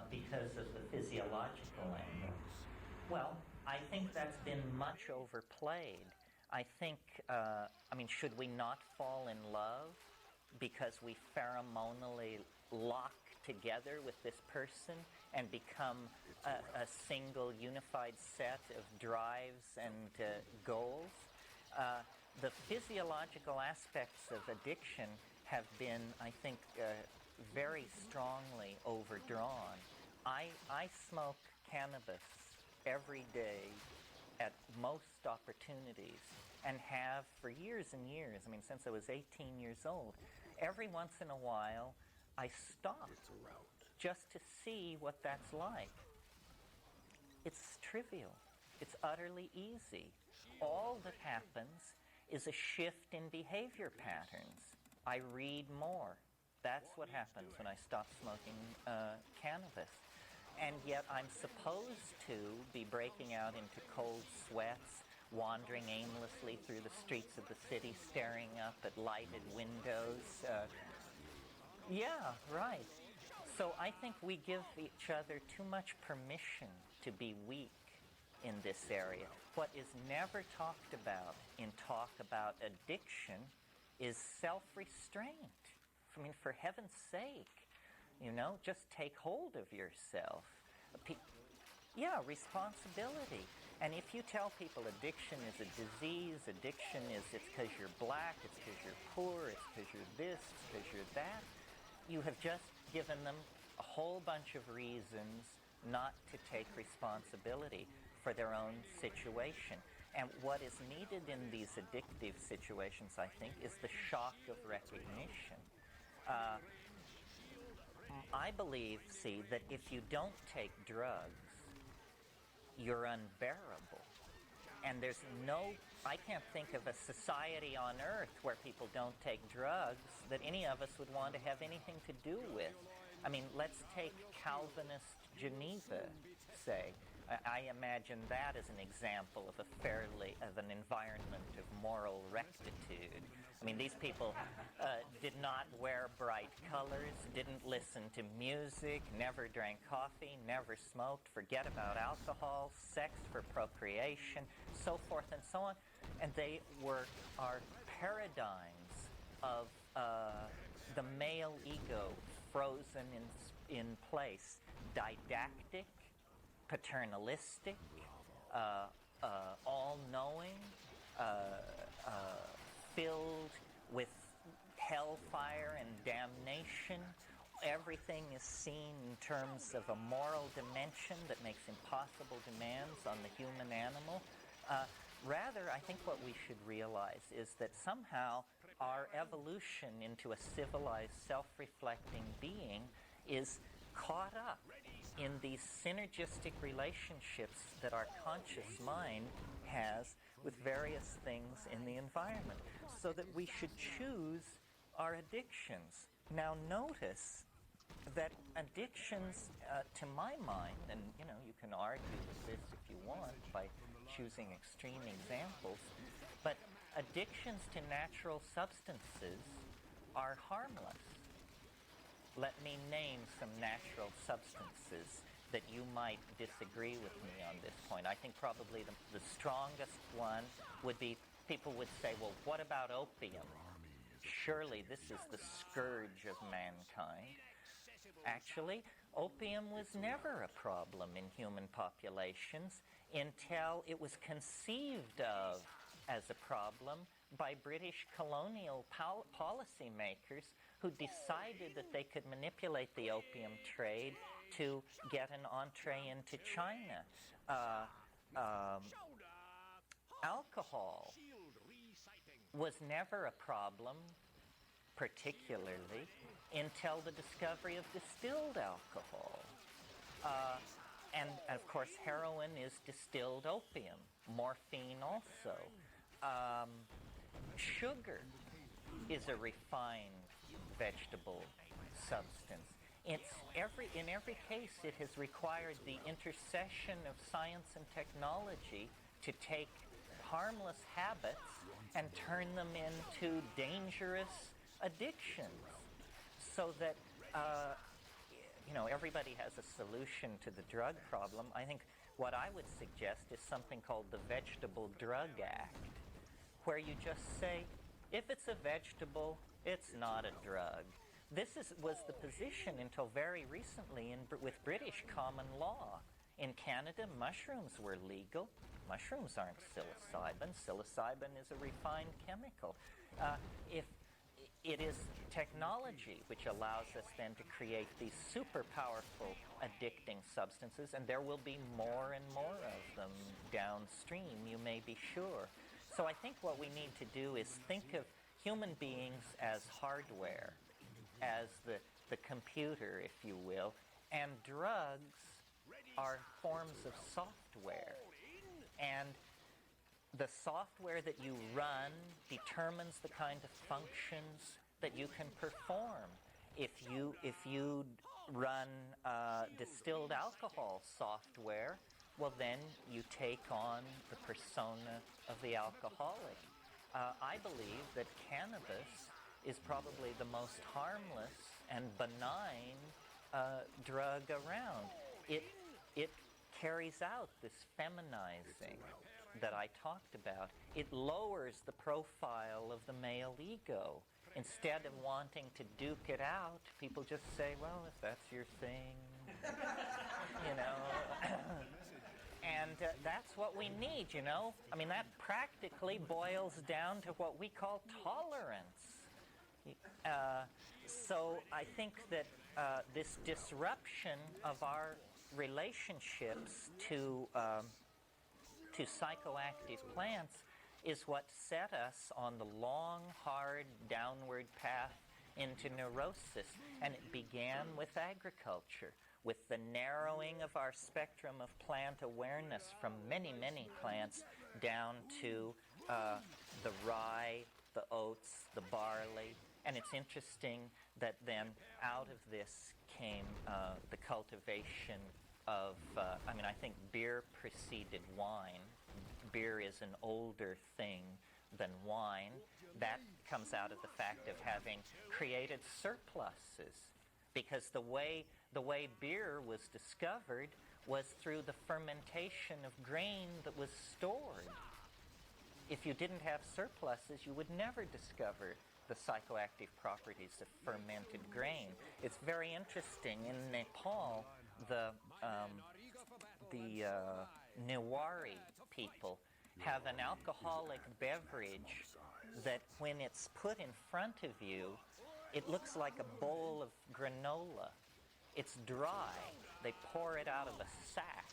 because of the physiological angle? Well, I think that's been much overplayed. I think, should we not fall in love because we pheromonally lock together with this person and become a single unified set of drives and goals? The physiological aspects of addiction have been, I think, very strongly overdrawn. I smoke cannabis every day at most opportunities and have for years and years, since I was 18 years old. Every once in a while, I stop just to see what that's like. It's trivial. It's utterly easy. All that happens is a shift in behavior patterns. I read more. That's what happens when I stop smoking cannabis. And yet I'm supposed to be breaking out into cold sweats, wandering aimlessly through the streets of the city, staring up at lighted windows. Yeah, right. So I think we give each other too much permission to be weak in this area. What is never talked about in talk about addiction is self-restraint. For heaven's sake, just take hold of yourself. Responsibility. And if you tell people addiction is a disease, addiction is it's because you're black, it's because you're poor, it's because you're this, it's because you're that, you have just given them a whole bunch of reasons not to take responsibility for their own situation. And what is needed in these addictive situations, I think, is the shock of recognition. I believe, that if you don't take drugs, you're unbearable. And I can't think of a society on earth where people don't take drugs that any of us would want to have anything to do with. Let's take Calvinist Geneva, say. I imagine that as an example of an environment of moral rectitude. These people did not wear bright colors, didn't listen to music, never drank coffee, never smoked, forget about alcohol, sex for procreation, so forth and so on. And they are paradigms of the male ego frozen in place, didactic, paternalistic, all-knowing, filled with hellfire and damnation. Everything is seen in terms of a moral dimension that makes impossible demands on the human animal. Rather, I think what we should realize is that somehow our evolution into a civilized, self-reflecting being is caught up in these synergistic relationships that our conscious mind has with various things in the environment, so that we should choose our addictions. Now notice that addictions, to my mind, and you can argue with this if you want by choosing extreme examples, but addictions to natural substances are harmless. Let me name some natural substances that you might disagree with me on this point. I think probably the strongest one would be, people would say, well, what about opium? Surely this is the scourge of mankind. Actually, opium was never a problem in human populations until it was conceived of as a problem by British colonial policymakers who decided that they could manipulate the opium trade to get an entree into China. Alcohol was never a problem, particularly, until the discovery of distilled alcohol. And of course, heroin is distilled opium, morphine also. Sugar is a refined vegetable substance. In every case, it has required the intercession of science and technology to take harmless habits and turn them into dangerous addictions, so that everybody has a solution to the drug problem. I think what I would suggest is something called the Vegetable Drug Act, where you just say, if it's a vegetable, it's not a drug. This was the position until very recently with British common law. In Canada, mushrooms were legal. Mushrooms aren't psilocybin. Psilocybin is a refined chemical. If it is technology which allows us then to create these super powerful addicting substances, and there will be more and more of them downstream, you may be sure. So I think what we need to do is think of human beings as hardware, as the computer, if you will, and drugs are forms of software. And the software that you run determines the kind of functions that you can perform. If you run distilled alcohol software, well, then you take on the persona of the alcoholic. I believe that cannabis is probably the most harmless and benign drug around. It carries out this feminizing that I talked about. It lowers the profile of the male ego. Instead of wanting to duke it out, people just say, well, if that's your thing, And that's what we need, I mean, that practically boils down to what we call tolerance. So I think that this disruption of our relationships to psychoactive plants is what set us on the long, hard, downward path into neurosis. And it began with agriculture, with the narrowing of our spectrum of plant awareness from many, many plants down to the rye, the oats, the barley. And it's interesting that then out of this came the cultivation of, I think beer preceded wine. Beer is an older thing than wine. That comes out of the fact of having created surpluses. Because the way beer was discovered was through the fermentation of grain that was stored. If you didn't have surpluses, you would never discover the psychoactive properties of fermented grain. It's very interesting. In Nepal, the Newari people have an alcoholic beverage that when it's put in front of you, it looks like a bowl of granola. It's dry. They pour it out of a sack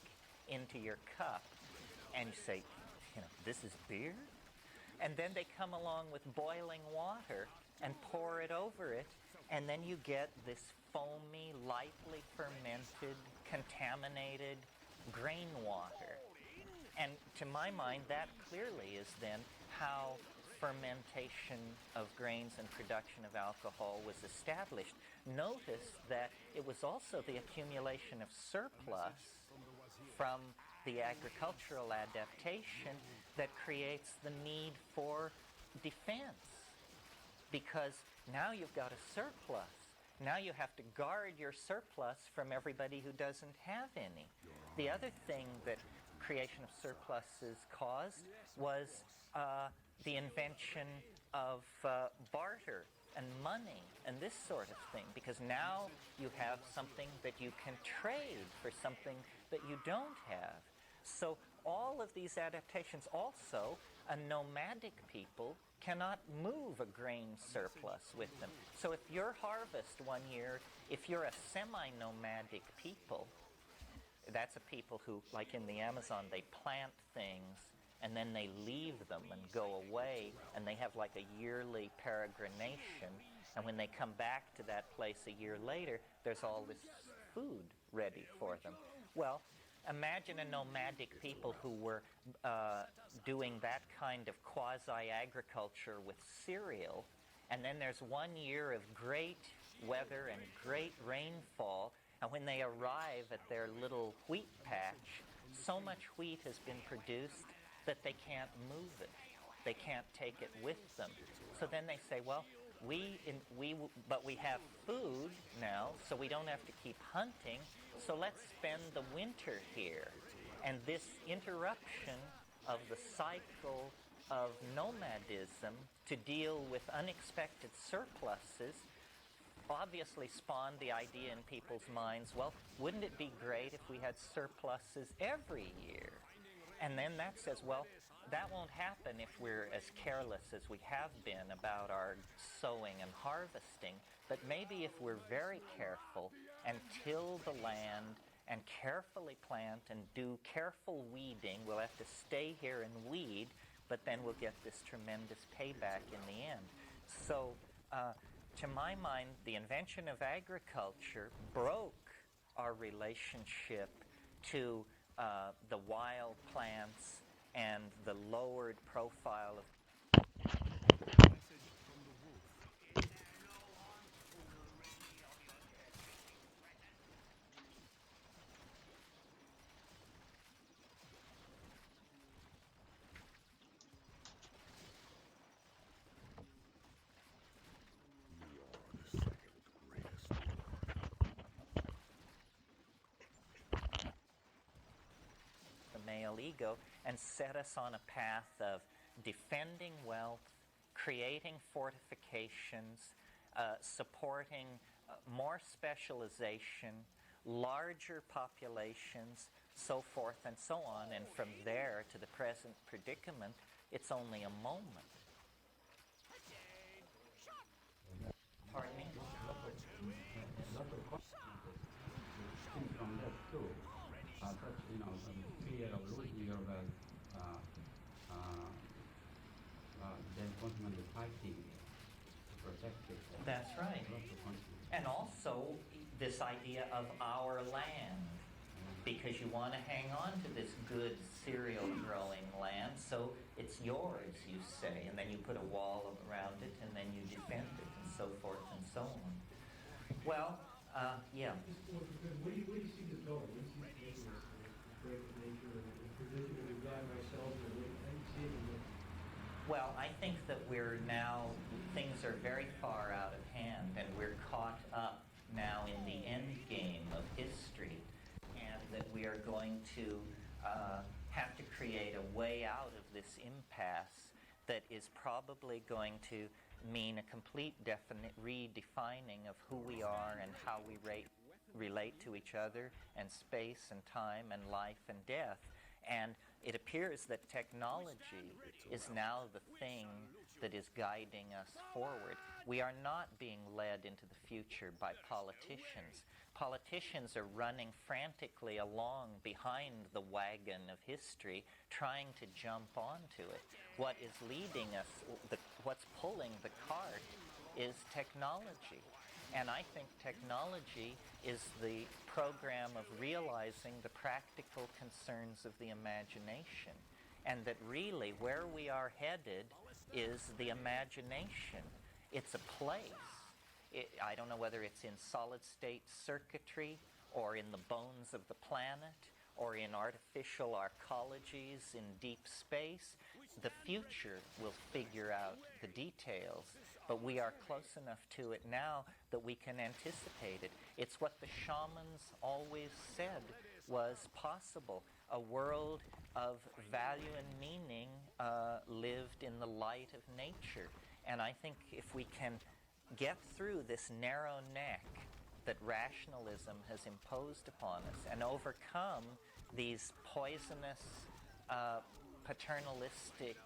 into your cup, and you say, this is beer? And then they come along with boiling water and pour it over it, and then you get this foamy, lightly fermented, contaminated grain water. And to my mind, that clearly is then how fermentation of grains and production of alcohol was established. Notice that it was also the accumulation of surplus from the agricultural adaptation that creates the need for defense. Because now you've got a surplus. Now you have to guard your surplus from everybody who doesn't have any. The other thing that creation of surpluses caused was the invention of barter and money and this sort of thing, because now you have something that you can trade for something that you don't have. So all of these adaptations. Also, a nomadic people cannot move a grain surplus with them. So if your harvest one year, if you're a semi-nomadic people, that's a people who, like in the Amazon, they plant things and then they leave them and go away, and they have like a yearly peregrination, and when they come back to that place a year later, there's all this food ready for them. Well, imagine a nomadic people who were doing that kind of quasi-agriculture with cereal, and then there's 1 year of great weather and great rainfall, and when they arrive at their little wheat patch, so much wheat has been produced that they can't move it. They can't take it with them. So then they say, well, but we have food now, so we don't have to keep hunting, so let's spend the winter here. And this interruption of the cycle of nomadism to deal with unexpected surpluses obviously spawned the idea in people's minds, well, wouldn't it be great if we had surpluses every year? And then that says, well, that won't happen if we're as careless as we have been about our sowing and harvesting. But maybe if we're very careful and till the land and carefully plant and do careful weeding, we'll have to stay here and weed, but then we'll get this tremendous payback in the end. So, to my mind, the invention of agriculture broke our relationship to the wild plants and the lowered profile of male ego, and set us on a path of defending wealth, creating fortifications, supporting more specialization, larger populations, so forth and so on. And from there to the present predicament, it's only a moment. Pardon me? From that too, such, fear of losing your wealth, then constantly fighting to protect yourself. That's right. And also this idea of our land, because you want to hang on to this good cereal growing land, so it's yours, you say, and then you put a wall around it, and then you defend it, and so forth and so on. Well, yeah. Where do you see this going? Where do you see this break of nature and the provision that we've gotten ourselves, and how do you see it? Well, I think that we're now, things are very far out of hand, and we're caught up now in the end game of history, and that we are going to have to create a way out of this impasse that is probably going to mean a complete redefining of who we are and how we relate to each other, and space and time and life and death. And it appears that technology is now the thing that is guiding us forward. We are not being led into the future by politicians. Politicians are running frantically along behind the wagon of history, trying to jump onto it. What is leading us, what's pulling the cart, is technology. And I think technology is the program of realizing the practical concerns of the imagination. And that really where we are headed is the imagination. It's a place. I don't know whether it's in solid-state circuitry or in the bones of the planet or in artificial arcologies in deep space. The future will figure out the details, but we are close enough to it now that we can anticipate it. It's what the shamans always said was possible, a world of value and meaning lived in the light of nature. And I think if we can get through this narrow neck that rationalism has imposed upon us and overcome these poisonous paternalistic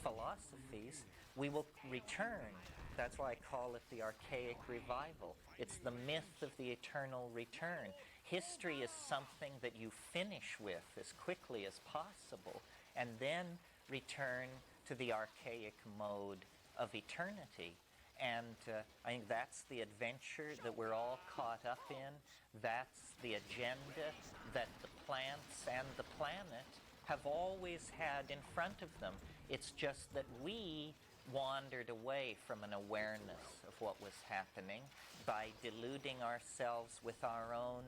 philosophies, we will return. That's why I call it the archaic revival. It's the myth of the eternal return. History is something that you finish with as quickly as possible and then return to the archaic mode of eternity. And I think that's the adventure that we're all caught up in. That's the agenda that the plants and the planet have always had in front of them. It's just that we wandered away from an awareness of what was happening by deluding ourselves with our own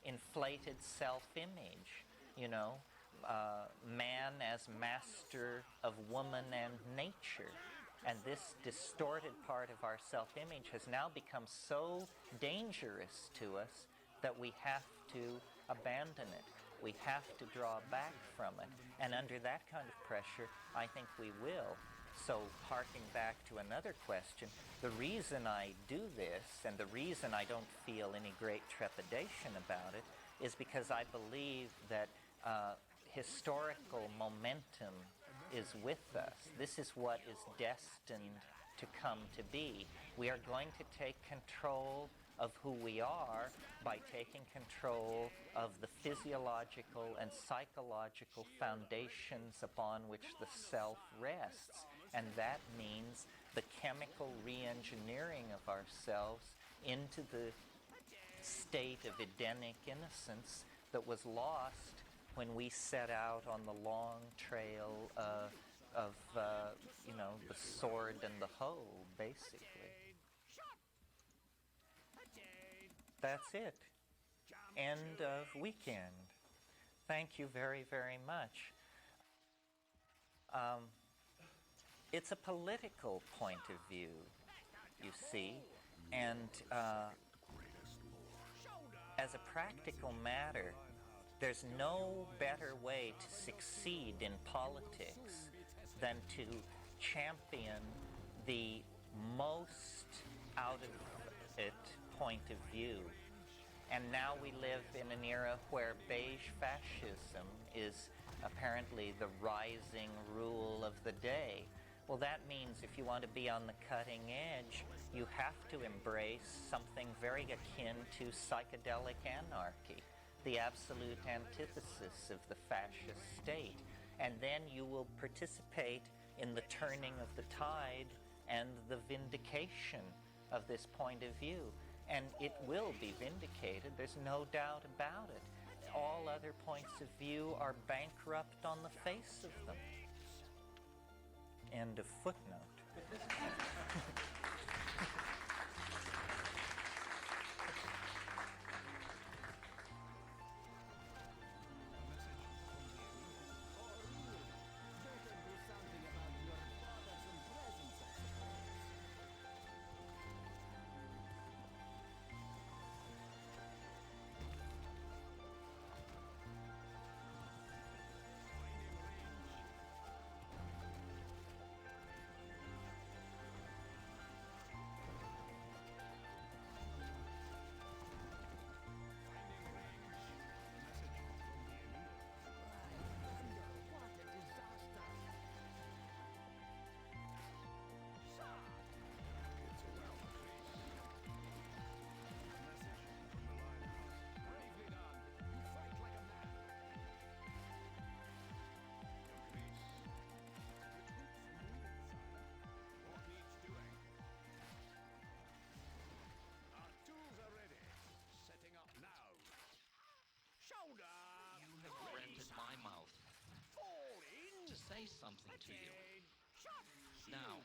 inflated self-image, you know, man as master of woman and nature. And this distorted part of our self-image has now become so dangerous to us that we have to abandon it. We have to draw back from it. And under that kind of pressure, I think we will. So, harking back to another question, the reason I do this and the reason I don't feel any great trepidation about it is because I believe that historical momentum is with us. This is what is destined to come to be. We are going to take control of who we are by taking control of the physiological and psychological foundations upon which the self rests. And that means the chemical re-engineering of ourselves into the state of Edenic innocence that was lost when we set out on the long trail of you know, the sword and the hoe, basically. That's it. End of weekend. Thank you very, very much. It's a political point of view, you see, and as a practical matter, there's no better way to succeed in politics than to champion the most out of it point of view. And now we live in an era where beige fascism is apparently the rising rule of the day. Well, that means if you want to be on the cutting edge, you have to embrace something very akin to psychedelic anarchy, the absolute antithesis of the fascist state. And then you will participate in the turning of the tide and the vindication of this point of view. And it will be vindicated, there's no doubt about it. All other points of view are bankrupt on the face of them. End of footnote. Say something to you. Now,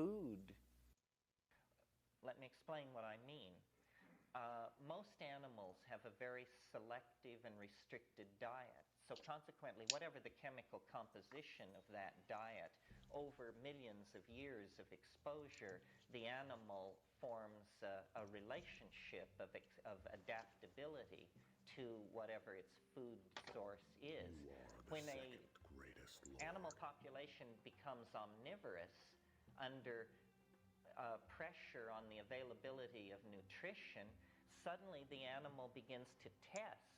food. Let me explain what I mean. Most animals have a very selective and restricted diet. So consequently, whatever the chemical composition of that diet, over millions of years of exposure, the animal forms a relationship of adaptability to whatever its food source is. When an animal population becomes omnivorous under pressure on the availability of nutrition, suddenly the animal begins to test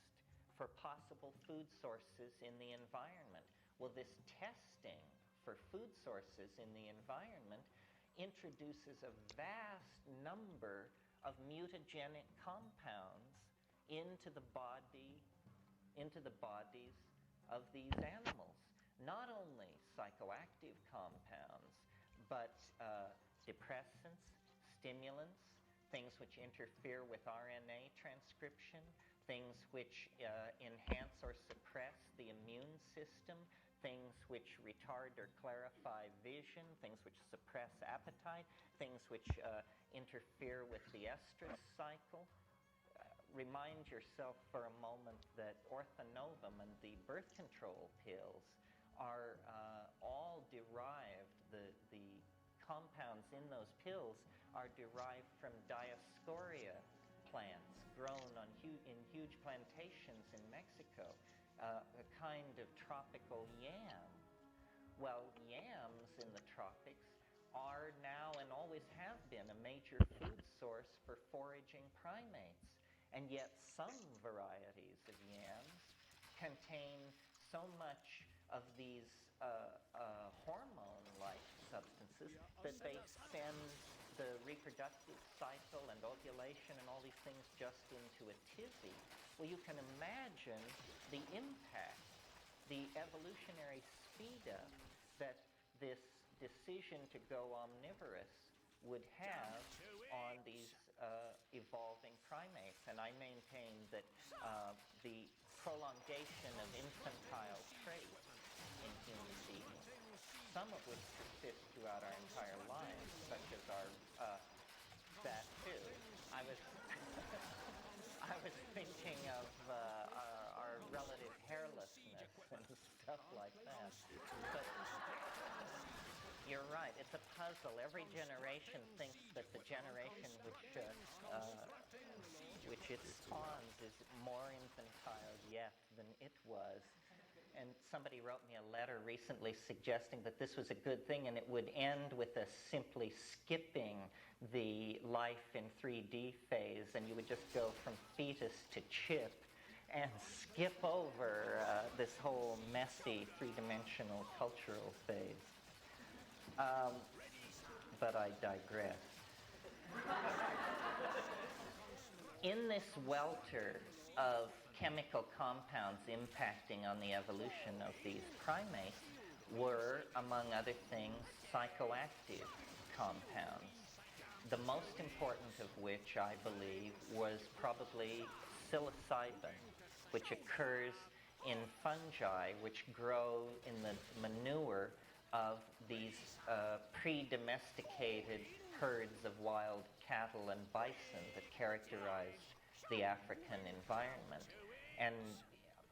for possible food sources in the environment. Well, this testing for food sources in the environment introduces a vast number of mutagenic compounds into the bodies of these animals. Not only psychoactive compounds, but depressants, stimulants, things which interfere with RNA transcription, things which enhance or suppress the immune system, things which retard or clarify vision, things which suppress appetite, things which interfere with the estrus cycle. Remind yourself for a moment that orthonovum and the birth control pills are all derived, the compounds in those pills are derived from Dioscorea plants grown in huge plantations in Mexico, a kind of tropical yam. Well, yams in the tropics are now and always have been a major food source for foraging primates. And yet some varieties of yams contain so much of these hormone-like substances that they send the reproductive cycle and ovulation and all these things just into a tizzy. Well, you can imagine the impact, the evolutionary speed up that this decision to go omnivorous would have on these evolving primates. And I maintain that the prolongation of infantile traits in human beings, some of which persist throughout our entire lives, such as our that too. I was thinking of our relative hairlessness and stuff like that. But you're right, it's a puzzle. Every generation thinks that the generation which it spawns is more infantile yet than it was. And somebody wrote me a letter recently suggesting that this was a good thing and it would end with us simply skipping the life in 3D phase, and you would just go from fetus to chip and skip over this whole messy three-dimensional cultural phase. But I digress. In this welter of chemical compounds impacting on the evolution of these primates were, among other things, psychoactive compounds. The most important of which, I believe, was probably psilocybin, which occurs in fungi which grow in the manure of these pre-domesticated herds of wild cattle and bison that characterized the African environment. And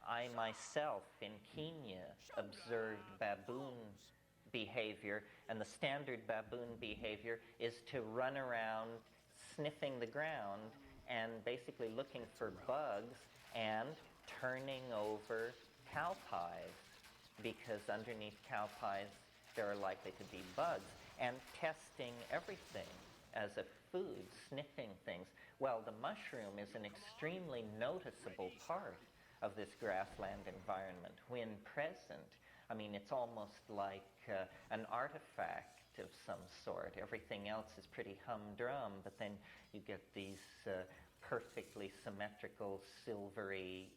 I myself in Kenya observed baboon behavior, and the standard baboon behavior is to run around sniffing the ground and basically looking for bugs and turning over cow pies, because underneath cow pies there are likely to be bugs, and testing everything as a food, sniffing things. Well, the mushroom is an extremely noticeable part of this grassland environment when present. I mean, it's almost like an artifact of some sort. Everything else is pretty humdrum, but then you get these perfectly symmetrical, silvery,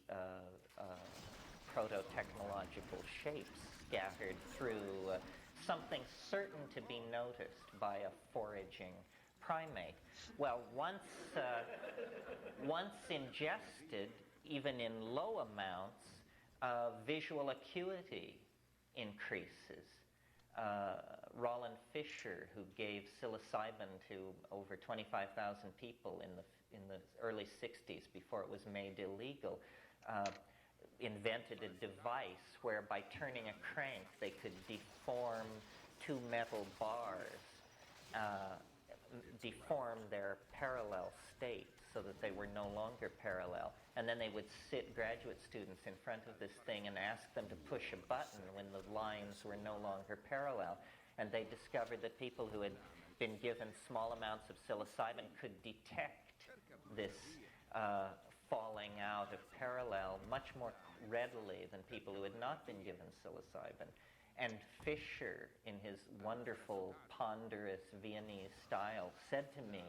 proto-technological shapes scattered through something certain to be noticed by a foraging primate. Well, once ingested, even in low amounts, visual acuity increases. Roland Fisher, who gave psilocybin to over 25,000 people in the early 60s before it was made illegal, invented a device where by turning a crank they could deform two metal bars, deform their parallel state so that they were no longer parallel. And then they would sit graduate students in front of this thing and ask them to push a button when the lines were no longer parallel. And they discovered that people who had been given small amounts of psilocybin could detect this falling out of parallel much more readily than people who had not been given psilocybin. And Fisher, in his wonderful, ponderous Viennese style, said to me,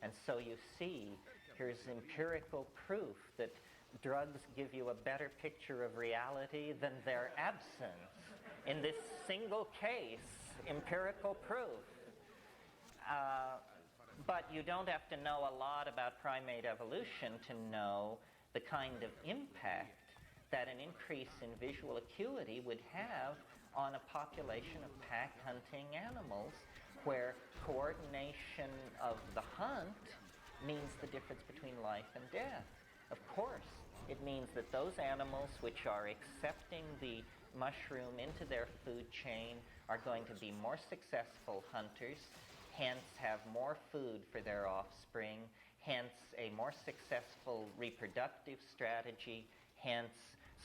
and so you see, here's empirical proof that drugs give you a better picture of reality than their absence. In this single case, empirical proof. But you don't have to know a lot about primate evolution to know the kind of impact that an increase in visual acuity would have on a population of pack hunting animals where coordination of the hunt means the difference between life and death. Of course, it means that those animals which are accepting the mushroom into their food chain are going to be more successful hunters, hence have more food for their offspring, hence a more successful reproductive strategy, hence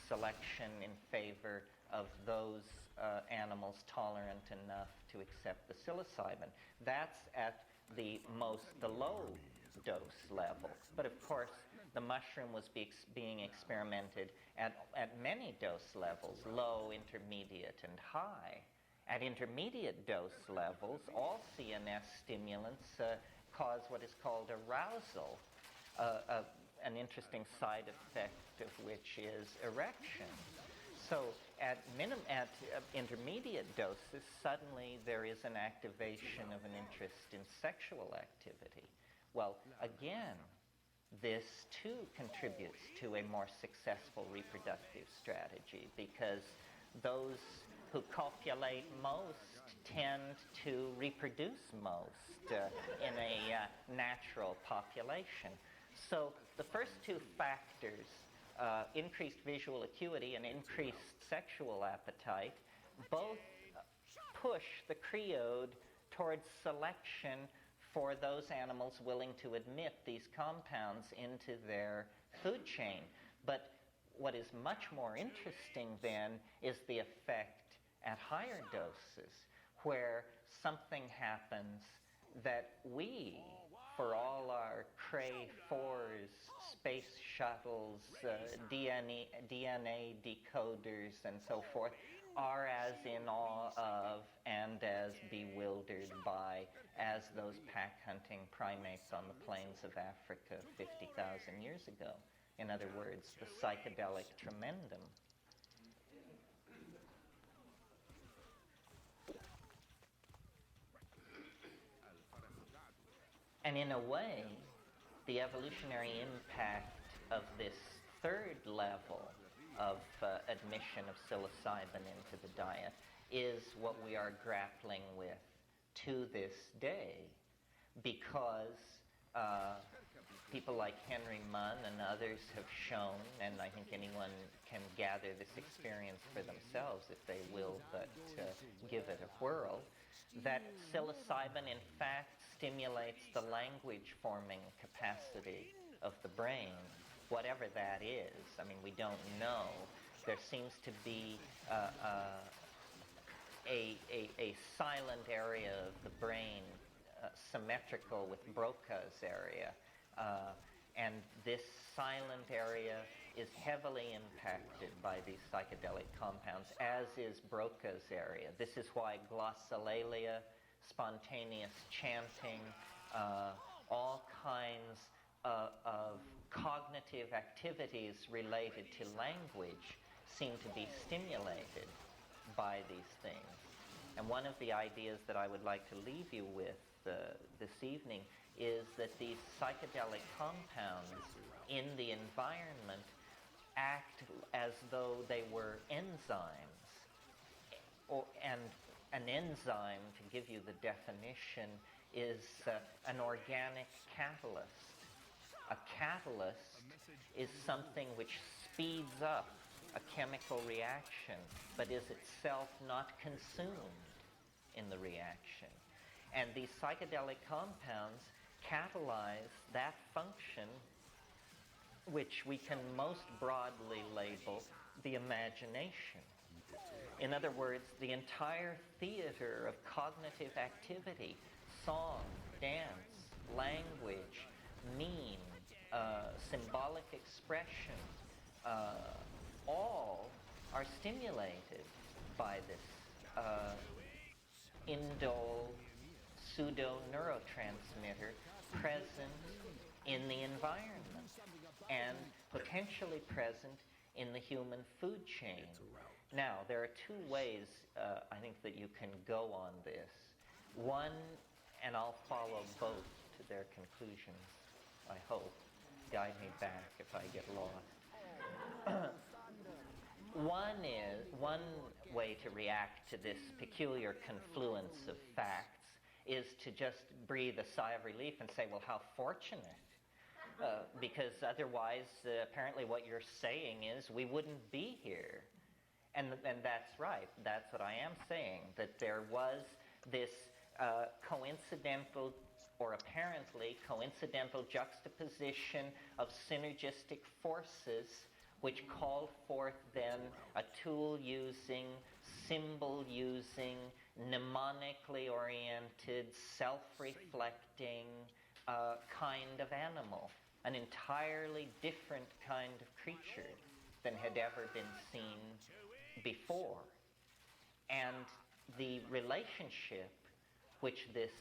selection in favor of those animals tolerant enough to accept the psilocybin. That's at the low dose level. But of course, the mushroom was being experimented at many dose levels, low, intermediate, and high. At intermediate dose levels, all CNS stimulants cause what is called arousal, an interesting side effect of which is erection. So at intermediate doses, suddenly there is an activation of an interest in sexual activity. Well, again, this too contributes to a more successful reproductive strategy because those who copulate most tend to reproduce most in a natural population. So the first two factors, increased visual acuity and increased sexual appetite, both push the creode towards selection for those animals willing to admit these compounds into their food chain. But what is much more interesting then is the effect at higher doses, where something happens that we, for all our Cray 4s, space shuttles, DNA decoders, and so forth, are as in awe of and as bewildered by as those pack hunting primates on the plains of Africa 50,000 years ago. In other words, the psychedelic tremendum. And in a way, the evolutionary impact of this third level of admission of psilocybin into the diet is what we are grappling with to this day, because people like Henry Munn and others have shown, and I think anyone can gather this experience for themselves if they will but give it a whirl, that psilocybin in fact stimulates the language-forming capacity of the brain, whatever that is. I mean, we don't know. There seems to be a silent area of the brain symmetrical with Broca's area. And this silent area is heavily impacted by these psychedelic compounds, as is Broca's area. This is why glossolalia, spontaneous chanting, all kinds of cognitive activities related to language seem to be stimulated by these things. And one of the ideas that I would like to leave you with this evening is that these psychedelic compounds in the environment act as though they were enzymes, and an enzyme, to give you the definition, is an organic catalyst. A catalyst is something which speeds up a chemical reaction, but is itself not consumed in the reaction. And these psychedelic compounds catalyze that function, which we can most broadly label the imagination. In other words, the entire theater of cognitive activity, song, dance, language, meme, symbolic expression, all are stimulated by this indole pseudo-neurotransmitter present in the environment and potentially present in the human food chain. Now, there are two ways I think that you can go on this. One, and I'll follow both to their conclusions, I hope. Guide me back if I get lost. One way to react to this peculiar confluence of facts is to just breathe a sigh of relief and say, well, how fortunate. Because otherwise, apparently what you're saying is we wouldn't be here. And that's right. That's what I am saying, that there was this coincidental or apparently coincidental juxtaposition of synergistic forces which called forth then a tool-using, symbol-using, mnemonically oriented, self-reflecting kind of animal, an entirely different kind of creature than had ever been seen before. And the relationship which this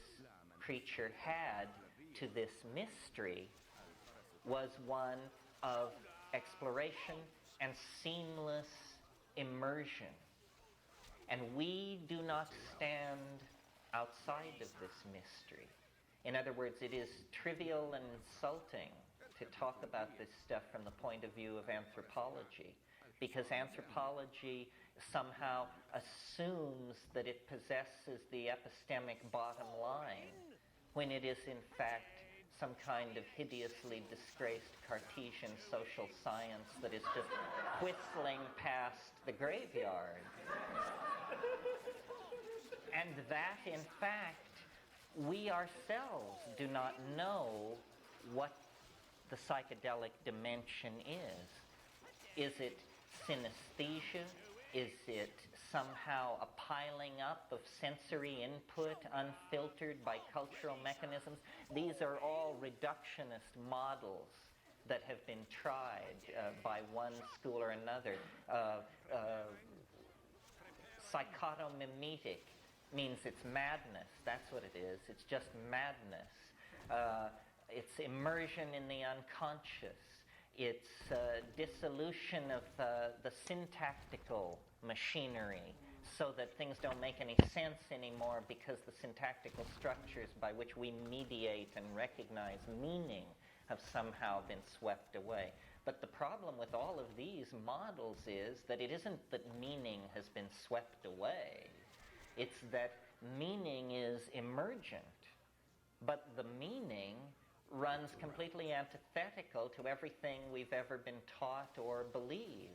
creature had to this mystery was one of exploration and seamless immersion. And we do not stand outside of this mystery. In other words, it is trivial and insulting to talk about this stuff from the point of view of anthropology, because anthropology somehow assumes that it possesses the epistemic bottom line, when it is in fact some kind of hideously disgraced Cartesian social science that is just whistling past the graveyard. And that, in fact, we ourselves do not know what the psychedelic dimension is. Is it synesthesia? Is it somehow a piling up of sensory input unfiltered by cultural mechanisms? These are all reductionist models that have been tried by one school or another. Psychotomimetic means it's madness. That's what it is. It's just madness. It's immersion in the unconscious. It's dissolution of the syntactical machinery so that things don't make any sense anymore because the syntactical structures by which we mediate and recognize meaning have somehow been swept away. But the problem with all of these models is that it isn't that meaning has been swept away. It's that meaning is emergent, but the meaning runs completely antithetical to everything we've ever been taught or believe.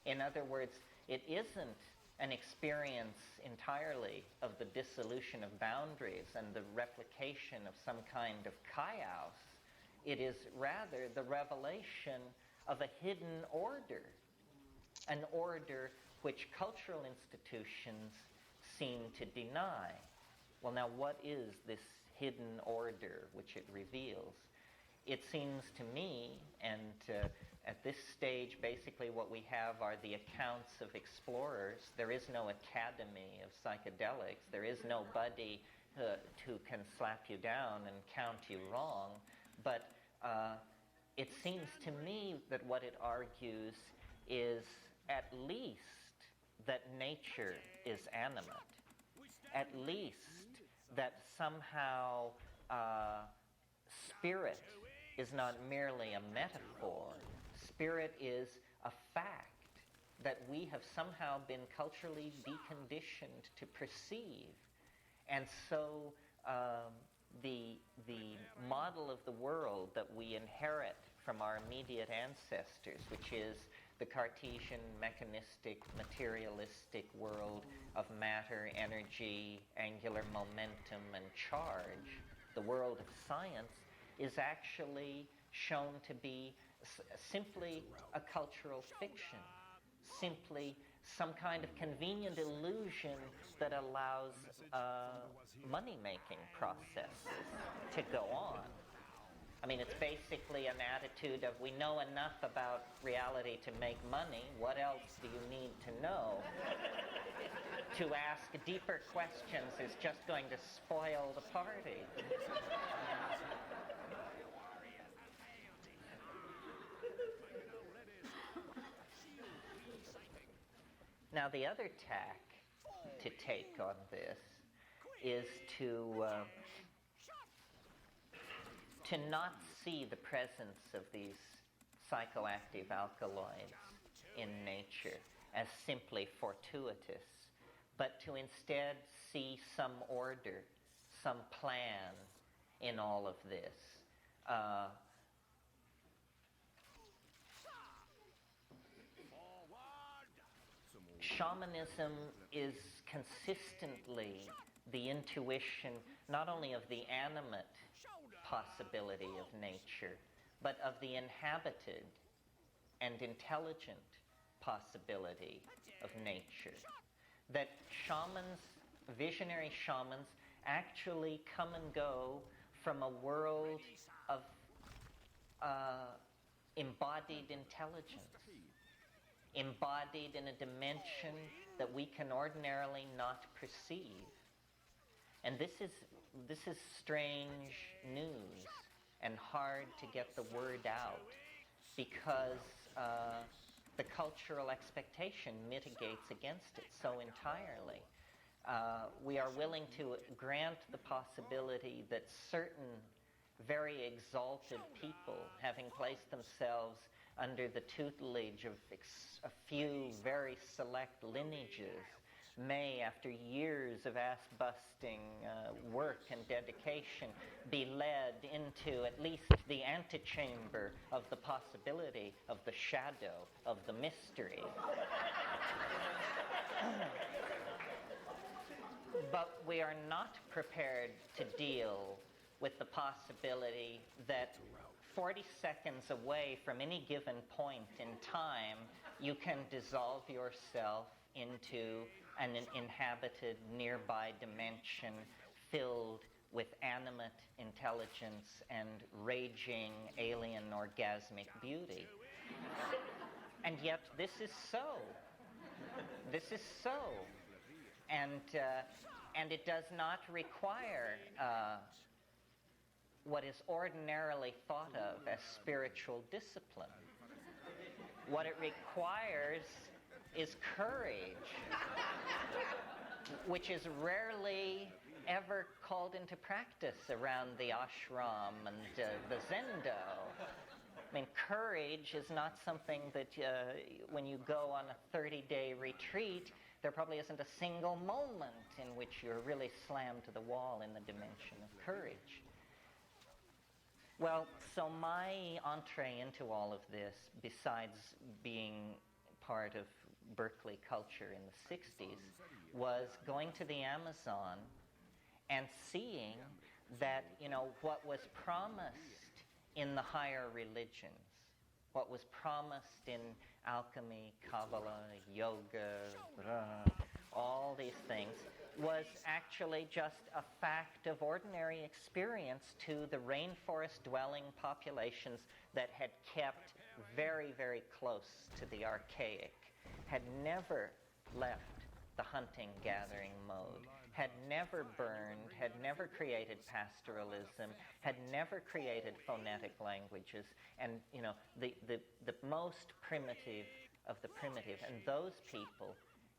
In other words, it isn't an experience entirely of the dissolution of boundaries and the replication of some kind of chaos. It is rather the revelation of a hidden order, an order which cultural institutions seem to deny. Well, now, what is this hidden order which it reveals? It seems to me, and at this stage, basically what we have are the accounts of explorers. There is no academy of psychedelics. There is nobody who can slap you down and count you wrong. But it seems to me that what it argues is at least that nature is animate. At least that somehow spirit is not merely a metaphor. Spirit is a fact that we have somehow been culturally deconditioned to perceive. And so the model of the world that we inherit from our immediate ancestors, which is the Cartesian, mechanistic, materialistic world of matter, energy, angular momentum, and charge, the world of science, is actually shown to be simply a cultural fiction, simply some kind of convenient illusion that allows money-making processes to go on. I mean, it's basically an attitude of, we know enough about reality to make money. What else do you need to know? To ask deeper questions is just going to spoil the party. Now, the other tack to take on this is to not see the presence of these psychoactive alkaloids in nature as simply fortuitous, but to instead see some order, some plan in all of this. Shamanism is consistently the intuition not only of the animate possibility of nature, but of the inhabited and intelligent possibility of nature. That shamans, visionary shamans, actually come and go from a world of embodied intelligence, embodied in a dimension that we can ordinarily not perceive. And this is strange news and hard to get the word out because the cultural expectation mitigates against it so entirely. We are willing to grant the possibility that certain very exalted people, having placed themselves under the tutelage of a few very select lineages, may, after years of ass-busting work and dedication, be led into at least the antechamber of the possibility, of the shadow, of the mystery. But we are not prepared to deal with the possibility that 40 seconds away from any given point in time, you can dissolve yourself into an inhabited nearby dimension filled with animate intelligence and raging alien orgasmic beauty. And yet this is so. This is so. And it does not require what is ordinarily thought of as spiritual discipline. What it requires is courage, which is rarely ever called into practice around the ashram and the zendo. I mean, courage is not something that when you go on a 30-day retreat, there probably isn't a single moment in which you're really slammed to the wall in the dimension of courage. Well, so my entree into all of this, besides being part of Berkeley culture in the 60s, was going to the Amazon and seeing that, what was promised in the higher religions, what was promised in alchemy, Kabbalah, yoga, all these things, was actually just a fact of ordinary experience to the rainforest-dwelling populations that had kept very, very close to the archaic, had never left the hunting-gathering mode, had never burned, had never created pastoralism, had never created phonetic languages, and the most primitive of the primitive. And those people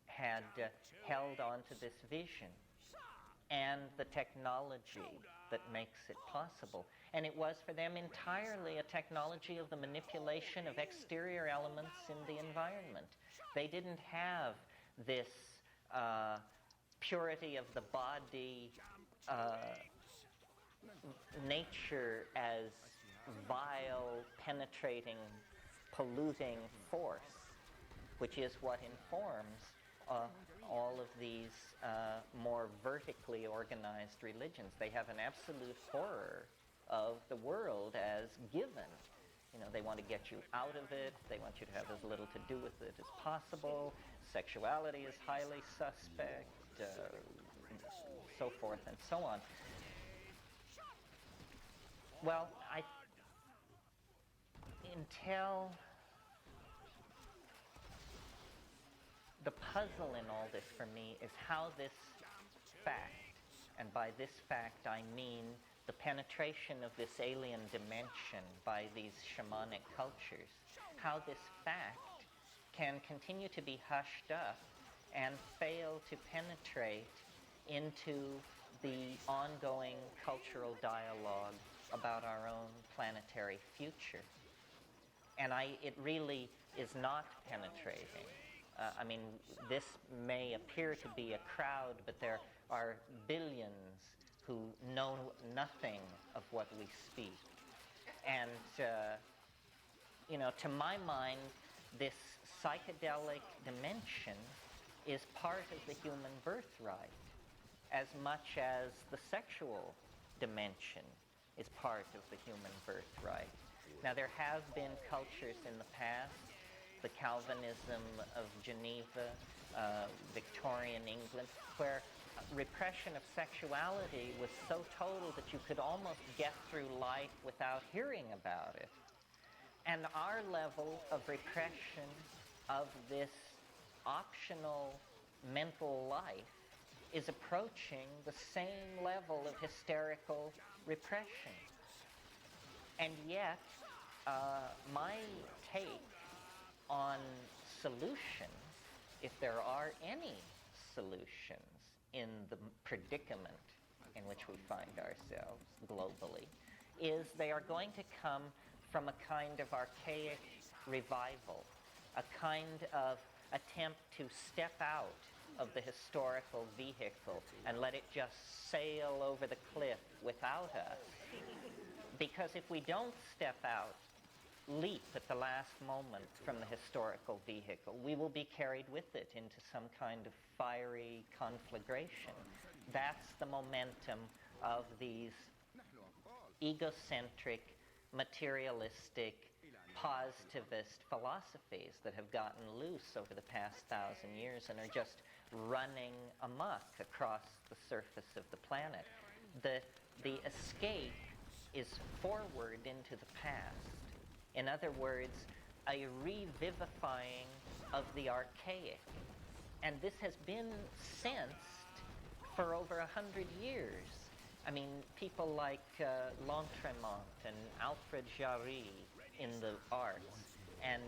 had held on to this vision and the technology that makes it possible. And it was for them entirely a technology of the manipulation of exterior elements in the environment. They didn't have this purity of the body, nature as vile, penetrating, polluting force, which is what informs all of these more vertically organized religions. They have an absolute horror of the world as given. You know, they want to get you out of it. They want you to have as little to do with it as possible. Sexuality is highly suspect, so forth and so on. Well, until the puzzle in all this for me is how this fact, and by this fact I mean the penetration of this alien dimension by these shamanic cultures, how this fact can continue to be hushed up and fail to penetrate into the ongoing cultural dialogue about our own planetary future. And it really is not penetrating. I mean, this may appear to be a crowd, but there are billions who know nothing of what we speak. And, you know, to my mind, this psychedelic dimension is part of the human birthright, as much as the sexual dimension is part of the human birthright. Now, there have been cultures in the past, the Calvinism of Geneva, Victorian England, where repression of sexuality was so total that you could almost get through life without hearing about it. And our level of repression of this optional mental life is approaching the same level of hysterical repression. And yet, my take on solutions, if there are any solutions in the predicament in which we find ourselves globally, is they are going to come from a kind of archaic revival, a kind of attempt to step out of the historical vehicle and let it just sail over the cliff without us. Because if we don't step out, leap at the last moment from the historical vehicle, we will be carried with it into some kind of fiery conflagration. That's the momentum of these egocentric, materialistic, positivist philosophies that have gotten loose over the past 1,000 years and are just running amok across the surface of the planet. The escape is forward into the past. In other words, a revivifying of the archaic. And this has been sensed for over 100 years. I mean, people like L'Entremont and Alfred Jarry in the arts, and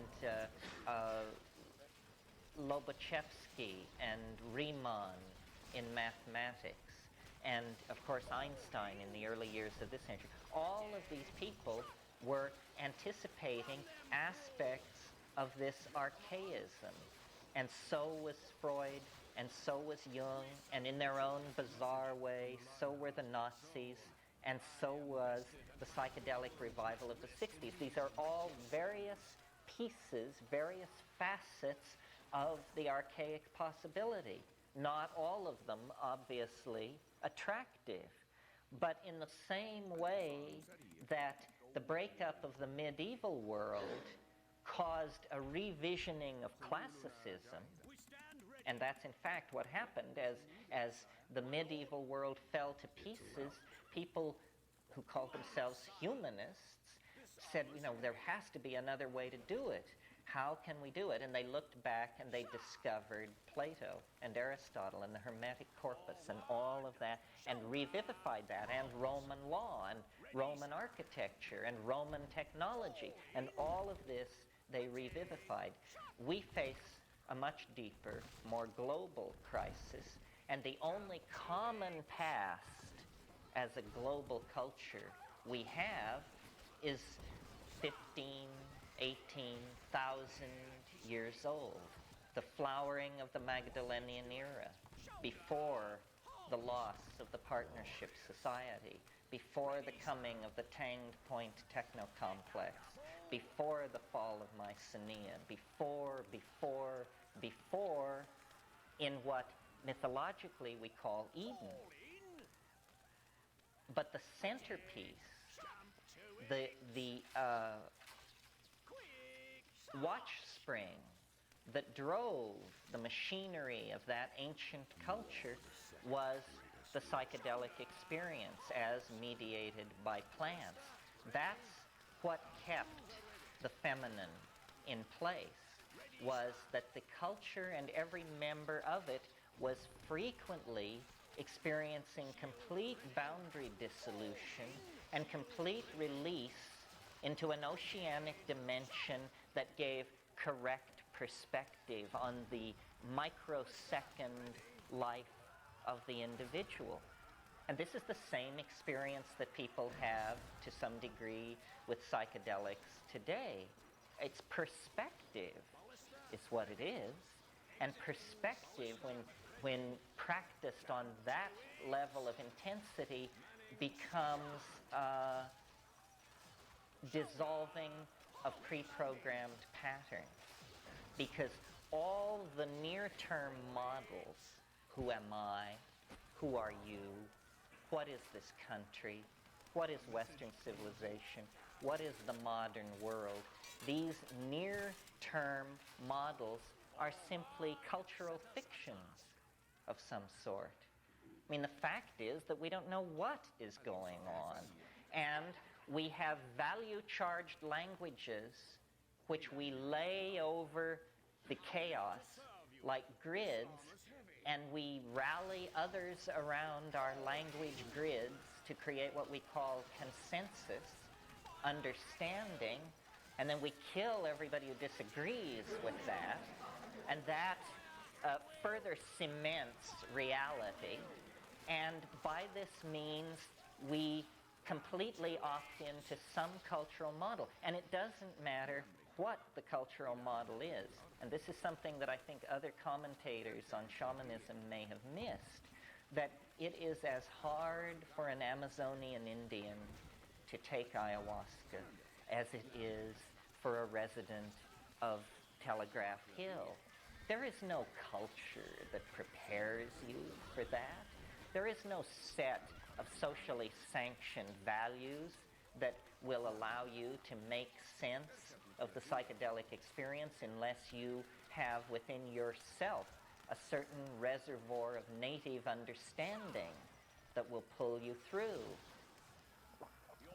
Lobachevsky and Riemann in mathematics, and of course Einstein in the early years of this century. All of these people were anticipating aspects of this archaism, and so was Freud, and so was Jung, and in their own bizarre way, so were the Nazis, and so was the psychedelic revival of the 60s. These are all various pieces, various facets of the archaic possibility. Not all of them, obviously, attractive. But in the same way that the breakup of the medieval world caused a revisioning of classicism, and that's in fact what happened as the medieval world fell to pieces. People who called themselves humanists said, you know, there has to be another way to do it. How can we do it? And they looked back and they discovered Plato and Aristotle and the Hermetic corpus and all of that, and revivified that, and Roman law and Roman architecture and Roman technology, and all of this they revivified. We face a much deeper, more global crisis, and the only common past as a global culture we have is 15, 18,000 years old. The flowering of the Magdalenian era, before the loss of the partnership society, before the coming of the Tanged Point techno-complex, before the fall of Mycenae, before, in what mythologically we call Eden. But the centerpiece, the watch spring that drove the machinery of that ancient culture was the psychedelic experience as mediated by plants. That's what kept the feminine in place, was that the culture and every member of it was frequently experiencing complete boundary dissolution and complete release into an oceanic dimension that gave correct perspective on the microsecond life of the individual. And this is the same experience that people have to some degree with psychedelics today. It's perspective is what it is. And perspective, when practiced on that level of intensity, becomes dissolving of pre-programmed patterns. Because all the near-term models, who am I, who are you, what is this country, what is Western civilization, what is the modern world, these near-term models are simply cultural fictions of some sort. I mean, the fact is that we don't know what is going on. And we have value-charged languages which we lay over the chaos like grids, and we rally others around our language grids to create what we call consensus, understanding, and then we kill everybody who disagrees with that, and that further cements reality. And by this means, we completely opt into some cultural model. And it doesn't matter what the cultural model is. And this is something that I think other commentators on shamanism may have missed, that it is as hard for an Amazonian Indian to take ayahuasca as it is for a resident of Telegraph Hill. There is no culture that prepares you for that. There is no set of socially sanctioned values that will allow you to make sense of the psychedelic experience unless you have within yourself a certain reservoir of native understanding that will pull you through.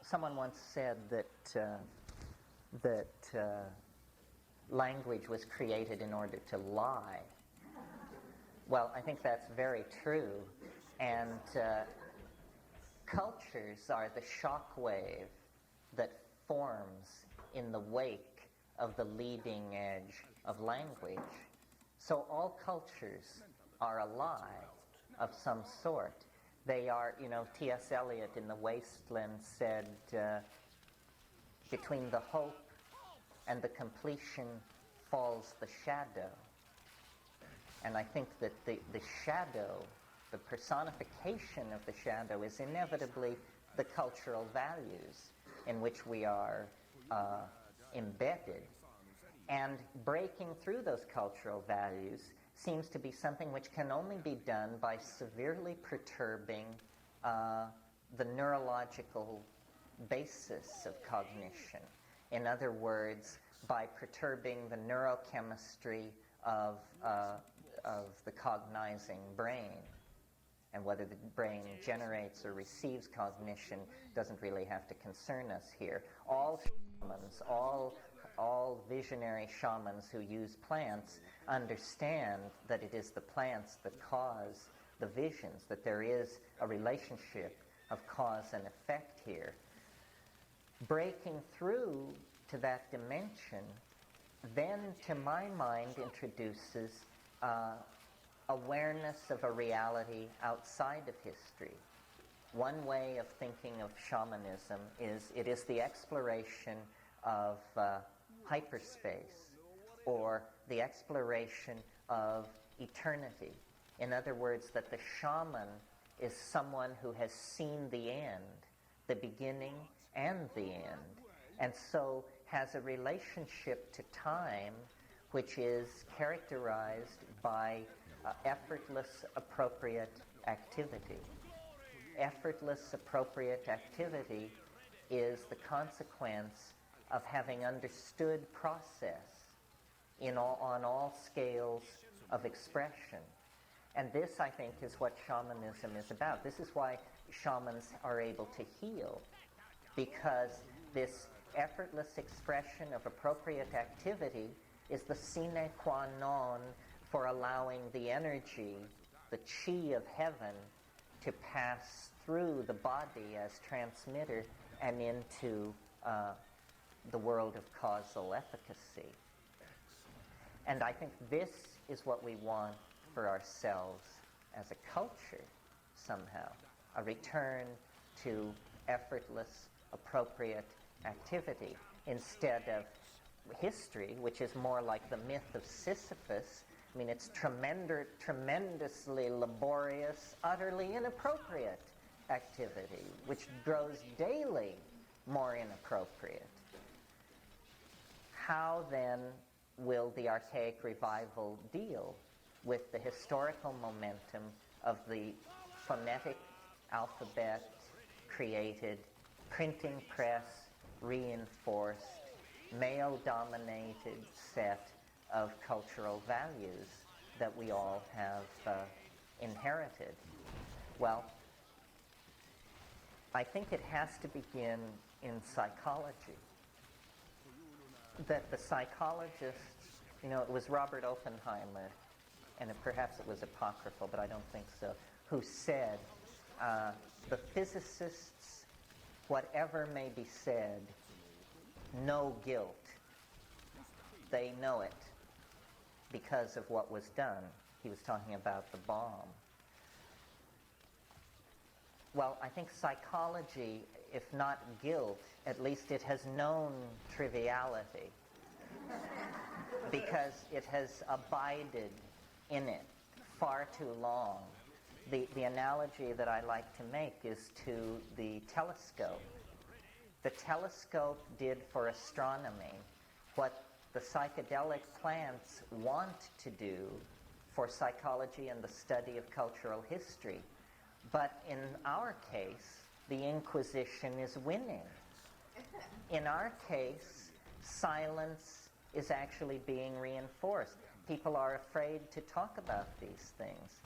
Someone once said that language was created in order to lie. Well, I think that's very true. And cultures are the shockwave that forms in the wake of the leading edge of language. So all cultures are a lie of some sort. They are, T.S. Eliot in The Wasteland said, between the hope and the completion falls the shadow. And I think that the shadow, the personification of the shadow, is inevitably the cultural values in which we are embedded. And breaking through those cultural values seems to be something which can only be done by severely perturbing the neurological basis of cognition. In other words, by perturbing the neurochemistry of the cognizing brain. And whether the brain generates or receives cognition doesn't really have to concern us here. All shamans, all visionary shamans who use plants understand that it is the plants that cause the visions, that there is a relationship of cause and effect here. Breaking through to that dimension then, to my mind, introduces awareness of a reality outside of history. one way of thinking of shamanism is it is the exploration of hyperspace, or the exploration of eternity. In other words, that the shaman is someone who has seen the end, the beginning and the end, and so has a relationship to time which is characterized by effortless, appropriate activity. Effortless, appropriate activity is the consequence of having understood process on all scales of expression. And this, I think, is what shamanism is about. This is why shamans are able to heal, because this effortless expression of appropriate activity is the sine qua non for allowing the energy, the chi of heaven, to pass through the body as transmitter and into the world of causal efficacy. And I think this is what we want for ourselves as a culture somehow, a return to effortless, appropriate activity instead of history, which is more like the myth of Sisyphus. I mean, it's tremendously laborious, utterly inappropriate activity, which grows daily more inappropriate. How then will the archaic revival deal with the historical momentum of the phonetic alphabet created, printing press reinforced, male-dominated set of cultural values that we all have inherited? Well, I think it has to begin in psychology. That the psychologists, it was Robert Oppenheimer, and perhaps it was apocryphal, but I don't think so, who said, the physicists, whatever may be said, know guilt. They know it because of what was done. He was talking about the bomb. Well, I think psychology, if not guilt, at least it has known triviality because it has abided in it far too long. The analogy that I like to make is to the telescope. The telescope did for astronomy what the psychedelic plants want to do for psychology and the study of cultural history. But in our case, the Inquisition is winning. In our case, silence is actually being reinforced. People are afraid to talk about these things.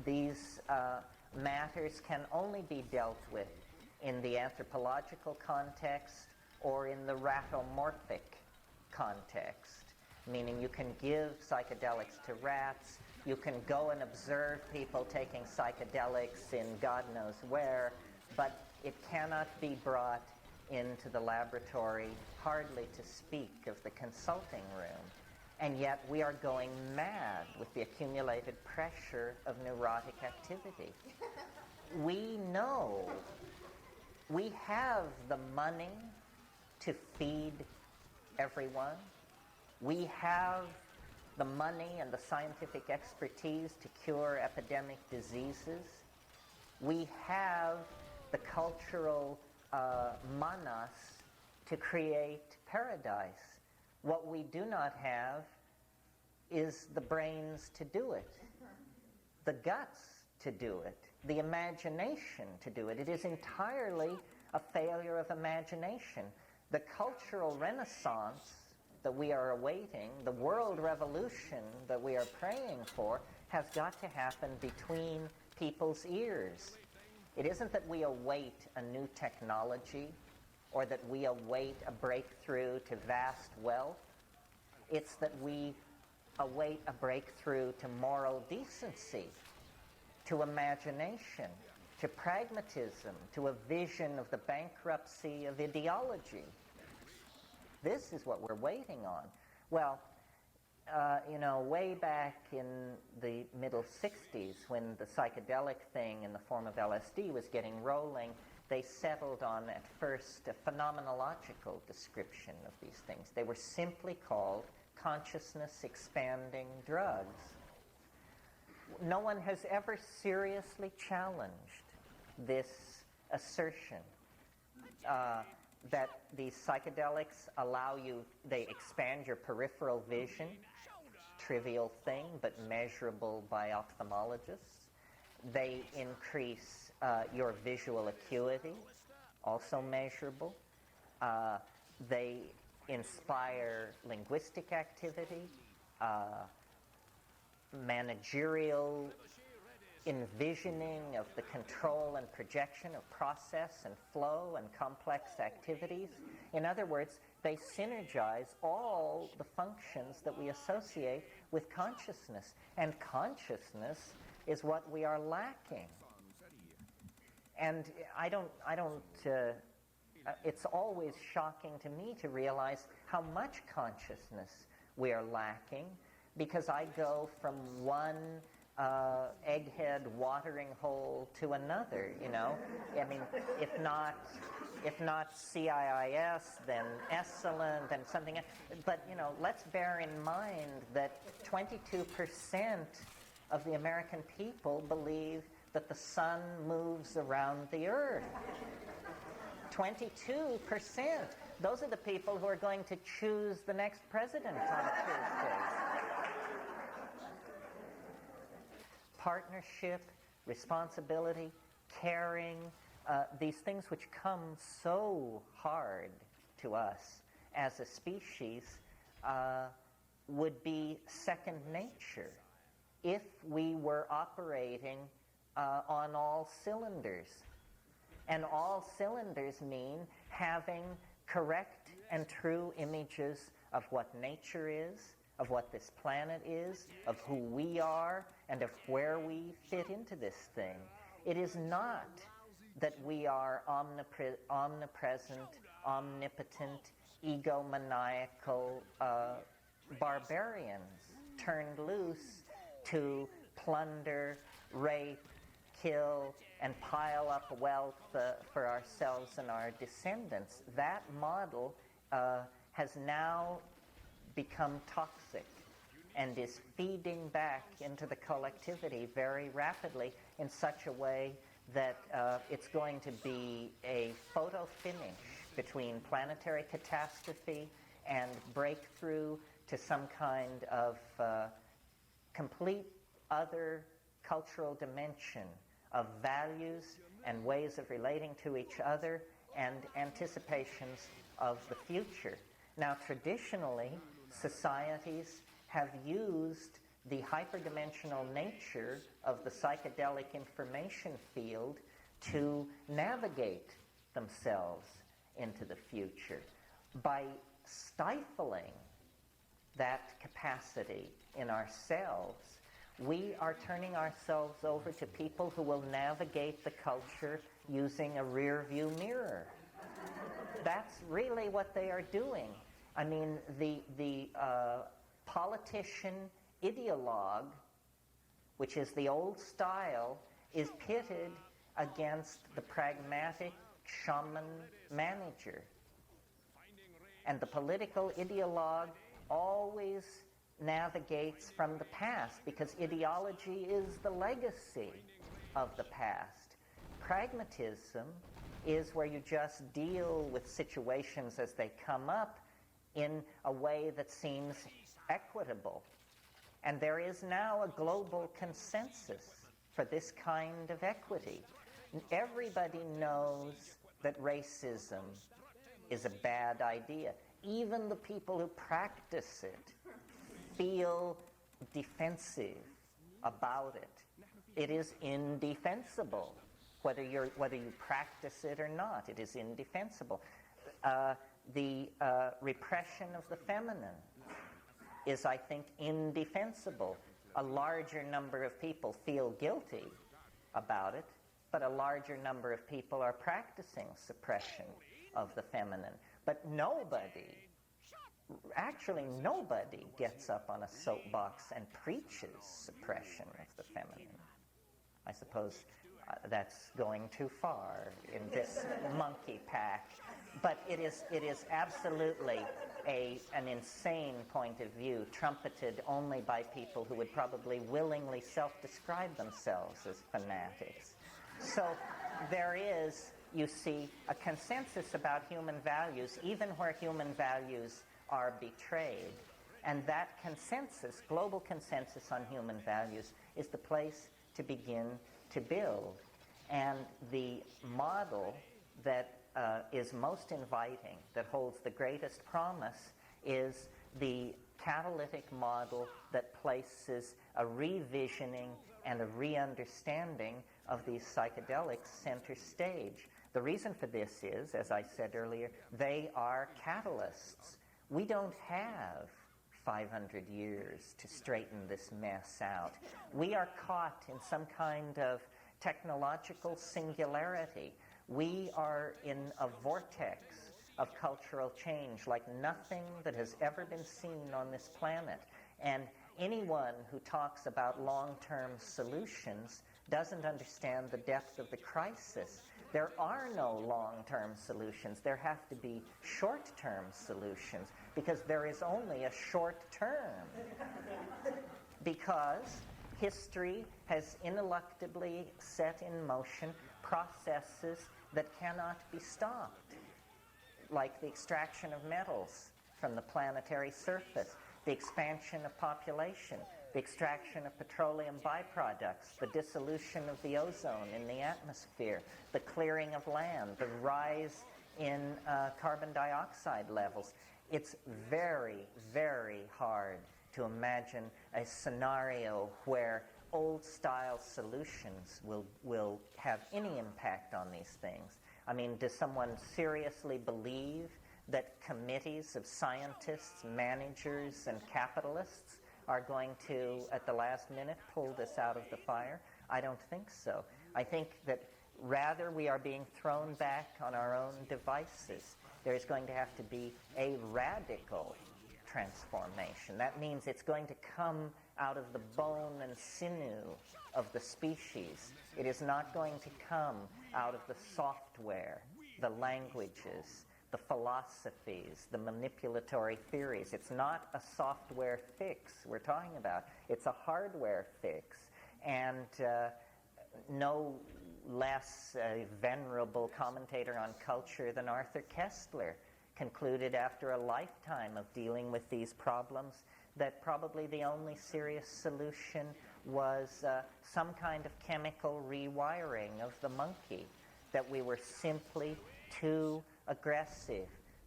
These matters can only be dealt with in the anthropological context or in the ratomorphic context, meaning you can give psychedelics to rats, you can go and observe people taking psychedelics in God knows where, but it cannot be brought into the laboratory, hardly to speak of the consulting room. And yet we are going mad with the accumulated pressure of neurotic activity. We know we have the money to feed everyone. We have the money and the scientific expertise to cure epidemic diseases. We have the cultural manas to create paradise. What we do not have is the brains to do it, the guts to do it, the imagination to do it. It is entirely a failure of imagination. The cultural renaissance that we are awaiting, the world revolution that we are praying for, has got to happen between people's ears. It isn't that we await a new technology or that we await a breakthrough to vast wealth. It's that we await a breakthrough to moral decency, to imagination, to pragmatism, to a vision of the bankruptcy of ideology. This is what we're waiting on. Well, way back in the middle 60s, when the psychedelic thing in the form of LSD was getting rolling, they settled on, at first, a phenomenological description of these things. They were simply called consciousness-expanding drugs. No one has ever seriously challenged this assertion that these psychedelics they expand your peripheral vision, trivial thing, but measurable by ophthalmologists. They increase your visual acuity, also measurable. They inspire linguistic activity, managerial envisioning of the control and projection of process and flow and complex activities. In other words, they synergize all the functions that we associate with consciousness. And consciousness is what we are lacking. And it's always shocking to me to realize how much consciousness we are lacking, because I go from one egghead watering hole to another, I mean, if not CIIS, then Esalen, then something else. But, let's bear in mind that 22% of the American people believe that the sun moves around the earth. 22%. Those are the people who are going to choose the next president on Tuesday. Partnership, responsibility, caring, these things which come so hard to us as a species would be second nature if we were operating on all cylinders. And all cylinders mean having correct and true images of what nature is, of what this planet is, of who we are, and of where we fit into this thing. It is not that we are omnipresent, omnipotent, egomaniacal barbarians turned loose to plunder, rape, kill, and pile up wealth for ourselves and our descendants. That model has now become toxic and is feeding back into the collectivity very rapidly in such a way that it's going to be a photo finish between planetary catastrophe and breakthrough to some kind of complete other cultural dimension of values and ways of relating to each other and anticipations of the future. Now, traditionally, societies have used the hyperdimensional nature of the psychedelic information field to navigate themselves into the future. By stifling that capacity in ourselves, we are turning ourselves over to people who will navigate the culture using a rear-view mirror. That's really what they are doing. I mean, the politician ideologue, which is the old style, is pitted against the pragmatic shaman manager. And the political ideologue always navigates from the past, because ideology is the legacy of the past. Pragmatism is where you just deal with situations as they come up in a way that seems equitable. And there is now a global consensus for this kind of equity. Everybody knows that racism is a bad idea. Even the people who practice it feel defensive about it. It is indefensible. Whether you practice it or not, it is indefensible. The repression of the feminine is, I think, indefensible. A larger number of people feel guilty about it, but a larger number of people are practicing suppression of the feminine. But nobody actually nobody gets up on a soapbox and preaches suppression of the feminine. I suppose that's going too far in this monkey pack. But it is absolutely an insane point of view, trumpeted only by people who would probably willingly self-describe themselves as fanatics. So there is, you see, a consensus about human values, even where human values are betrayed. And that consensus, global consensus on human values, is the place to begin to build. And the model that is most inviting, that holds the greatest promise, is the catalytic model that places a revisioning and a re-understanding of these psychedelics center stage. The reason for this is, as I said earlier, they are catalysts. We don't have 500 years to straighten this mess out. We are caught in some kind of technological singularity. We are in a vortex of cultural change like nothing that has ever been seen on this planet. And anyone who talks about long-term solutions doesn't understand the depth of the crisis. There are no long-term solutions. There have to be short-term solutions, because there is only a short term. Because history has ineluctably set in motion processes that cannot be stopped, like the extraction of metals from the planetary surface, the expansion of population, the extraction of petroleum byproducts, the dissolution of the ozone in the atmosphere, the clearing of land, the rise in carbon dioxide levels. It's very, very hard to imagine a scenario where old-style solutions will have any impact on these things. I mean, does someone seriously believe that committees of scientists, managers, and capitalists are going to, at the last minute, pull this out of the fire? I don't think so. I think that rather we are being thrown back on our own devices. There is going to have to be a radical transformation. That means it's going to come out of the bone and sinew of the species. It is not going to come out of the software, the languages, the philosophies, the manipulatory theories. It's not a software fix we're talking about. It's a hardware fix. And no less venerable commentator on culture than Arthur Koestler concluded after a lifetime of dealing with these problems that probably the only serious solution was some kind of chemical rewiring of the monkey, that we were simply too aggressive,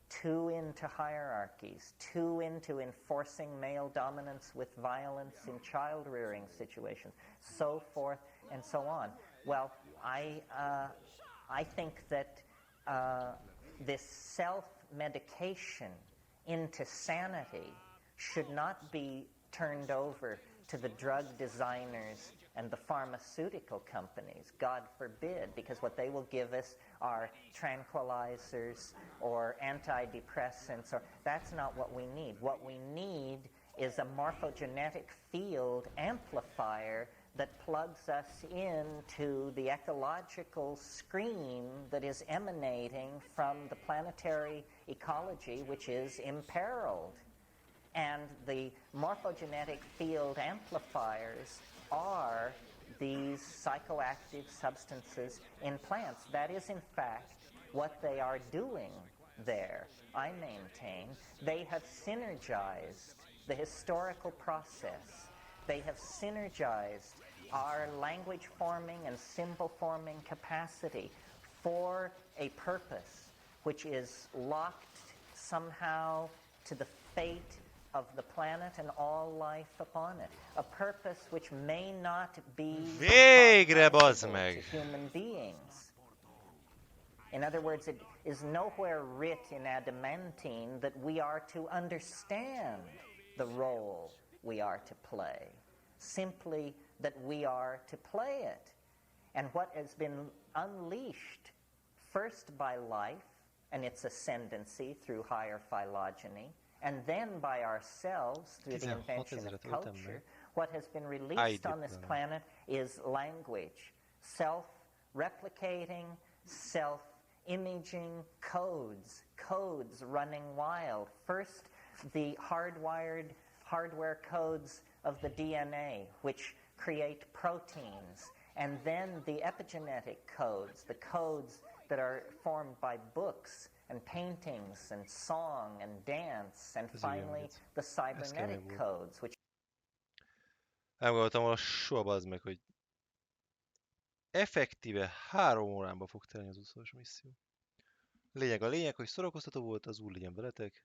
too into hierarchies, too into enforcing male dominance with violence in child-rearing situations, so forth and so on. Well, I think that this self-medication into sanity should not be turned over to the drug designers and the pharmaceutical companies, God forbid, because what they will give us are tranquilizers or antidepressants. That's not what we need. What we need is a morphogenetic field amplifier that plugs us into the ecological scream that is emanating from the planetary ecology, which is imperiled. And the morphogenetic field amplifiers are these psychoactive substances in plants. That is, in fact, what they are doing there. I maintain they have synergized the historical process. They have synergized our language-forming and symbol-forming capacity for a purpose which is locked somehow to the fate of the planet and all life upon it. A purpose which may not be Végre, bazd to meg! human beings. In other words, it is nowhere writ in adamantine that we are to understand the role we are to play. Simply that we are to play it. And what has been unleashed first by life and its ascendancy through higher phylogeny, and then by ourselves through the 16 invention of 000-et öltem culture, meg. what has been released on this Állítólag. planet is language, self-replicating, self-imaging codes running wild. First, the hardware codes of the DNA, which create proteins, and then the epigenetic codes, the codes that are formed by books and paintings and song and dance, and finally the cybernetic codes, which Nem gondoltam volna soha, bazd meg, hogy effektíve 3 óránba fog telni az utolsó misszió. A lényeg, hogy szórakoztató volt, az úr legyen veletek.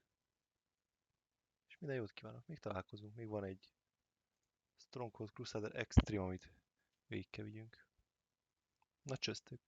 És minden jót kívánok, még találkozunk, még van egy Stronghold Crusader Extreme, amit végig kell vigyünk. Na csöztök!